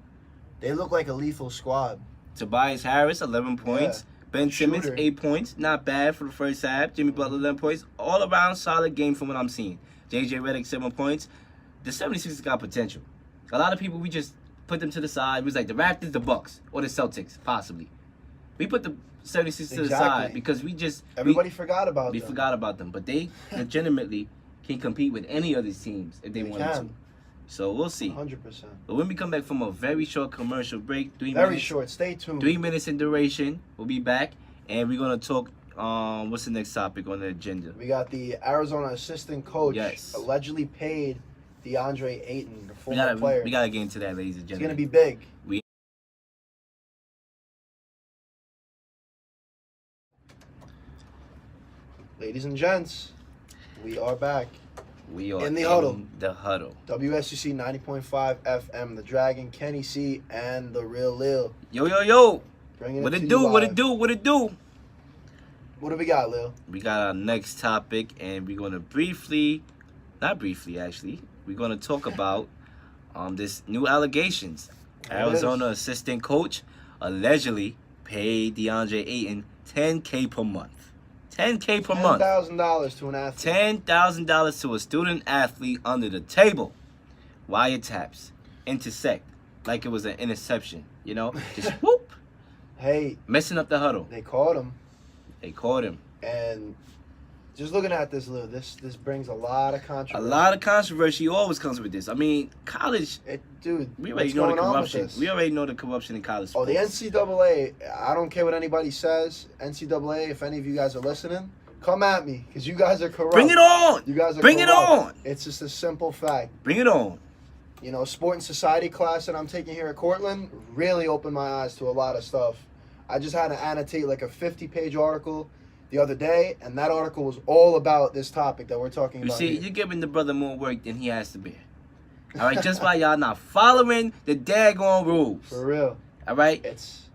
they look like a lethal squad. Tobias Harris, 11 points. Ben Simmons, Shooter. 8 points. Not bad for the first half. Jimmy Butler, 11 points. All around solid game from what I'm seeing. J.J. Redick, 7 points. The 76ers got potential. A lot of people, we just put them to the side. We was like the Raptors, the Bucks, or the Celtics, possibly. We put the 76ers to the side because Everybody forgot about we them. forgot about them. But they legitimately can compete with any of these teams if they wanted to. can. So we'll see. 100%. But when we come back from a very short commercial break, 3 Very minutes. short. Stay tuned. 3 minutes in duration. We'll be back, and we're gonna talk. What's the next topic on the agenda? We got the Arizona assistant coach Yes. allegedly paid Deandre Ayton, the We former player. gotta get into that, ladies and It's gentlemen. gonna be big. Ladies and gents, we are back. We are in the huddle. The huddle. WSUC 90.5 FM, the Dragon, Kenny C, and the Real Lil. Yo. Bringing What it it to do? you What it live. do? What it do? What do we got, Lil? We got our next topic, and we're gonna we're gonna talk about this new allegations. There it Arizona is. assistant coach allegedly paid Deandre Ayton $10K per month. $10K per month. $10,000 to an athlete. $10,000 to a student athlete under the table. Wiretaps intersect like it was an interception. You know, just whoop, Hey, messing up the huddle. they caught him, They caught him. and just looking at this, Lil, this brings a lot of A controversy. lot of controversy always comes with this. I mean, college. Dude, We already what's know the going on with corruption. this? We already know the corruption in college Oh, sports. the NCAA, I don't care what anybody says. NCAA, if any of you guys are listening, come at me, because you guys are corrupt. Bring it on. You guys are Bring it corrupt. on. It's just a simple fact. Bring it on. You know, sport and society class that I'm taking here at Cortland really opened my eyes to a lot of stuff. I just had to annotate like a 50-page article the other day, and that article was all about this topic that we're talking You about see, here. you're giving the brother more work than he has to bear. All right, just by y'all not following the daggone rules. For real. All right, It's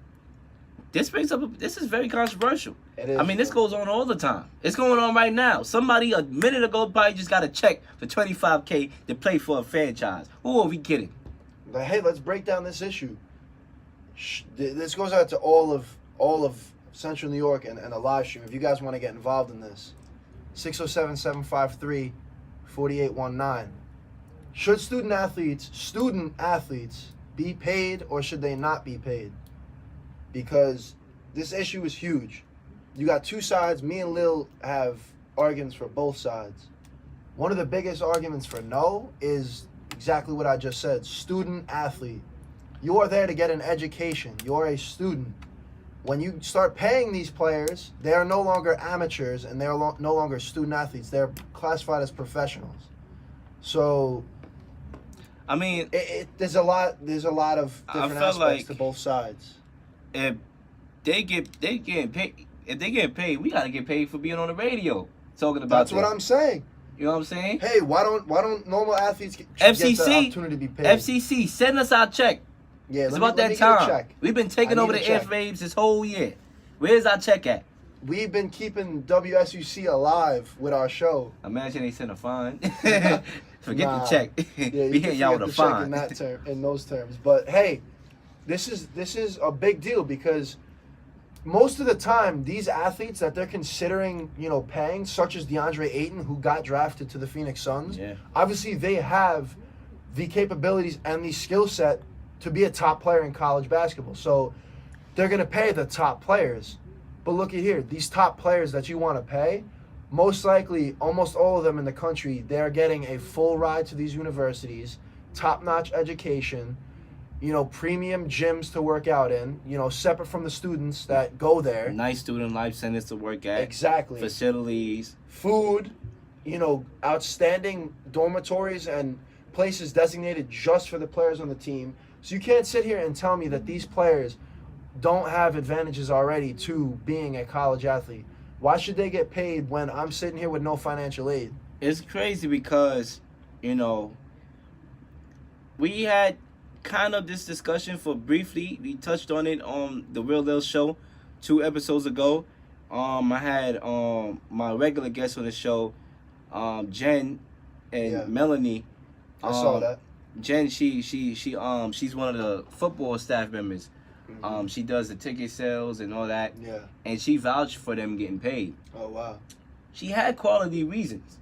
this is very controversial. It is. I mean, this goes on all the time. It's going on right now. Somebody a minute ago probably just got a check for $25K to play for a franchise. Who are we kidding? Like, hey, let's break down this issue. This goes out to all of Central New York and a live stream. If you guys want to get involved in this, 607-753-4819. Should student athletes be paid, or should they not be paid? Because this issue is huge. You got two sides. Me and Lil have arguments for both sides. One of the biggest arguments for no is exactly what I just said. Student athlete. You are there to get an education. You're a student. When you start paying these players, they are no longer amateurs and they are no longer student athletes. They're classified as professionals. So I mean, there's a lot of different felt aspects like to both sides. if they getting paid, we gotta get paid for being on the radio talking about That's what this. I'm saying. You know what I'm saying? Hey, why don't normal athletes get the FCC, opportunity to be paid? FCC, send us our check. Yeah, It's let about me that get a time. check. We've been taking I over need the a check. airwaves this whole year. Where's our check at? we've been keeping WSUC alive with our show. Imagine they sent a fine. Forget Nah. the check. Yeah, We hitting y'all with a the check fine. in those terms. But hey, this is a big deal because most of the time these athletes that they're considering, paying, such as Deandre Ayton, who got drafted to the Phoenix Suns, Yeah. obviously they have the capabilities and the skill set to be a top player in college basketball. So they're going to pay the top players. But look at here, these top players that you want to pay, most likely, almost all of them in the country, they're getting a full ride to these universities, top-notch education, premium gyms to work out in, separate from the students that go there. Nice student life centers to work at. Exactly. Facilities. Food, outstanding dormitories and places designated just for the players on the team. So you can't sit here and tell me that these players don't have advantages already to being a college athlete. Why should they get paid when I'm sitting here with no financial aid? It's crazy because, we had kind of this discussion for briefly. We touched on it on the Real Lil Show 2 episodes ago. I had my regular guests on the show, Jen and Melanie. I saw that. Jen, she's one of the football staff members. She does the ticket sales and all that. Yeah. And she vouched for them getting paid. Oh, wow. She had quality reasons.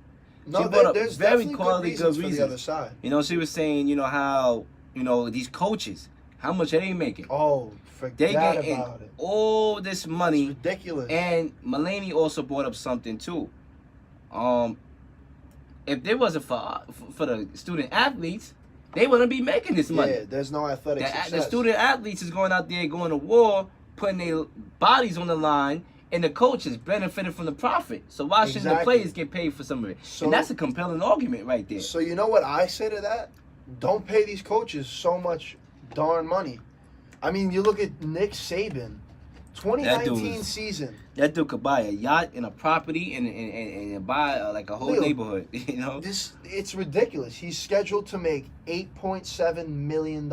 No, She brought up there's very definitely quality, good good reasons for reasons. the other side. She was saying, how, these coaches, how much are they making? Oh, They forget getting about it. all this money. It's ridiculous. And Mulaney also brought up something too. If there wasn't for the student athletes, they wouldn't be making this money. Yeah, there's no athletic The success. student athletes is going out there going to war, putting their bodies on the line, and the coaches benefiting from the profit. So why shouldn't the Exactly. players get paid for some of it? So- And that's a compelling argument right there. So you know what I say to that? Don't pay these coaches so much darn money. I mean, you look at Nick Saban, 2019 is- season. That dude could buy a yacht and a property and buy like a whole Leo, neighborhood. It's ridiculous. He's scheduled to make $8.7 million.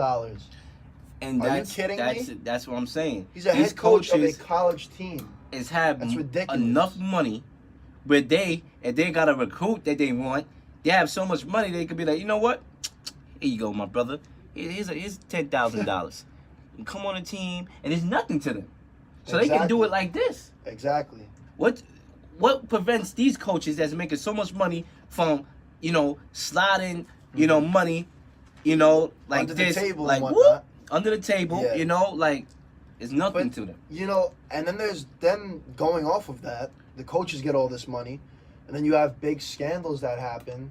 And Are you that's, kidding that's, me? That's what I'm saying. He's a These head coach of a coaches college team. is have That's ridiculous. enough money where if they got a recruit that they want, they have so much money they could be like, you know what? Here you go, my brother. Here's $10,000. You come on the team, and there's nothing to them. So they can do Exactly. it like this. Exactly. What prevents these coaches that's making so much money from, sliding, money, like Under the this, table like and whoop, whatnot. under the table, Yeah. it's nothing But, to them. And then there's them going off of that. The coaches get all this money. And then you have big scandals that happen.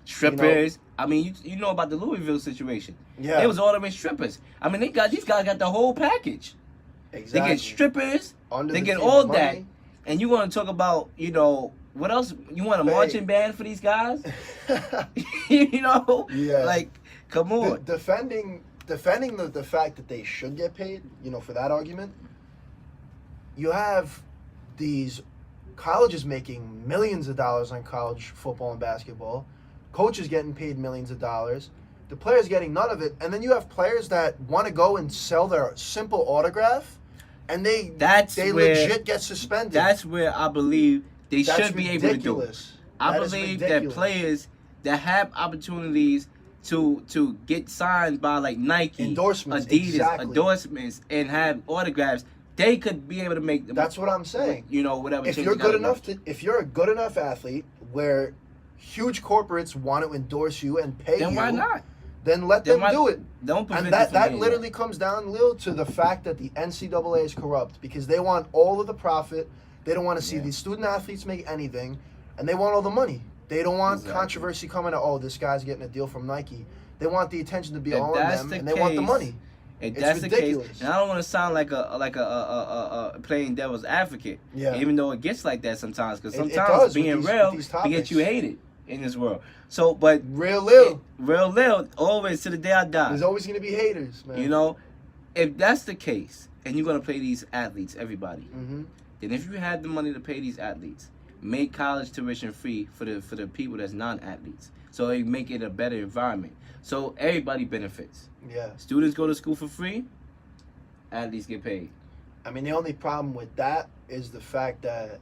Strippers. I mean, you know about the Louisville situation. Yeah. They was ordering strippers. I mean, these guys got the whole package. Exactly. They get strippers. Under They the get table all money. that. And you want to talk about, what else? You want a Hey. marching band for these guys? Yeah. Like, come on. Defending the fact that they should get paid, for that argument, you have these colleges making millions of dollars on college football and basketball, coaches getting paid millions of dollars, the players getting none of it, and then you have players that want to go and sell their simple autograph, and they where- legit get suspended. That's where I believe they That's should be able to do it. ridiculous. I That is believe that ridiculous. players that have opportunities to get signed by like Nike, Endorsements, Adidas, exactly. endorsements, and have autographs, they could be able to make them. That's what I'm saying. Whatever. If change you're they gotta good make. enough if you're a good enough athlete where huge corporates want to endorse you and pay then you, why not? then let Then them why- do it. Don't prevent And it from that being literally comes down, Lil, to the fact that the NCAA is corrupt because they want all of the profit. They don't want to see Yeah. these student athletes make anything, and they want all the money. They don't want Exactly. controversy coming to, this guy's getting a deal from Nike. They want the attention to be If all on that's them, the and they want the case, money. If It's that's the ridiculous. case, and I don't want to sound like a playing devil's advocate, Yeah. even though it gets like that sometimes, because It sometimes does with being these- real with these we get topics. you hated in this world. So, but Real Lil. real Lil, always to the day I die. There's always going to be haters, man. If that's the case, and you're gonna pay these athletes, everybody, Mm-hmm. then if you have the money to pay these athletes, make college tuition free for the people that's non-athletes, so they make it a better environment, so everybody benefits. Yeah. Students go to school for free, athletes get paid. I mean, the only problem with that is the fact that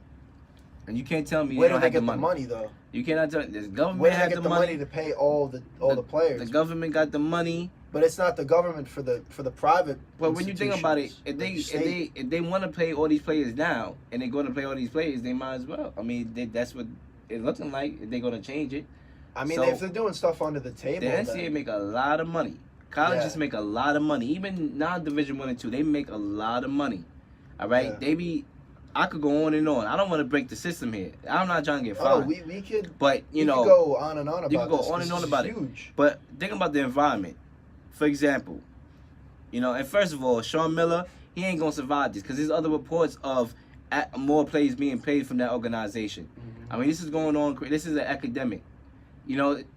And you can't tell me where they do don't they have get the the money. money though? You cannot tell. The government Where do they has get the money to pay all the players? The government got the money. But it's not the government for the private. But when you think about it, institutions, if they want to play all these players now, and they're going to play all these players, they might as well. I mean, that's what it's looking like. If they're going to change it. I mean, So, if they're doing stuff under the table, The NCAA make a lot of money. Colleges make a lot of money. Even non-Division 1 and 2, they make a lot of money. All right, I could go on and on. I don't want to break the system here. I'm not trying to get fined. we could. But you know, could go on and on about. You can go this. on This and on is about huge. it. But think about the environment. For example, and first of all, Sean Miller, he ain't gonna survive this because there's other reports of more players being paid from that organization. Mm-hmm. I mean, this is going on. This is an academic.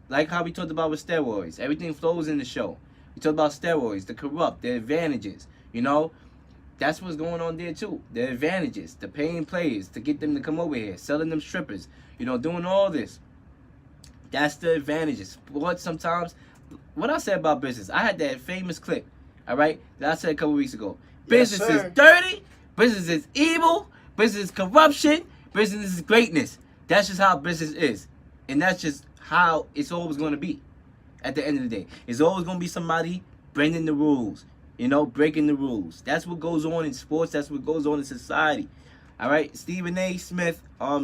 Like how we talked about with steroids. Everything flows in the show. We talked about steroids, the corrupt, the advantages. That's what's going on there too. The advantages, the paying players to get them to come over here, selling them strippers. Doing all this. That's the advantages. Sports sometimes. What I said about business, I had that famous clip, all right, that I said a couple weeks ago. Yes, Business sir. is dirty, business is evil, business is corruption, business is greatness. That's just how business is. And that's just how it's always going to be at the end of the day. It's always going to be somebody bending the rules, breaking the rules. That's what goes on in sports. That's what goes on in society. All right, Stephen A. Smith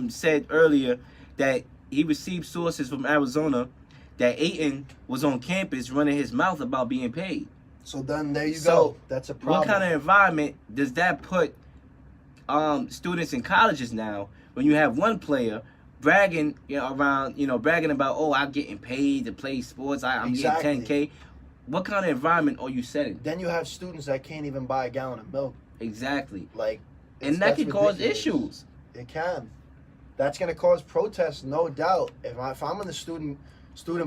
said earlier that he received sources from Arizona that Ayton was on campus running his mouth about being paid. So then there you go. That's a problem. What kind of environment does that put students in colleges now when you have one player bragging bragging about, oh, I'm getting paid to play sports, I'm getting 10K. What kind of environment are you setting? Then you have students that can't even buy a gallon of milk. Exactly. And that can cause issues. It can. That's going to cause protests, no doubt. If I'm in the student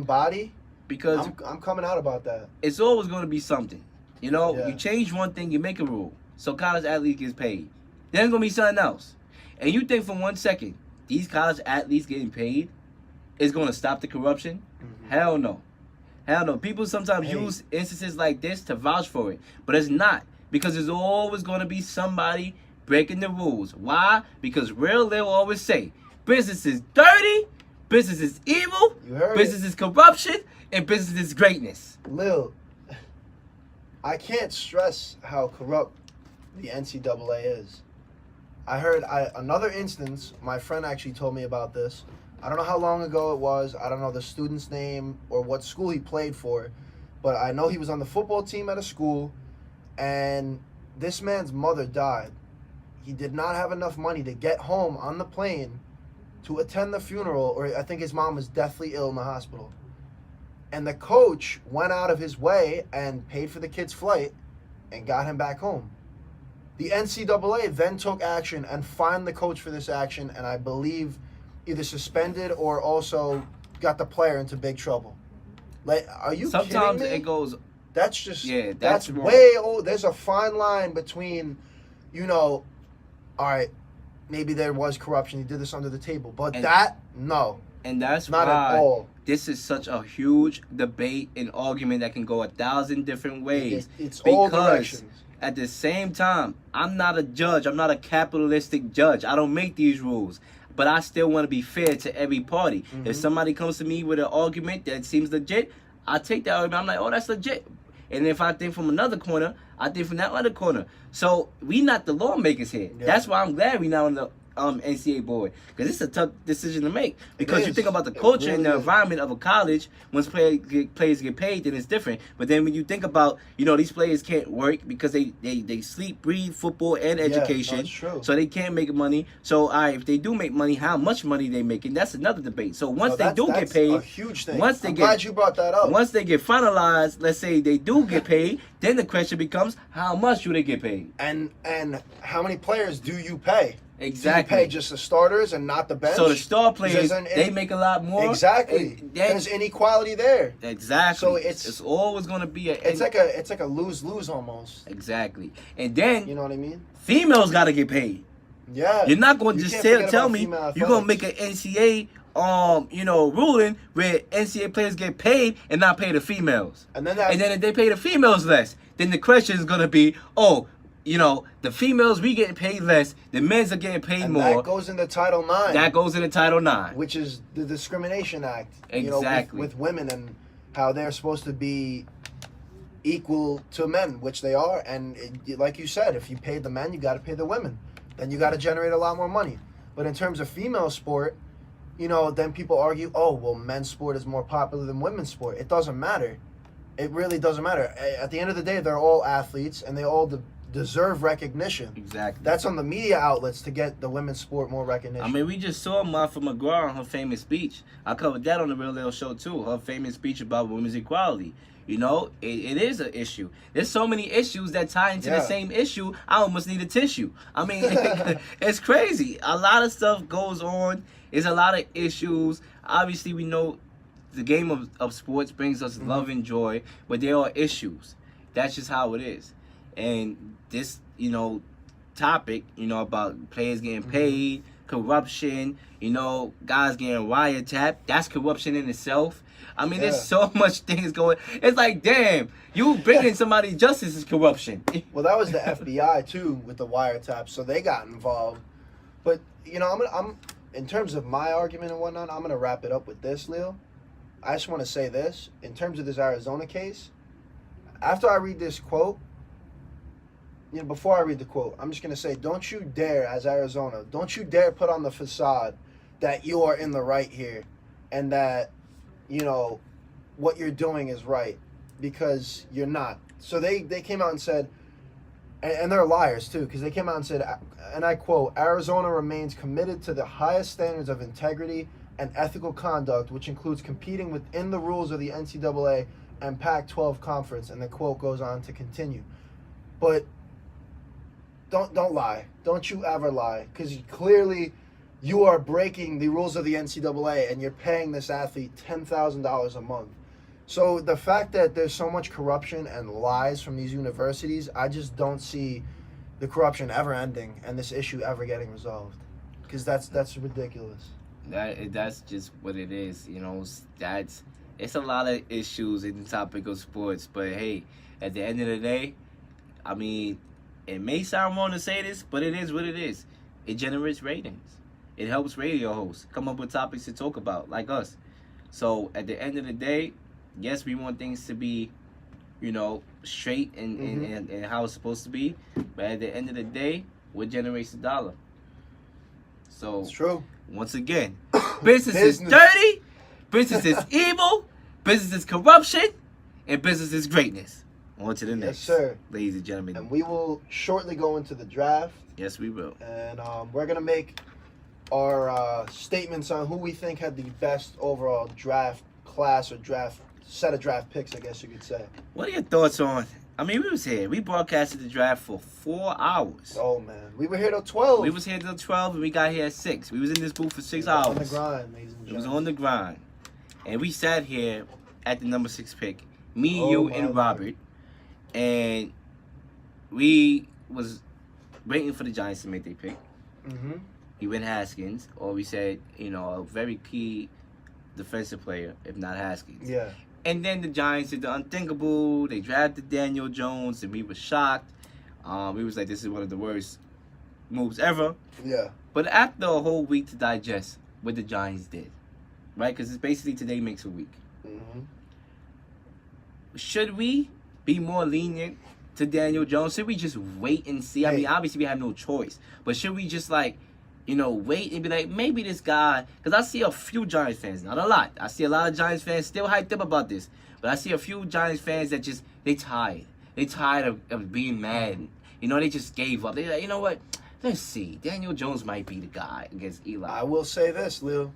body, because I'm coming out about that. It's always going to be something. Yeah. You change one thing, you make a rule. So college athletes gets paid. Then it's going to be something else. And you think for 1 second, these college athletes getting paid is going to stop the corruption? Mm-hmm. Hell no. Hell no. People sometimes use instances like this to vouch for it. But it's not. Because there's always going to be somebody breaking the rules. Why? Because Real Lil always say, business is dirty, business is evil, business is corruption, and business is greatness. Lil, I can't stress how corrupt the NCAA is. I heard another instance, my friend actually told me about this. I don't know how long ago it was. I don't know the student's name or what school he played for. But I know he was on the football team at a school, and this man's mother died. He did not have enough money to get home on the plane to attend the funeral, or I think his mom was deathly ill in the hospital. And the coach went out of his way and paid for the kid's flight and got him back home. The NCAA then took action and fined the coach for this action, and I believe either suspended or also got the player into big trouble. Are you kidding me? Sometimes it goes. That's just that's wrong. way old. There's a fine line between, all right, maybe there was corruption. He did this under the table, but no. And that's not why at all. This is such a huge debate and argument that can go 1,000 different ways. It's all directions. At the same time, I'm not a judge. I'm not a capitalistic judge. I don't make these rules. But I still want to be fair to every party. Mm-hmm. If somebody comes to me with an argument that seems legit, I take that argument. I'm like, oh, that's legit. And if I think from another corner, I think from that other corner. So we not the lawmakers here. Yeah. That's why I'm glad we now in the NCAA board, because it's a tough decision to make. Because you think about the culture really and the environment of a college. Once players get paid, then it's different. But then when you think about, these players can't work because they sleep, breathe football and education. That's true. So they can't make money. So if they do make money, how much money they making? That's another debate. So once they do get paid, a huge thing. I'm glad you brought that up. Once they get finalized, let's say they do get paid, then the question becomes, how much do they get paid? And how many players do you pay? Exactly. Do you pay just the starters and not the bench? So the star players, they make a lot more. Exactly. There's inequality there. Exactly. So it's always going to be it's like a lose-lose almost. Exactly. And then you know what I mean? Females got to get paid. Yeah. You're not going to just tell me you're going to make an NCAA ruling where NCAA players get paid and not pay the females. And then if they pay the females less, then the question is going to be, the females, we getting paid less. The men's are getting paid And more. that goes into Title IX. That goes into Title IX. Which is the Discrimination Act. Exactly. With women and how they're supposed to be equal to men, which they are. And like you said, if you pay the men, you got to pay the women. Then you got to generate a lot more money. But in terms of female sport, then people argue, oh, well, men's sport is more popular than women's sport. It doesn't matter. It really doesn't matter. At the end of the day, they're all athletes, and they all deserve recognition. Exactly. That's on the media outlets to get the women's sport more recognition. I mean, we just saw Martha McGraw on her famous speech. I covered that on the Real Lil Show, too. Her famous speech about women's equality. It is an issue. There's so many issues that tie into the same issue. I almost need a tissue. I mean, it's crazy. A lot of stuff goes on. There's a lot of issues. Obviously, we know the game of sports brings us love and joy, but there are issues. That's just how it is. And this, topic, about players getting paid, corruption, guys getting wiretapped, that's corruption in itself. I mean, there's so much things going. It's like, damn, you bringing somebody justice is corruption. Well, that was the FBI too with the wiretap, so they got involved. But I'm in terms of my argument and whatnot, I'm gonna wrap it up with this, Leo. I just want to say this in terms of this Arizona case. After I read this quote, before I read the quote, I'm just gonna say, don't you dare, as Arizona, don't you dare put on the facade that you are in the right here, and that what you're doing is right, because you're not. So they came out and said, and they're liars too, because they came out and said, and I quote, Arizona remains committed to the highest standards of integrity and ethical conduct, which includes competing within the rules of the NCAA and Pac-12 conference. And the quote goes on to continue. But don't lie. Don't you ever lie, because clearly you are breaking the rules of the NCAA and you're paying this athlete $10,000 a month. So the fact that there's so much corruption and lies from these universities, I just don't see the corruption ever ending and this issue ever getting resolved, because that's ridiculous. That's just what it is. It's a lot of issues in the topic of sports, but hey, at the end of the day, I mean, it may sound wrong to say this, but it is what it is. It generates ratings. It helps radio hosts come up with topics to talk about, like us. So at the end of the day, yes, we want things to be, straight and how it's supposed to be. But at the end of the day, what generates the dollar? So It's true. Once again, business is dirty, business is evil, business is corruption, and business is greatness. On to the next. Yes, sir. Ladies and gentlemen. And we will shortly go into the draft. Yes, we will. And we're going to make our statements on who we think had the best overall draft class or set of draft picks, I guess you could say. What are your thoughts on? I mean, we was here. We broadcasted the draft for 4 hours. Oh, man. We were here till 12. We was here till 12 and we got here at 6. We was in this booth for 6 hours. On the grind, ladies and It gentlemen. was on the grind. And we sat here at the number 6 pick. Me, you, my and Lord. Robert. And we was waiting for the Giants to make their pick. Mm-hmm. We went Haskins, or we said, a very key defensive player, if not Haskins. Yeah. And then the Giants did the unthinkable. They drafted Daniel Jones, and we were shocked. We was like, this is one of the worst moves ever. Yeah. But after a whole week to digest what the Giants did, right? Because it's basically today makes a week. Mm-hmm. Should we be more lenient to Daniel Jones? Should we just wait and see? I mean, obviously we have no choice. But should we just wait and be like, maybe this guy, because I see a few Giants fans, not a lot. I see a lot of Giants fans still hyped up about this. But I see a few Giants fans that they tired. They tired of being mad. They just gave up. They're like, you know what? Let's see. Daniel Jones might be the guy against Eli. I will say this, Lil.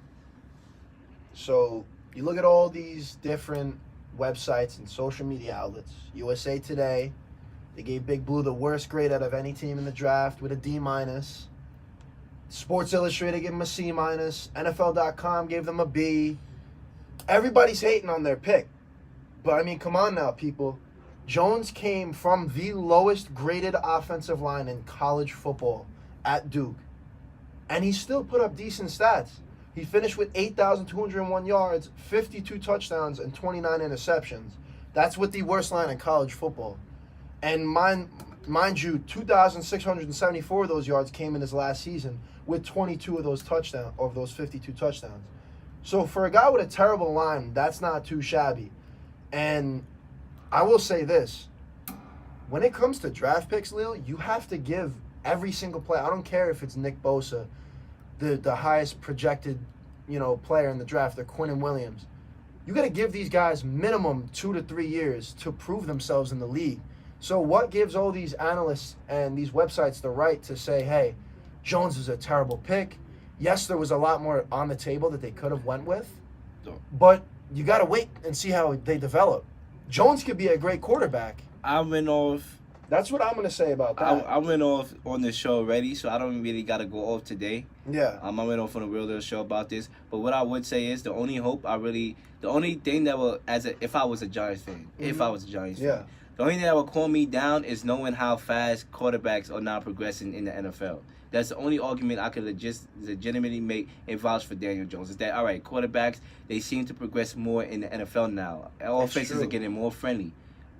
So you look at all these different websites and social media outlets. USA Today, they gave Big Blue the worst grade out of any team in the draft with a D-. Sports Illustrated gave him a C-. NFL.com gave them a B. Everybody's hating on their pick. But, I mean, come on now, people. Jones came from the lowest graded offensive line in college football at Duke. And he still put up decent stats. He finished with 8,201 yards, 52 touchdowns, and 29 interceptions. That's with the worst line in college football. And mind you, 2,674 of those yards came in his last season with 22 of those 52 touchdowns. So for a guy with a terrible line, that's not too shabby. And I will say this. When it comes to draft picks, Lil, you have to give every single player, I don't care if it's Nick Bosa, the highest projected, player in the draft, or Quinnen Williams. You got to give these guys minimum 2 to 3 years to prove themselves in the league. So what gives all these analysts and these websites the right to say, hey, Jones is a terrible pick? Yes, there was a lot more on the table that they could have went with, but you got to wait and see how they develop. Jones could be a great quarterback. I went off. That's what I'm going to say about that. I went off on the show already, so I don't really got to go off today. Yeah. I went off on a real little show about this. But what I would say is the only thing that will, if I was a Giants fan, the only thing that would calm me down is knowing how fast quarterbacks are now progressing in the NFL. That's the only argument I could legitimately make and vouch for Daniel Jones. Is that, all right, quarterbacks, they seem to progress more in the NFL now. Offenses are getting more friendly,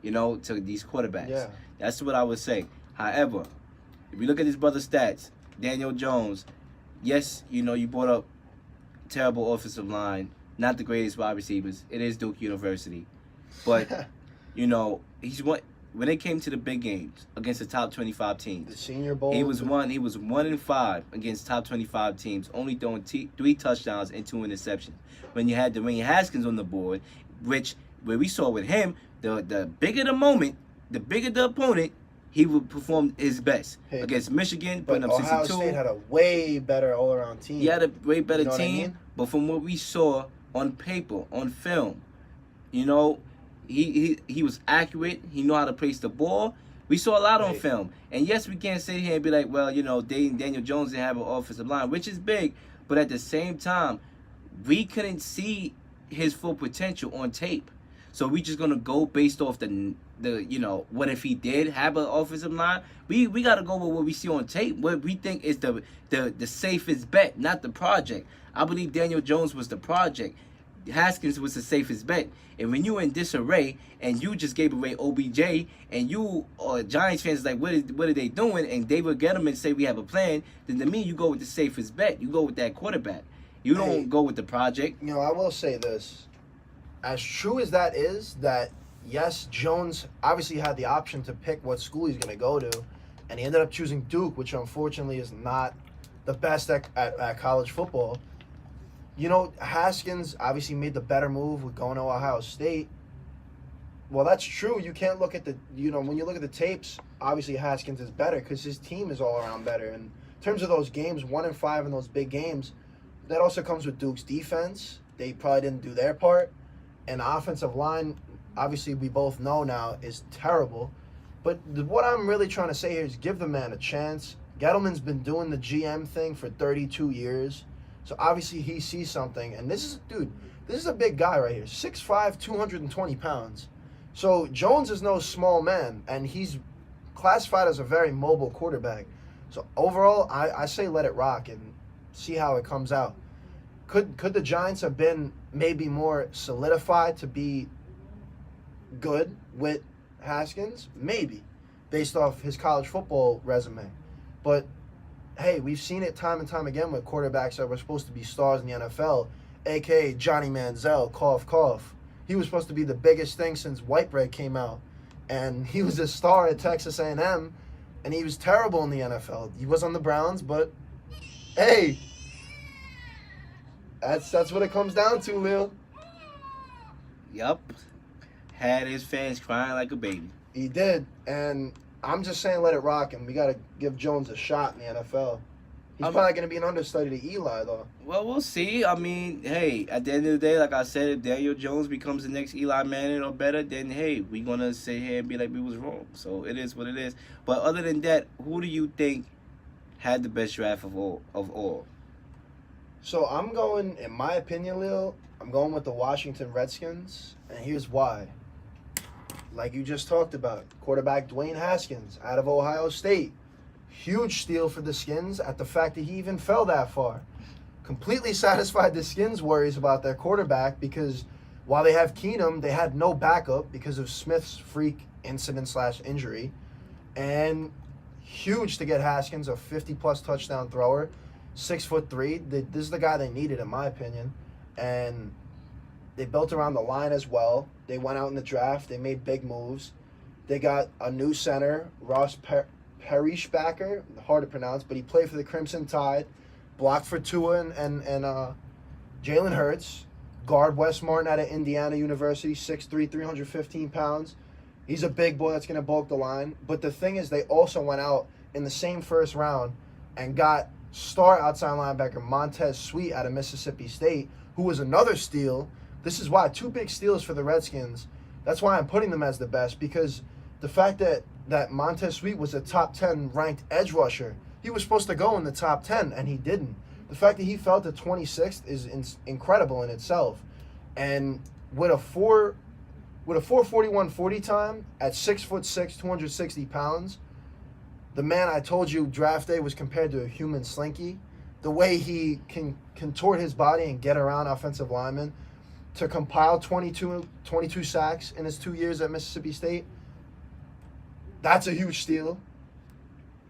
to these quarterbacks. Yeah. That's what I would say. However, if you look at his brother's stats, Daniel Jones, yes, you brought up terrible offensive line, not the greatest wide receivers. It is Duke University. But, he's when it came to the big games against the top 25 teams, the Senior Bowl, he was 1-5 against top 25 teams, only throwing 3 touchdowns and 2 interceptions. When you had Dwayne Haskins on the board, where we saw with him, the bigger the moment, the bigger the opponent, he would perform his best. Against Michigan, but putting up 62. Ohio State had a way better all-around team. He had a way better team, what I mean? But from what we saw on paper, on film, he was accurate. He knew how to place the ball. We saw a lot on film. And yes, we can't sit here and be like, well, Daniel Jones didn't have an offensive line, which is big. But at the same time, we couldn't see his full potential on tape. So we just gonna go based off the what if he did have an offensive line? We gotta go with what we see on tape. What we think is the safest bet, not the project. I believe Daniel Jones was the project. Haskins was the safest bet. And when you're in disarray and you just gave away OBJ and you Giants fans like what are they doing? And David Gettleman say we have a plan, then to me you go with the safest bet. You go with that quarterback. You don't go with the project. I will say this. As true as that is, that yes, Jones obviously had the option to pick what school he's going to go to, and he ended up choosing Duke, which unfortunately is not the best at college football. Haskins obviously made the better move with going to Ohio State. Well, that's true. You can't look at when you look at the tapes, obviously Haskins is better because his team is all around better. And in terms of those games, 1-5 in those big games, that also comes with Duke's defense. They probably didn't do their part. And the offensive line, obviously we both know now, is terrible. But what I'm really trying to say here is give the man a chance. Gettleman's been doing the GM thing for 32 years. So obviously he sees something. And this is a big guy right here. 6'5", 220 pounds. So Jones is no small man. And he's classified as a very mobile quarterback. So overall, I say let it rock and see how it comes out. Could the Giants have been maybe more solidified to be good with Haskins? Maybe, based off his college football resume. But, hey, we've seen it time and time again with quarterbacks that were supposed to be stars in the NFL, a.k.a. Johnny Manziel, cough, cough. He was supposed to be the biggest thing since White Bread came out. And he was a star at Texas A&M, and he was terrible in the NFL. He was on the Browns, but, hey, That's what it comes down to, Lil. Yup. Had his fans crying like a baby. He did. And I'm just saying let it rock, and we got to give Jones a shot in the NFL. He's probably going to be an understudy to Eli, though. Well, we'll see. I mean, hey, at the end of the day, like I said, if Daniel Jones becomes the next Eli Manning or better, then, hey, we're going to sit here and be like we was wrong. So it is what it is. But other than that, who do you think had the best draft of all? So I'm going, in my opinion, Lil, I'm going with the Washington Redskins, and here's why. Like you just talked about, quarterback Dwayne Haskins out of Ohio State. Huge steal for the Skins at the fact that he even fell that far. Completely satisfied the Skins' worries about their quarterback because while they have Keenum, they had no backup because of Smith's freak incident/injury. and huge to get Haskins, a 50-plus touchdown thrower, 6'3". This is the guy they needed, in my opinion, and they built around the line as well. They went out in the draft. They made big moves. They got a new center, Ross Perishbacker, hard to pronounce, but he played for the Crimson Tide, blocked for Tua and Jalen Hurts. Guard Wes Martin out of Indiana University, 6'3", 315 pounds. He's a big boy that's going to bulk the line. But the thing is, they also went out in the same first round and got star outside linebacker Montez Sweat out of Mississippi State, who was another steal. This is why 2 big steals for the Redskins. That's why I'm putting them as the best, because the fact that Montez Sweat was a top 10 ranked edge rusher, he was supposed to go in the top 10, and he didn't. The fact that he fell to 26th is incredible in itself. And with a 4.41 time at 6'6", 260 pounds, the man I told you draft day was compared to a human slinky. The way he can contort his body and get around offensive linemen, to compile 22 sacks in his 2 years at Mississippi State, that's a huge steal.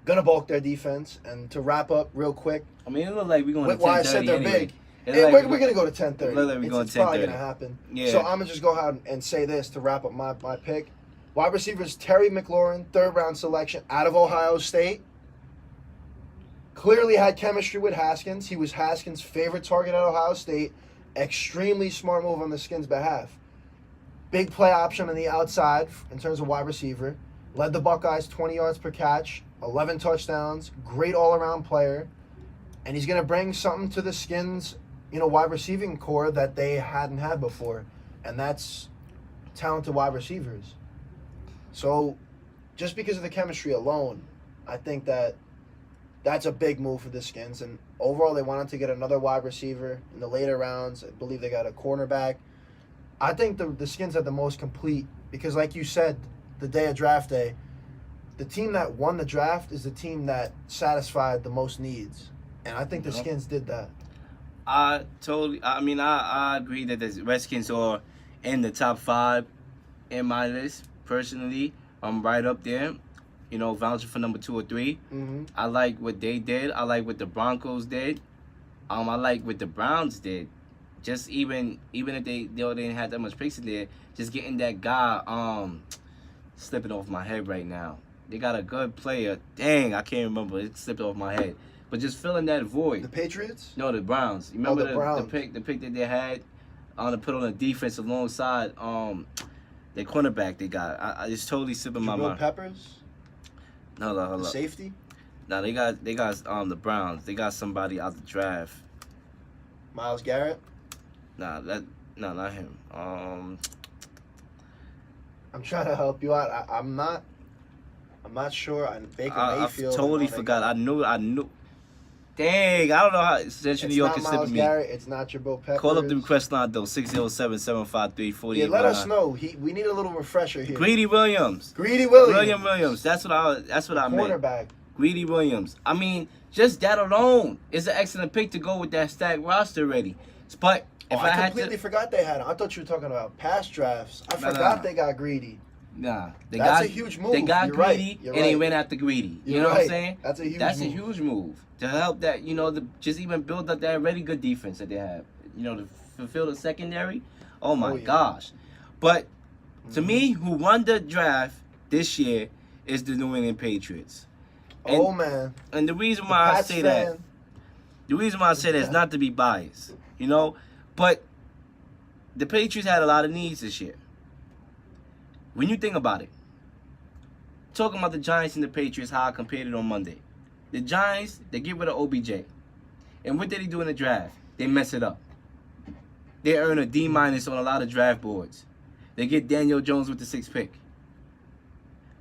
Gonna bulk their defense. And to wrap up real quick, I mean, it looked like we're going to 10:30 why I said they're anyway. big. We're We're going to go to 10:30. It looked like we're going It's probably 10:30. going to happen. Yeah. So I'm going to just go ahead and say this to wrap up my pick. Wide receivers, Terry McLaurin, 3rd-round selection out of Ohio State. Clearly had chemistry with Haskins. He was Haskins' favorite target at Ohio State. Extremely smart move on the Skins' behalf. Big play option on the outside in terms of wide receiver. Led the Buckeyes 20 yards per catch, 11 touchdowns, great all-around player. And he's going to bring something to the Skins, wide receiving core that they hadn't had before. And that's talented wide receivers. So just because of the chemistry alone, I think that's a big move for the Skins. And overall, they wanted to get another wide receiver in the later rounds. I believe they got a cornerback. I think the Skins are the most complete because, like you said, the day of draft day, the team that won the draft is the team that satisfied the most needs. And I think the Skins did that. I agree that the Redskins are in the top 5 in my list, personally. I'm right up there. Vouching for number 2 or 3. Mm-hmm. I like what they did. I like what the Broncos did. I like what the Browns did. Just even if they didn't have that much picks in there, just getting that guy slipping off my head right now. They got a good player. Dang, I can't remember. It slipped off my head. But just filling that void. The Patriots? No, the Browns. You remember Browns. the pick that they had to put on the defense alongside the cornerback they got. I just totally slipping my mind. Peppers? Hold The up. safety? No, they got the Browns. They got somebody out the draft. Myles Garrett? Not him. I'm trying to help you out. I'm not sure. Baker Mayfield. I totally forgot. I knew. Dang, I don't know how Central New York is slipping me. Garrett, it's not your Jabril Peppers. Call up the request line though, 607-753-48. Yeah, let us know. We need a little refresher here. Greedy Williams. Williams. That's what I meant. Cornerback. Greedy Williams. I mean, just that alone is an excellent pick to go with that stacked roster already. But if I had completely forgot they had him. I thought you were talking about past drafts. I forgot they got greedy. That's a huge move. They got You're greedy right. and they went after greedy. You know what I'm saying? That's a huge move. To help that, just even build up that already good defense that they have. To fulfill the secondary. Oh my gosh. But to me, who won the draft this year is the New England Patriots. Man. And the reason why I say that is not to be biased, but the Patriots had a lot of needs this year. When you think about it, talking about the Giants and the Patriots, how I compared it on Monday. The Giants, they get rid of OBJ. And what did they do in the draft? They mess it up. They earn a D- on a lot of draft boards. They get Daniel Jones with the 6th pick.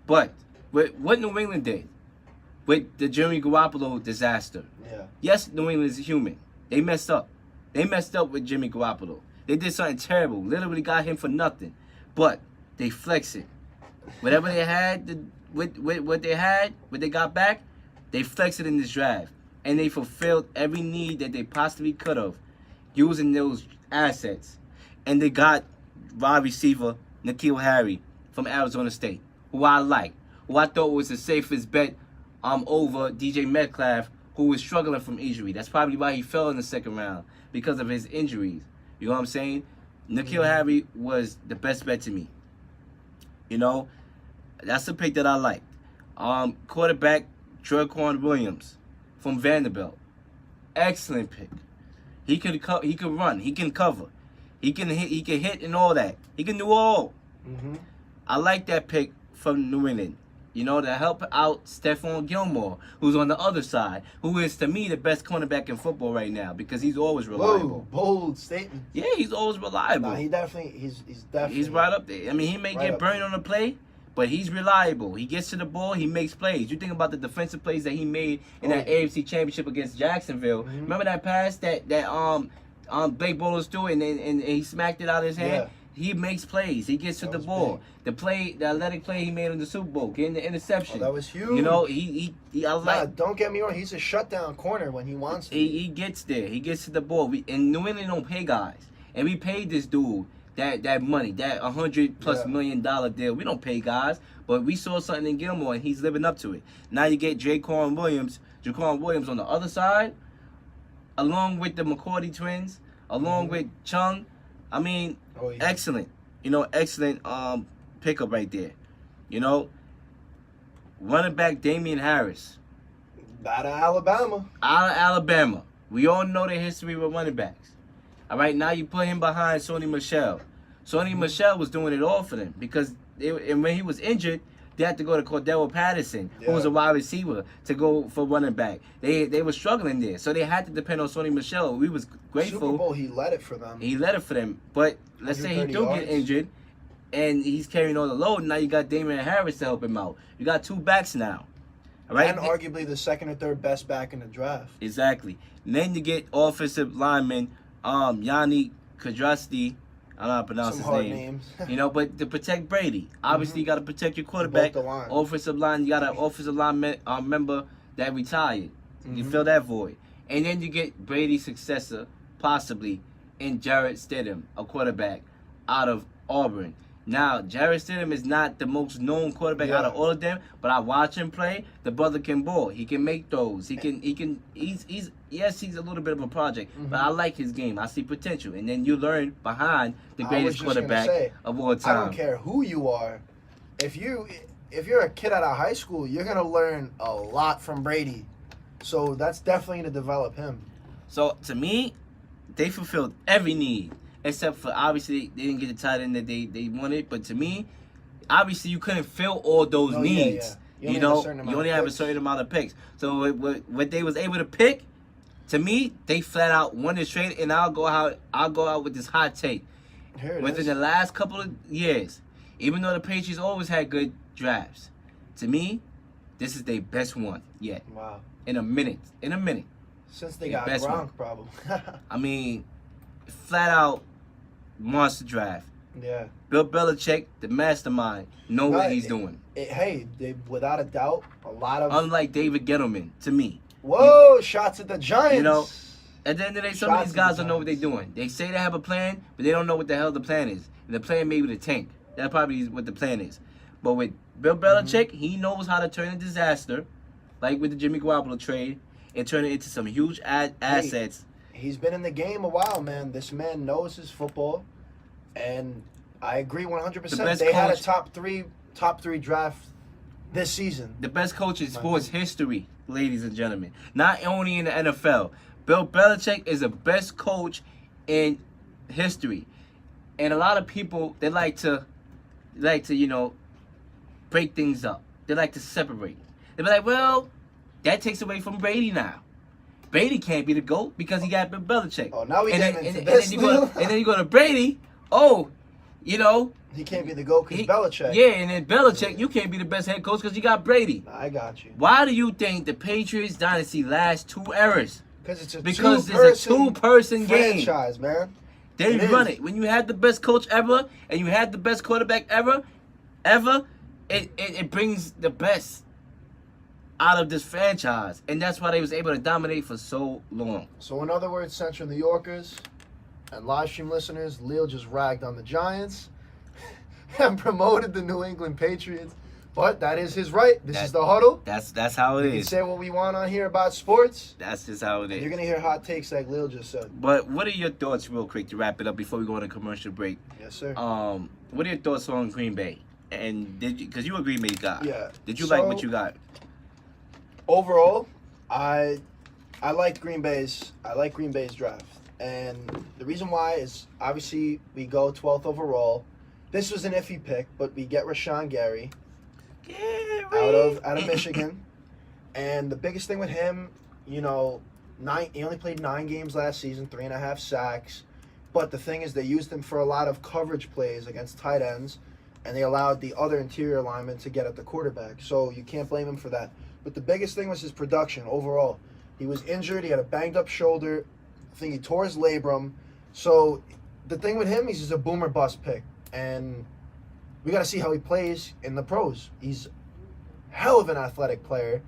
But what New England did with the Jimmy Garoppolo disaster. Yeah. Yes, New England is human. They messed up. They messed up with Jimmy Garoppolo. They did something terrible. Literally got him for nothing. But they flexed it. Whatever they had, what they got back, they flexed it in this draft. And they fulfilled every need that they possibly could have using those assets. And they got wide receiver N'Keal Harry from Arizona State, who I like, who I thought was the safest bet over DJ Metcalf, who was struggling from injury. That's probably why he fell in the second round, because of his injuries. You know what I'm saying? N'Keal Harry was the best bet to me. You know, that's the pick that I liked. Quarterback, Traquan Williams from Vanderbilt. Excellent pick. He can run. He can cover. He can hit and all that. He can do all. Mm-hmm. I like that pick from New England. You know, to help out Stephon Gilmore, who's on the other side, who is, to me, the best cornerback in football right now, because he's always reliable. Whoa, bold statement. Yeah, he's always reliable. Nah, he's definitely. He's right up there. I mean, he may get burned on the play, but he's reliable. He gets to the ball, he makes plays. You think about the defensive plays that he made in that AFC Championship against Jacksonville. Mm-hmm. Remember that pass that Blake Bortles threw and he smacked it out of his hand? Yeah. He makes plays. He gets to the ball. Big. The athletic play he made in the Super Bowl, getting the interception. Oh, that was huge. You know, I like. Nah, don't get me wrong. He's a shutdown corner when he wants to. He gets there. He gets to the ball. And New England don't pay guys, and we paid this dude that money, that $100+ million deal. We don't pay guys, but we saw something in Gilmore, and he's living up to it. Now you get Jaquan Williams on the other side, along with the McCourty twins, along with Chung. I mean, excellent. You know, excellent pickup right there. You know, running back Damian Harris. Out of Alabama. Out of Alabama. We all know the history with running backs. All right, now you put him behind Sony Michel. Sony Michel was doing it all for them because and when he was injured, they had to go to Cordell Patterson, who was a wide receiver, to go for running back. They were struggling there, so they had to depend on Sony Michel. We was grateful. Super Bowl, he led it for them. He led it for them, but let's say he do get injured, and he's carrying all the load. Now you got Damian Harris to help him out. You got two backs now, all right? And arguably the second or third best back in the draft. Exactly. And then you get offensive lineman Yanni Kadrasti. I don't know how to pronounce his name. Names. You know, but to protect Brady, obviously you got to protect your quarterback. Both the line. Offensive line, you got an offensive line member that retired. You fill that void. And then you get Brady's successor, possibly, in Jarrett Stidham, a quarterback out of Auburn. Now, Jarrett Stidham is not the most known quarterback out of all of them, but I watch him play. The brother can ball. He can make throws. He's a little bit of a project, but I like his game. I see potential. And then you learn behind the greatest quarterback of all time. I don't care who you are. If you're a kid out of high school, you're gonna learn a lot from Brady. So that's definitely gonna develop him. So to me, they fulfilled every need. Except for, obviously, they didn't get the tight end that they wanted. But to me, obviously, you couldn't fill all those needs. Yeah. You only have a certain amount of picks. So what they was able to pick, to me, they flat out won this trade. And I'll go out with this hot take. Within the last couple of years, even though the Patriots always had good drafts, to me, this is their best one yet. Wow. In a minute. Since they got Gronk, probably. I mean, flat out. Monster draft. Yeah. Bill Belichick, the mastermind, know what he's doing. Without a doubt, a lot of... Unlike David Gettleman, to me. Whoa, shots at the Giants. You know, at the end of the day, some of these guys don't know what they're doing. They say they have a plan, but they don't know what the hell the plan is. And the plan may be the tank. That probably is what the plan is. But with Bill Belichick, he knows how to turn a disaster, like with the Jimmy Garoppolo trade, and turn it into some huge assets. He's been in the game a while, man. This man knows his football, and I agree 100%. They had a top three draft this season. The best coach in sports history, ladies and gentlemen. Not only in the NFL. Bill Belichick is the best coach in history, and a lot of people they like to break things up. They like to separate. They be like, well, that takes away from Brady now. Brady can't be the GOAT because he got Bill Belichick. Oh, now we get into this. And then you go to Brady. Oh, he can't be the GOAT because Belichick. Yeah, and then Belichick, you can't be the best head coach because you got Brady. I got you. Why do you think the Patriots dynasty lasts 2 eras? Because it's a two-person game. Franchise, man. They run it. When you had the best coach ever and you had the best quarterback ever, it brings the best out of this franchise, and that's why they was able to dominate for so long. So in other words, Central New Yorkers and live stream listeners, Leo just ragged on the Giants and promoted the New England Patriots. But that is his right. This That- is the Huddle. That's how it We can is. say what we want on here about sports. That's just how it You're is. going to hear hot takes like Lil just said. But what are your thoughts, real quick, to wrap it up before we go on a commercial break? Yes, sir. What are your thoughts on Green Bay? And did you, because you a Green Bay guy, Yeah. did you like So- what you got? Overall, I like Green Bay's draft. And the reason why is obviously we go 12th overall. This was an iffy pick, but we get Rashawn Gary out of Michigan. And the biggest thing with him, he only played 9 games last season, 3.5 sacks. But the thing is, they used him for a lot of coverage plays against tight ends, and they allowed the other interior linemen to get at the quarterback. So you can't blame him for that. But the biggest thing was his production overall. He was injured. He had a banged-up shoulder. I think he tore his labrum. So the thing with him, he's just a boomer bust pick. And we got to see how he plays in the pros. He's hell of an athletic player.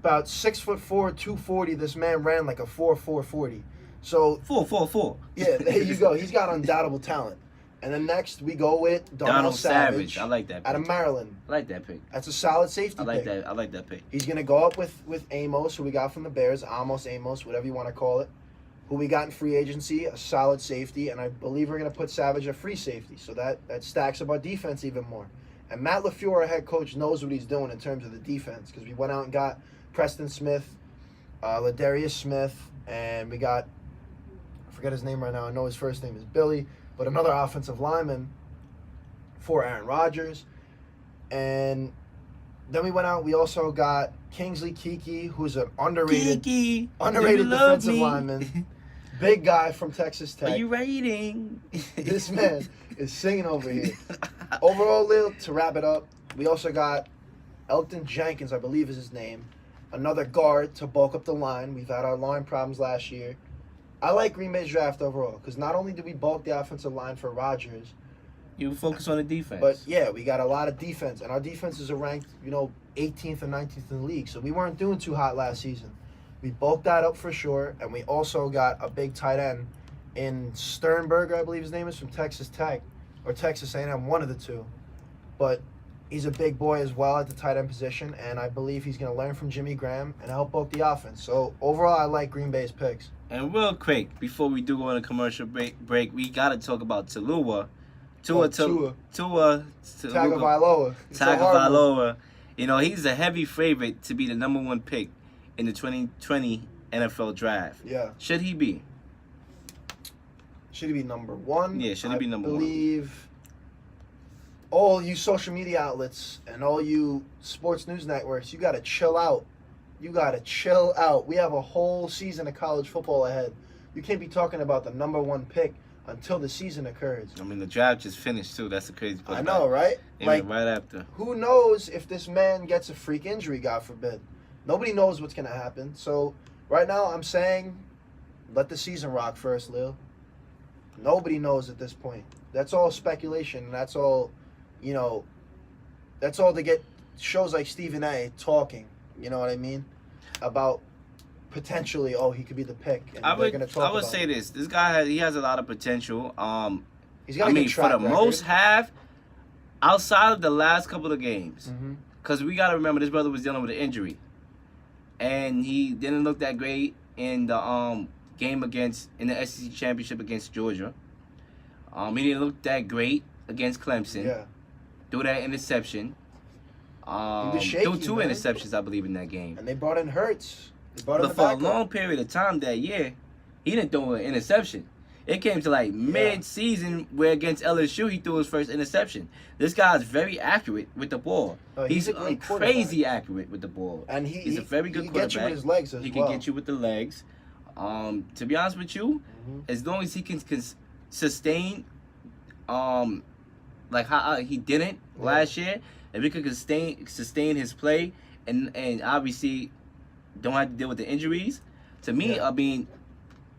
About 6'4", 240. This man ran like a 4.40. So 4. yeah, there you go. He's got undoubtable talent. And then next we go with Donald Savage I like that pick. out of Maryland. I like that pick. That's a solid safety I like pick. that. I like that pick. He's gonna go up with Amos, who we got from the Bears, Amos, whatever you want to call it. Who we got in free agency, a solid safety, and I believe we're gonna put Savage at free safety, so that stacks up our defense even more. And Matt LaFleur, our head coach, knows what he's doing in terms of the defense, because we went out and got Preston Smith, Ladarius Smith, and we got, I forget his name right now. I know his first name is Billy, but another offensive lineman for Aaron Rodgers. And then we went out. We also got Kingsley Keke, who's an underrated Kiki, defensive love me? lineman. Big guy from Texas Tech. Are you rating? This man is singing over here. Overall, Lil, to wrap it up, we also got Elton Jenkins, I believe is his name. Another guard to bulk up the line. We've had our line problems last year. I like Green Bay's draft overall because not only did we bulk the offensive line for Rodgers, You focus on the defense. but yeah, we got a lot of defense. And our defenses are ranked, 18th and 19th in the league. So we weren't doing too hot last season. We bulked that up for sure. And we also got a big tight end in Sternberger, I believe his name is, from Texas Tech. Or Texas A&M, one of the two. But he's a big boy as well at the tight end position. And I believe he's going to learn from Jimmy Graham and help bulk the offense. So overall, I like Green Bay's picks. And real quick, before we do go on a commercial break, we got to talk about Tua. Tua. Tagovailoa. It's a hard one. Tagovailoa. He's a heavy favorite to be the number 1 pick in the 2020 NFL draft. Yeah. Should he be? Should he be number 1? Yeah, should he be number I 1? believe all you social media outlets and all you sports news networks, you got to chill out. We have a whole season of college football ahead. You can't be talking about the number 1 pick until the season occurs. I mean, the draft just finished, too. That's the crazy part. I know, right? Like, right after. Who knows if this man gets a freak injury, God forbid. Nobody knows what's going to happen. So, right now, I'm saying let the season rock first, Lil. Nobody knows at this point. That's all speculation. That's all, that's all to get shows like Stephen A. talking. You know what I mean? About potentially, he could be the pick. And I they're going to talk would about say it. this. This guy he has a lot of potential. He's got a good for track the record. most half, outside of the last couple of games, Mhm. because we got to remember this brother was dealing with an injury, and he didn't look that great in the game in the SEC championship against Georgia. He didn't look that great against Clemson. Yeah. Threw that interception. was shaky, Threw 2 man. interceptions, I believe, in that game. And they brought in Hurts. They brought in But the for a backup. long period of time that year, he didn't throw an interception. It came to like mid-season where against LSU he threw his first interception. This guy's very accurate with the ball. He's a great quarterback. crazy accurate with the ball. And he's a very good he quarterback. gets you with his legs as He well. can get you with the legs. To be honest with you, Mhm. as long as he can sustain, like how he didn't last year, if he could sustain his play and obviously don't have to deal with the injuries, to me, Yeah. I mean,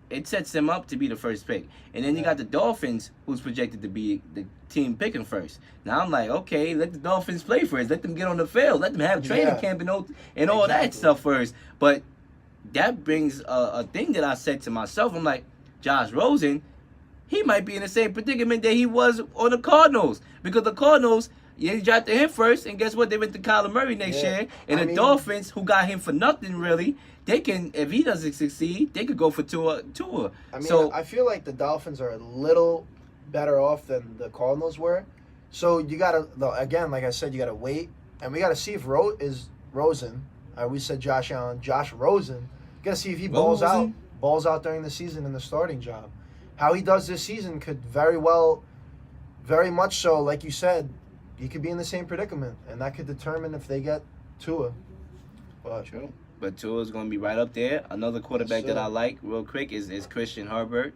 it sets them up to be the first pick. And then you got the Dolphins, who's projected to be the team picking first. Now I'm like, okay, let the Dolphins play first. Let them get on the field. Let them have training camp and all that stuff first. But that brings a thing that I said to myself. I'm like, Josh Rosen, he might be in the same predicament that he was on the Cardinals. Because the Cardinals, Yeah, he drafted him first, and guess what? They went to Kyler Murray next year. And the Dolphins, who got him for nothing really, they can, if he doesn't succeed, they could go for Tua. I mean, I feel like the Dolphins are a little better off than the Cardinals were. So you gotta, again, like I said, you gotta wait, and we gotta see if Rosen. I always said Josh Allen, Josh Rosen. You gotta see if he balls out during the season in the starting job. How he does this season could very much so, like you said, he could be in the same predicament, and that could determine if they get Tua. True. But Tua's going to be right up there. Another quarterback that I like, real quick, is Christian Herbert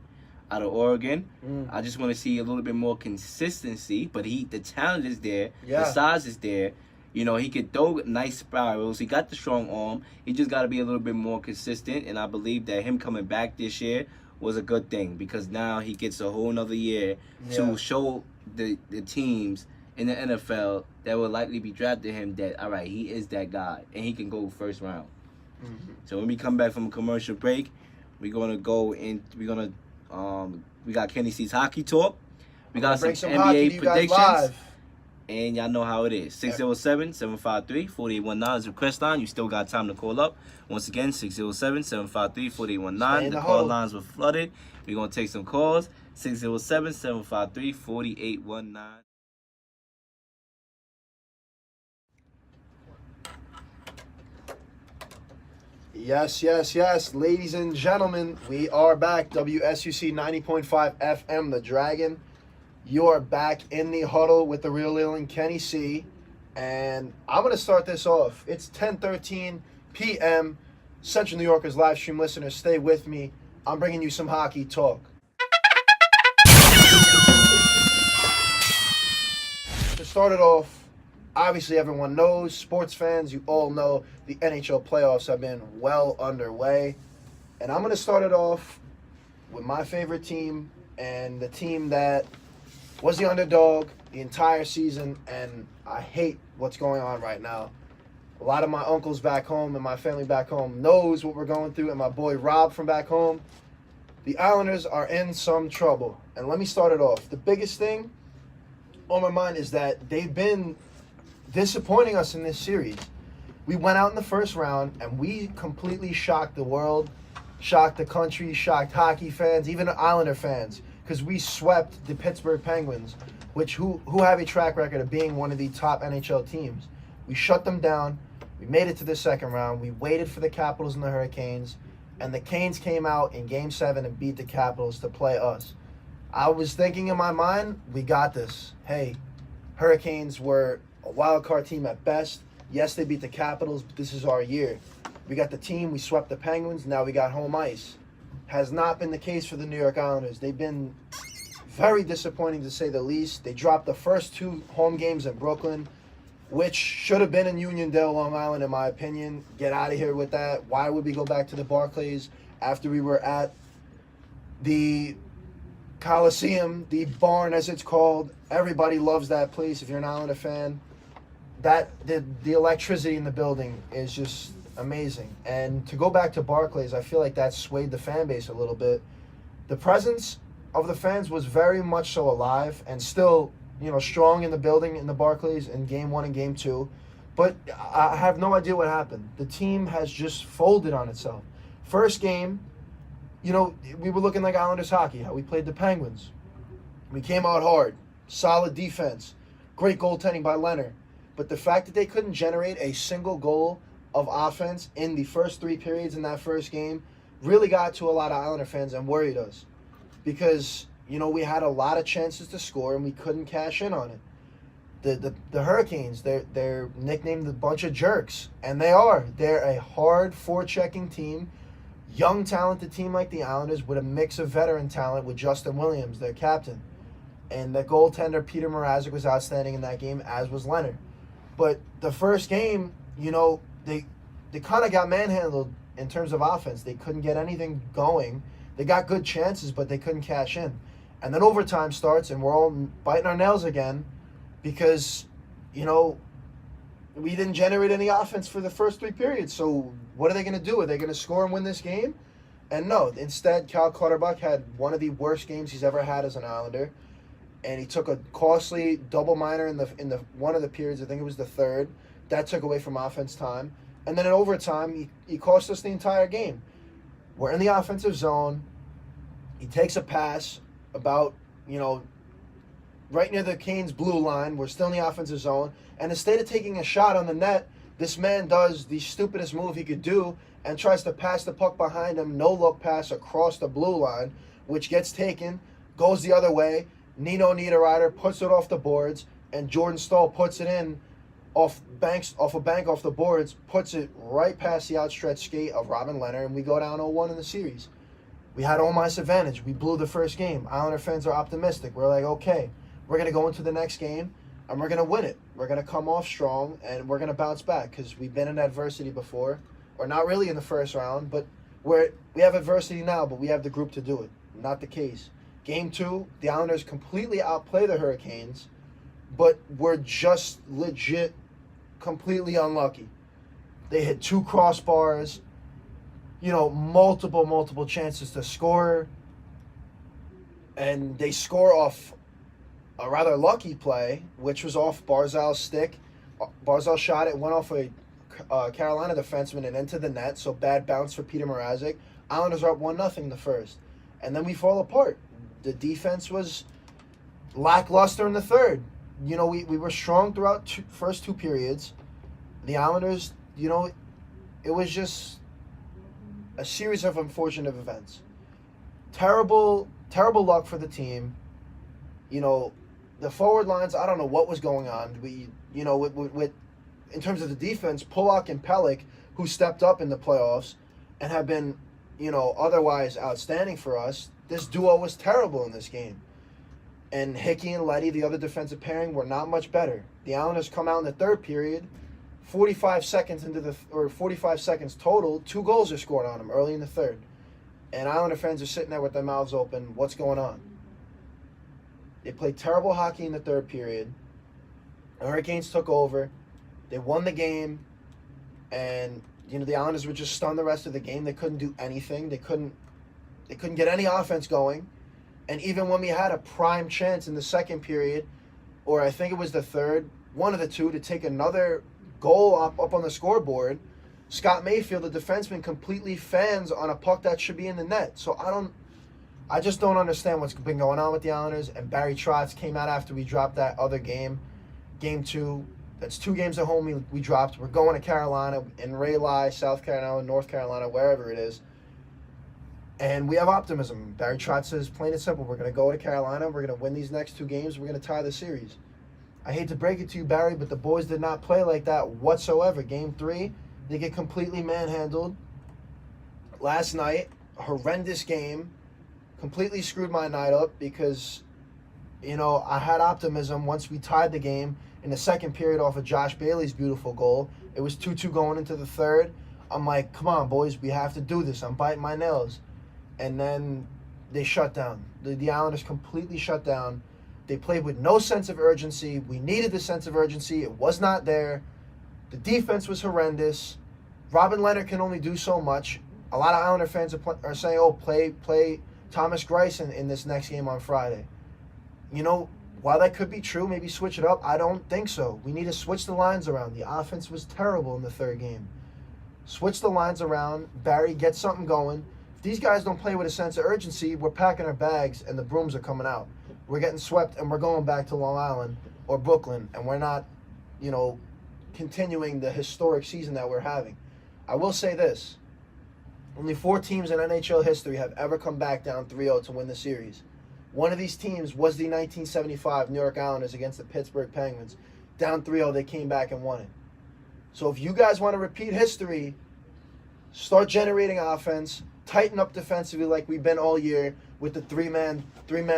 out of Oregon. I just want to see a little bit more consistency, but the talent is there. Yeah. The size is there. You know, he could throw nice spirals. He got the strong arm. He just got to be a little bit more consistent, and I believe that him coming back this year was a good thing because now he gets a whole nother year to show the teams in the NFL that will likely be drafting him that, all right, he is that guy, and he can go first round. So when we come back from a commercial break, we're going to go in, we got Kenny C's Hockey Talk. We got some NBA predictions. And y'all know how it is. 607-753-4819 is the request line. You still got time to call up. Once again, 607-753-4819. The call lines were flooded. We're going to take some calls. 607-753-4819. Yes. Ladies and gentlemen, we are back. WSUC 90.5 FM, The Dragon. You're back in the huddle with the real Lil and Kenny C. And I'm going to start this off. It's 10:13 p.m. Central New Yorkers live stream listeners, stay with me. I'm bringing you some hockey talk. To start it off, obviously everyone knows, sports fans, you all know, the NHL playoffs have been well underway. And I'm going to start it off with my favorite team and the team that was the underdog the entire season, and I hate what's going on right now. A lot of my uncles back home and my family back home knows what we're going through, and my boy Rob from back home. The Islanders are in some trouble. And let me start it off. The biggest thing on my mind is that they've been disappointing us in this series. We went out in the first round, and we completely shocked the world, shocked the country, shocked hockey fans, even Islander fans, because we swept the Pittsburgh Penguins, who have a track record of being one of the top NHL teams. We shut them down. We made it to the second round. We waited for the Capitals and the Hurricanes, and the Canes came out in Game 7 and beat the Capitals to play us. I was thinking in my mind, we got this. Hey, Hurricanes were a wild card team at best. Yes, they beat the Capitals, but this is our year. We got the team. We swept the Penguins. Now we got home ice. Has not been the case for the New York Islanders. They've been very disappointing to say the least. They dropped the first 2 home games in Brooklyn, which should have been in Uniondale, Long Island, in my opinion. Get out of here with that. Why would we go back to the Barclays after we were at the Coliseum, the barn as it's called? Everybody loves that place if you're an Islander fan. The electricity in the building is just amazing. And to go back to Barclays, I feel like that swayed the fan base a little bit. The presence of the fans was very much so alive and still, strong in the building in the Barclays in Game 1 and Game 2. But I have no idea what happened. The team has just folded on itself. First game, we were looking like Islanders hockey, how we played the Penguins. We came out hard, solid defense, great goaltending by Leonard. But the fact that they couldn't generate a single goal of offense in the first 3 periods in that first game really got to a lot of Islander fans and worried us. Because, we had a lot of chances to score and we couldn't cash in on it. The Hurricanes, they're nicknamed a bunch of jerks. And they are. They're a hard forechecking team, young talented team like the Islanders with a mix of veteran talent with Justin Williams, their captain. And the goaltender, Peter Mrazek, was outstanding in that game, as was Leonard. But the first game, they kind of got manhandled in terms of offense. They couldn't get anything going. They got good chances, but they couldn't cash in. And then overtime starts, and we're all biting our nails again because, we didn't generate any offense for the first 3 periods. So what are they going to do? Are they going to score and win this game? And no, instead, Cal Clutterbuck had one of the worst games he's ever had as an Islander. and he took a costly double minor in the one of the periods. I think it was the third. That took away from offense time. And then in overtime, he cost us the entire game. We're in the offensive zone. He takes a pass about, right near the Canes' blue line. We're still in the offensive zone. And instead of taking a shot on the net, this man does the stupidest move he could do and tries to pass the puck behind him, no-look pass across the blue line, which gets taken, goes the other way. Nino Niederreiter puts it off the boards, and Jordan Staal puts it in off a bank off the boards, puts it right past the outstretched skate of Robin Leonard, and we go down 0-1 in the series. We had home ice advantage. We blew the first game. Islander fans are optimistic. We're like, okay, we're going to go into the next game, and we're going to win it. We're going to come off strong, and we're going to bounce back because we've been in adversity before. Or not really in the first round, but we have adversity now, but we have the group to do it. Not the case. Game 2, the Islanders completely outplay the Hurricanes, but we're just legit completely unlucky. They hit 2 crossbars, multiple chances to score, and they score off a rather lucky play, which was off Barzal's stick. Barzal shot it, went off a Carolina defenseman and into the net, so bad bounce for Peter Mrazek. Islanders are up 1-0 the first, and then we fall apart. The defense was lackluster in the third. We were strong throughout first 2 periods. The Islanders, it was just a series of unfortunate events. Terrible luck for the team. The forward lines, I don't know what was going on. With in terms of the defense, Pulock and Pelech, who stepped up in the playoffs and have been, otherwise outstanding for us, this duo was terrible in this game. And Hickey and Leddy, the other defensive pairing, were not much better. The Islanders come out in the third period, 45 seconds total, 2 goals are scored on them early in the third. And Islander fans are sitting there with their mouths open. What's going on? They played terrible hockey in the third period. The Hurricanes took over. They won the game. And, the Islanders were just stunned the rest of the game. They couldn't do anything. They couldn't get any offense going. And even when we had a prime chance in the second period, or I think it was the third, one of the two, to take another goal up on the scoreboard, Scott Mayfield, the defenseman, completely fans on a puck that should be in the net. So I just don't understand what's been going on with the Islanders. And Barry Trotz came out after we dropped that other game, Game 2. That's 2 games at home we dropped. We're going to Carolina, in Raleigh, South Carolina, North Carolina, wherever it is. And we have optimism. Barry Trotz says, plain and simple, we're going to go to Carolina. We're going to win these next 2 games. We're going to tie the series. I hate to break it to you, Barry, but the boys did not play like that whatsoever. Game 3, they get completely manhandled. Last night, a horrendous game. Completely screwed my night up because, I had optimism once we tied the game in the second period off of Josh Bailey's beautiful goal. It was 2-2 going into the third. I'm like, come on, boys, we have to do this. I'm biting my nails. And then they shut down. The Islanders completely shut down. They played with no sense of urgency. We needed the sense of urgency. It was not there. The defense was horrendous. Robin Leonard can only do so much. A lot of Islander fans are saying, play Thomas Greiss in this next game on Friday. While that could be true, maybe switch it up, I don't think so. We need to switch the lines around. The offense was terrible in the third game. Switch the lines around. Barry, get something going. If these guys don't play with a sense of urgency, we're packing our bags and the brooms are coming out. We're getting swept and we're going back to Long Island or Brooklyn, and we're not, continuing the historic season that we're having. I will say this. Only 4 teams in NHL history have ever come back down 3-0 to win the series. One of these teams was the 1975 New York Islanders against the Pittsburgh Penguins. Down 3-0, they came back and won it. So if you guys want to repeat history, start generating offense, tighten up defensively like we've been all year with the three-man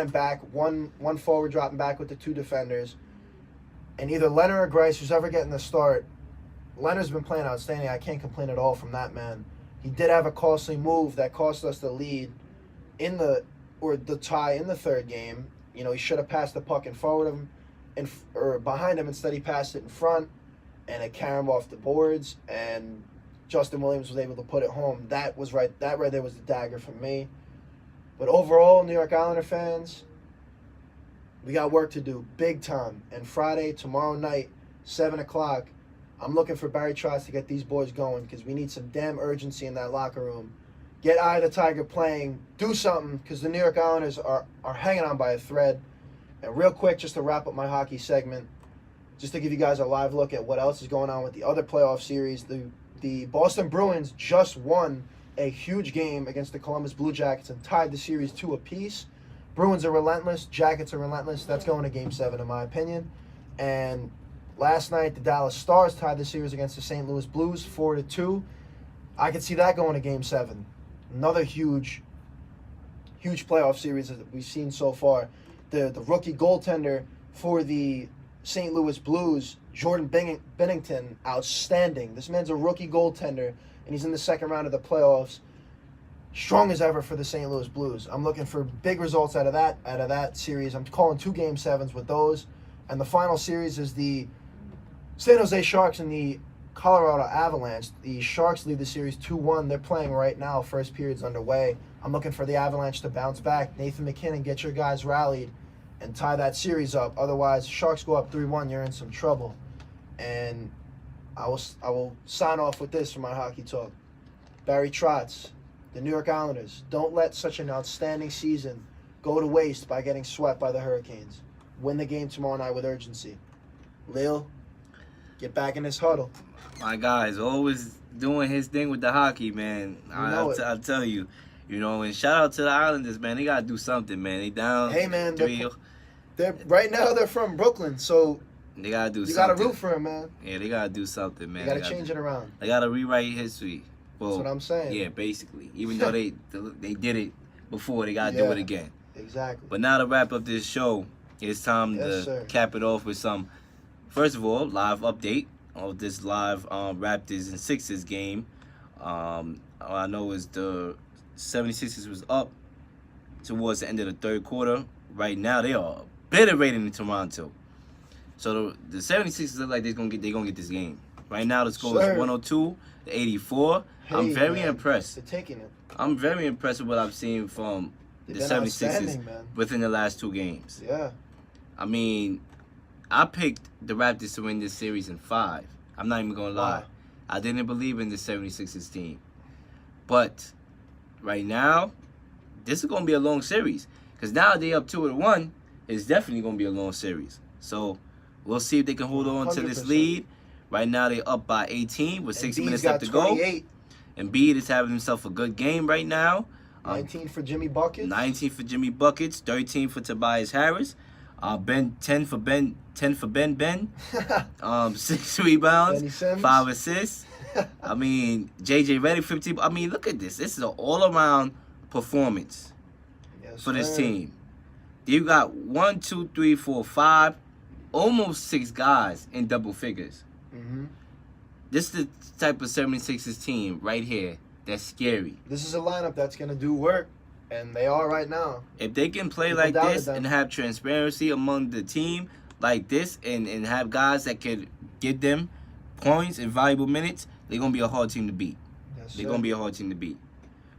back, one forward dropping back with the 2 defenders. And either Leonard or Greiss, who's ever getting the start. Leonard's been playing outstanding. I can't complain at all from that man. He did have a costly move that cost us the lead or the tie in the third game. He should have passed the puck in forward of him or behind him. Instead, he passed it in front, and it carried off the boards, and Justin Williams was able to put it home. That right there was the dagger for me. But overall, New York Islander fans, We got work to do, big time. And Friday, tomorrow night, 7 o'clock, I'm looking for Barry Trotz to get these boys going because we need some damn urgency in that locker room. Get Eye of the Tiger playing. Do something because the New York Islanders are hanging on by a thread. And real quick, just to wrap up my hockey segment, just to give you guys a live look at what else is going on with the other playoff series, the Boston Bruins just won a huge game against the Columbus Blue Jackets and tied the series 2 apiece. Bruins are relentless. Jackets are relentless. That's going to Game 7 in my opinion. And last night, the Dallas Stars tied the series against the St. Louis Blues 4-2. I could see that going to Game 7. Another huge playoff series that we've seen so far. The rookie goaltender for the St. Louis Blues, Jordan Binnington, outstanding. This man's a rookie goaltender, and he's in the second round of the playoffs. Strong as ever for the St. Louis Blues. I'm looking for big results out of that series. I'm calling 2 Game 7s with those. And the final series is the San Jose Sharks and the Colorado Avalanche. The Sharks lead the series 2-1. They're playing right now. First period's underway. I'm looking for the Avalanche to bounce back. Nathan McKinnon, get your guys rallied and tie that series up. Otherwise, Sharks go up 3-1. You're in some trouble. And I will sign off with this for my hockey talk. Barry Trotz, the New York Islanders, don't let such an outstanding season go to waste by getting swept by the Hurricanes. Win the game tomorrow night with urgency. Lil, get back in this huddle. My guy is always doing his thing with the hockey, man. I'll tell you. And shout out to the Islanders, man. They got to do something, man. They down. Hey, man. Right now they're from Brooklyn, so they got to do something. You got to root for them, man. Yeah, they got to do something, man. They got to change it around. They got to rewrite history. Well, that's what I'm saying. Yeah, basically. Even though they did it before, they got to do it again. Exactly. But now to wrap up this show, it's time to cap it off with some, first of all, live update of this live Raptors and Sixers game. All I know is the 76ers was up towards the end of the third quarter. Right now, they are obliterating in Toronto. So the 76ers look like they're gonna get this game. Right now, the score is 102-84. Hey, I'm very man, impressed. They're taking it. I'm very impressed with what I've seen from the 76ers within the last 2 games. Yeah. I mean, I picked the Raptors to win this series in 5. I'm not even going to lie. Wow. I didn't believe in the 76ers team. But right now, this is going to be a long series. Because now they up 2-1. It's definitely going to be a long series. So we'll see if they can hold on to this lead. Right now, they're up by 18 with 6 minutes left to go. Embiid is having himself a good game right now. 19 for Jimmy Buckets. 19 for Jimmy Buckets. 13 for Tobias Harris. 10 for Ben. 6 rebounds. 5 assists. I mean, JJ Redick 15. I mean, look at this. This is an all-around performance for this team. You got 1, 2, 3, 4, 5, almost 6 guys in double figures. Mm-hmm. This is the type of 76ers team right here that's scary. This is a lineup that's going to do work, and they are right now. If they can play like this and have transparency among the team like this and have guys that could give them points and valuable minutes, they're going to be a hard team to beat. Yes, they're going to be a hard team to beat.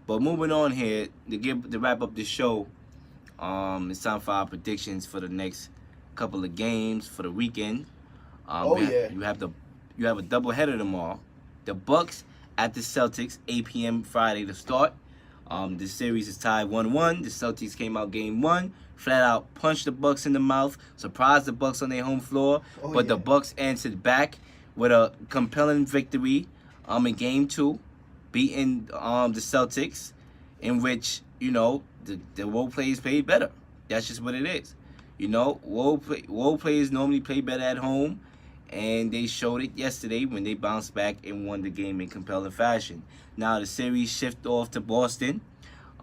But moving on here, to wrap up this show, it's time for our predictions for the next couple of games for the weekend. You have a doubleheader tomorrow. The Bucks at the Celtics, 8 p.m. Friday to start. The series is tied 1-1. The Celtics came out game 1, flat out punched the Bucks in the mouth, surprised the Bucks on their home floor, the Bucks answered back with a compelling victory in game 2, beating the Celtics, in which the role players played better. That's just what it is. Role players normally play better at home. And they showed it yesterday when they bounced back and won the game in compelling fashion. Now the series shift off to Boston.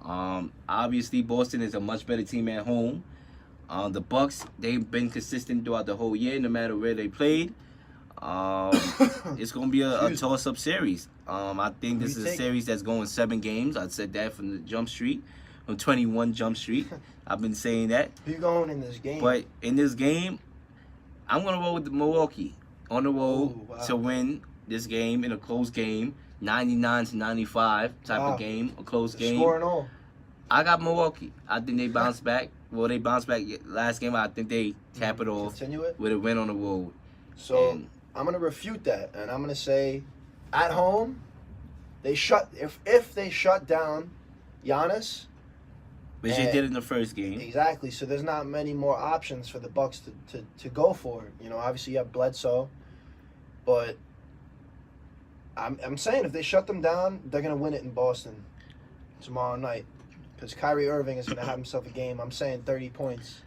Obviously, Boston is a much better team at home. The Bucks, they've been consistent throughout the whole year, no matter where they played. It's going to be a toss-up series. I think this is a series that's going 7 games. I said that from the Jump Street, from 21 Jump Street. I've been saying that. Who you going in this game? But in this game, I'm going to roll with Milwaukee on the road to win this game in a close game, 99-95 type of game, a close game. Score and all. I got Milwaukee. I think they bounce back. Well, they bounced back last game. I think they cap it off Continue it. with a win on the road. So And- I'm gonna refute that, and I'm gonna say, at home, if they shut down Giannis. Which they did in the first game. Exactly. So there's not many more options for the Bucks to go for. You know, obviously you have Bledsoe, but I'm saying if they shut them down, they're gonna win it in Boston tomorrow night, because Kyrie Irving is gonna have himself a game. I'm saying 30 points.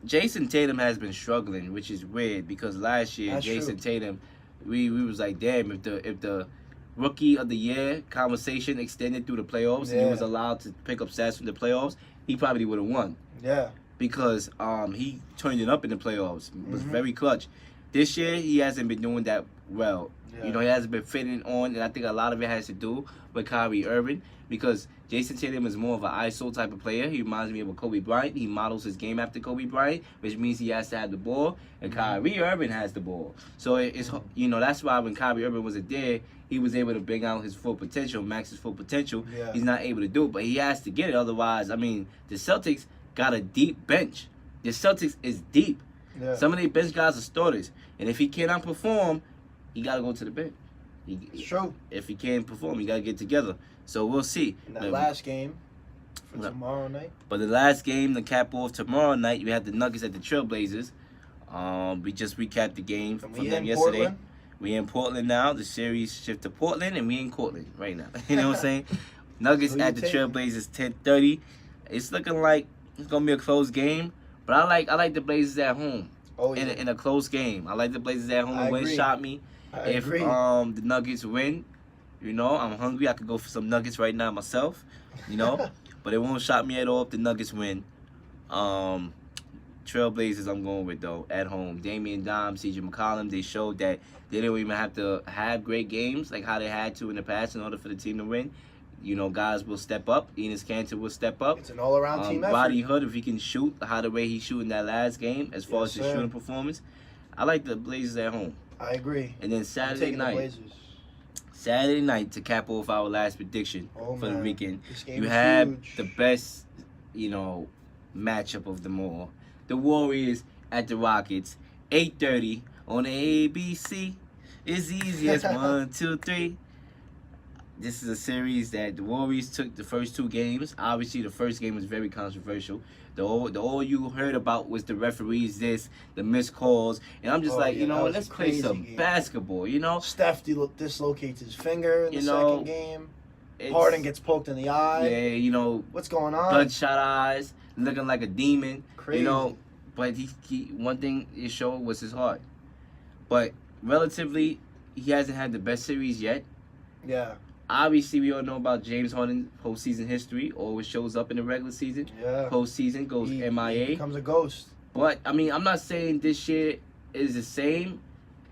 Jason Tatum has been struggling, which is weird because last year That's Jason true. Tatum, we was like, damn, if the rookie of the year conversation extended through the playoffs and he Yeah. was allowed to pick up stats from the playoffs, he probably would have won Yeah. because he turned it up in the playoffs. Was Mhm. very clutch. This year he hasn't been doing that well. Yeah. You know, he hasn't been fitting on, and I think a lot of it has to do with Kyrie Irving because Jason Tatum is more of an ISO type of player. He reminds me of a Kobe Bryant. He models his game after Kobe Bryant, which means he has to have the ball, and Kyrie Irving has the ball. So it's that's why when Kyrie Irving wasn't there, he was able to bring out his full potential, max his full potential. Yeah. He's not able to do it, but he has to get it. Otherwise, I mean, the Celtics got a deep bench. The Celtics is deep. Yeah. Some of their bench guys are starters, and if he cannot perform, he got to go to the bench. It's true. If he can't perform, he got to get together. So we'll see. In that last game for Yeah. tomorrow night. But the last game, the cap off tomorrow night, we had the Nuggets at the Trailblazers. We just recapped the game from We them in yesterday. Portland? We in Portland now. The series shift to Portland, and we in Cortland right now. You know what I'm saying? Nuggets Who you at the taking? Trailblazers, 10:30. It's looking like it's gonna be a close game, but I like the Blazers at home Oh, in yeah. a close game. I like the Blazers at home. I The win agree. shot me. I If agree. the Nuggets win, you know, I'm hungry. I could go for some Nuggets right now myself, you know. But it won't shock me at all if the Nuggets win. Trailblazers I'm going with, though, at home. Damian Dime, CJ McCollum, they showed that they didn't even have to have great games like how they had to in the past in order for the team to win. You know, guys will step up. Enes Kanter will step up. It's an all-around team effort. Roddy Hood, if he can shoot the way he shot in that last game, as far Yes, as his sir. shooting performance, I like the Blazers at home. I agree. And then I'm Saturday taking the night. Blazers. Saturday night to cap off our last prediction Oh, for the man. weekend. This game You is have huge. the best, matchup of them all. The Warriors at the Rockets, 8:30 on the ABC. It's easy as 1, 2, 3. This is a series that the Warriors took the first two games. Obviously, the first game was very controversial. The all you heard about was the referees, the missed calls, and I'm just Oh, like, yeah, that was let's a play crazy some game. basketball, Steph dislocates his finger in the You know, second game. It's- Harden gets poked in the eye. Yeah, What's going on? bloodshot eyes, looking like a demon. Crazy. But he one thing it showed was his heart. But relatively, he hasn't had the best series yet. Yeah. Obviously, we all know about James Harden's postseason history. Always shows up in the regular season. Yeah. Postseason goes He MIA. becomes a ghost. But I mean, I'm not saying this year is the same.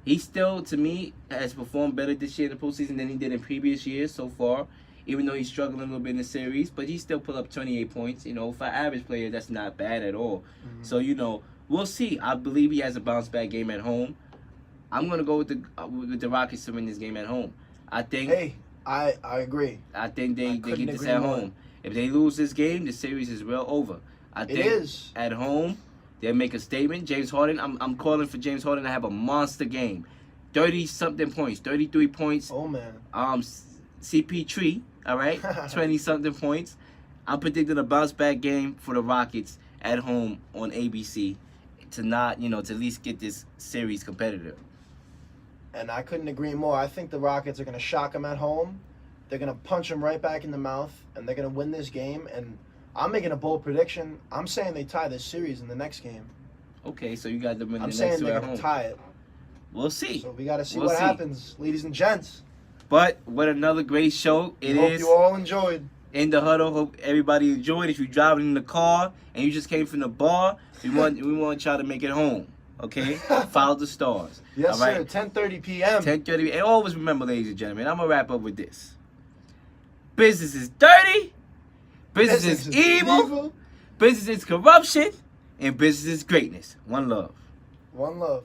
He still, to me, has performed better this year in the postseason than he did in previous years so far. Even though he's struggling a little bit in the series, but he still put up 28 points. For an average player, that's not bad at all. Mhm. So we'll see. I believe he has a bounce back game at home. I'm gonna go with the Rockets to win this game at home. I think. Hey, I agree. I think I they couldn't get this agree at more. home. If they lose this game, the series is well over. I It think is. at home they'll make a statement. James Harden, I'm calling for James Harden to have a monster game, 30-something points, 33 points. Oh, man. CP3, all right, 20-something points. I'm predicting a bounce back game for the Rockets at home on ABC to not, to at least get this series competitive. And I couldn't agree more. I think the Rockets are going to shock them at home. They're going to punch them right back in the mouth, and they're going to win this game. And I'm making a bold prediction. I'm saying they tie this series in the next game. Okay, so you got them in I'm the saying next two they're at going home. to tie it. We'll see. So we got to see We'll what see. happens, ladies and gents. But what another great show it Hope is. you all enjoyed. In the Huddle. Hope everybody enjoyed. If you're driving in the car and you just came from the bar, we want y'all to make it home. Okay? Follow the stars. Yes, all right? sir. 10:30 p.m. 10:30. And always remember, ladies and gentlemen, I'm gonna wrap up with this. Business is dirty. Business is evil. Business is corruption. And business is greatness. One love. One love.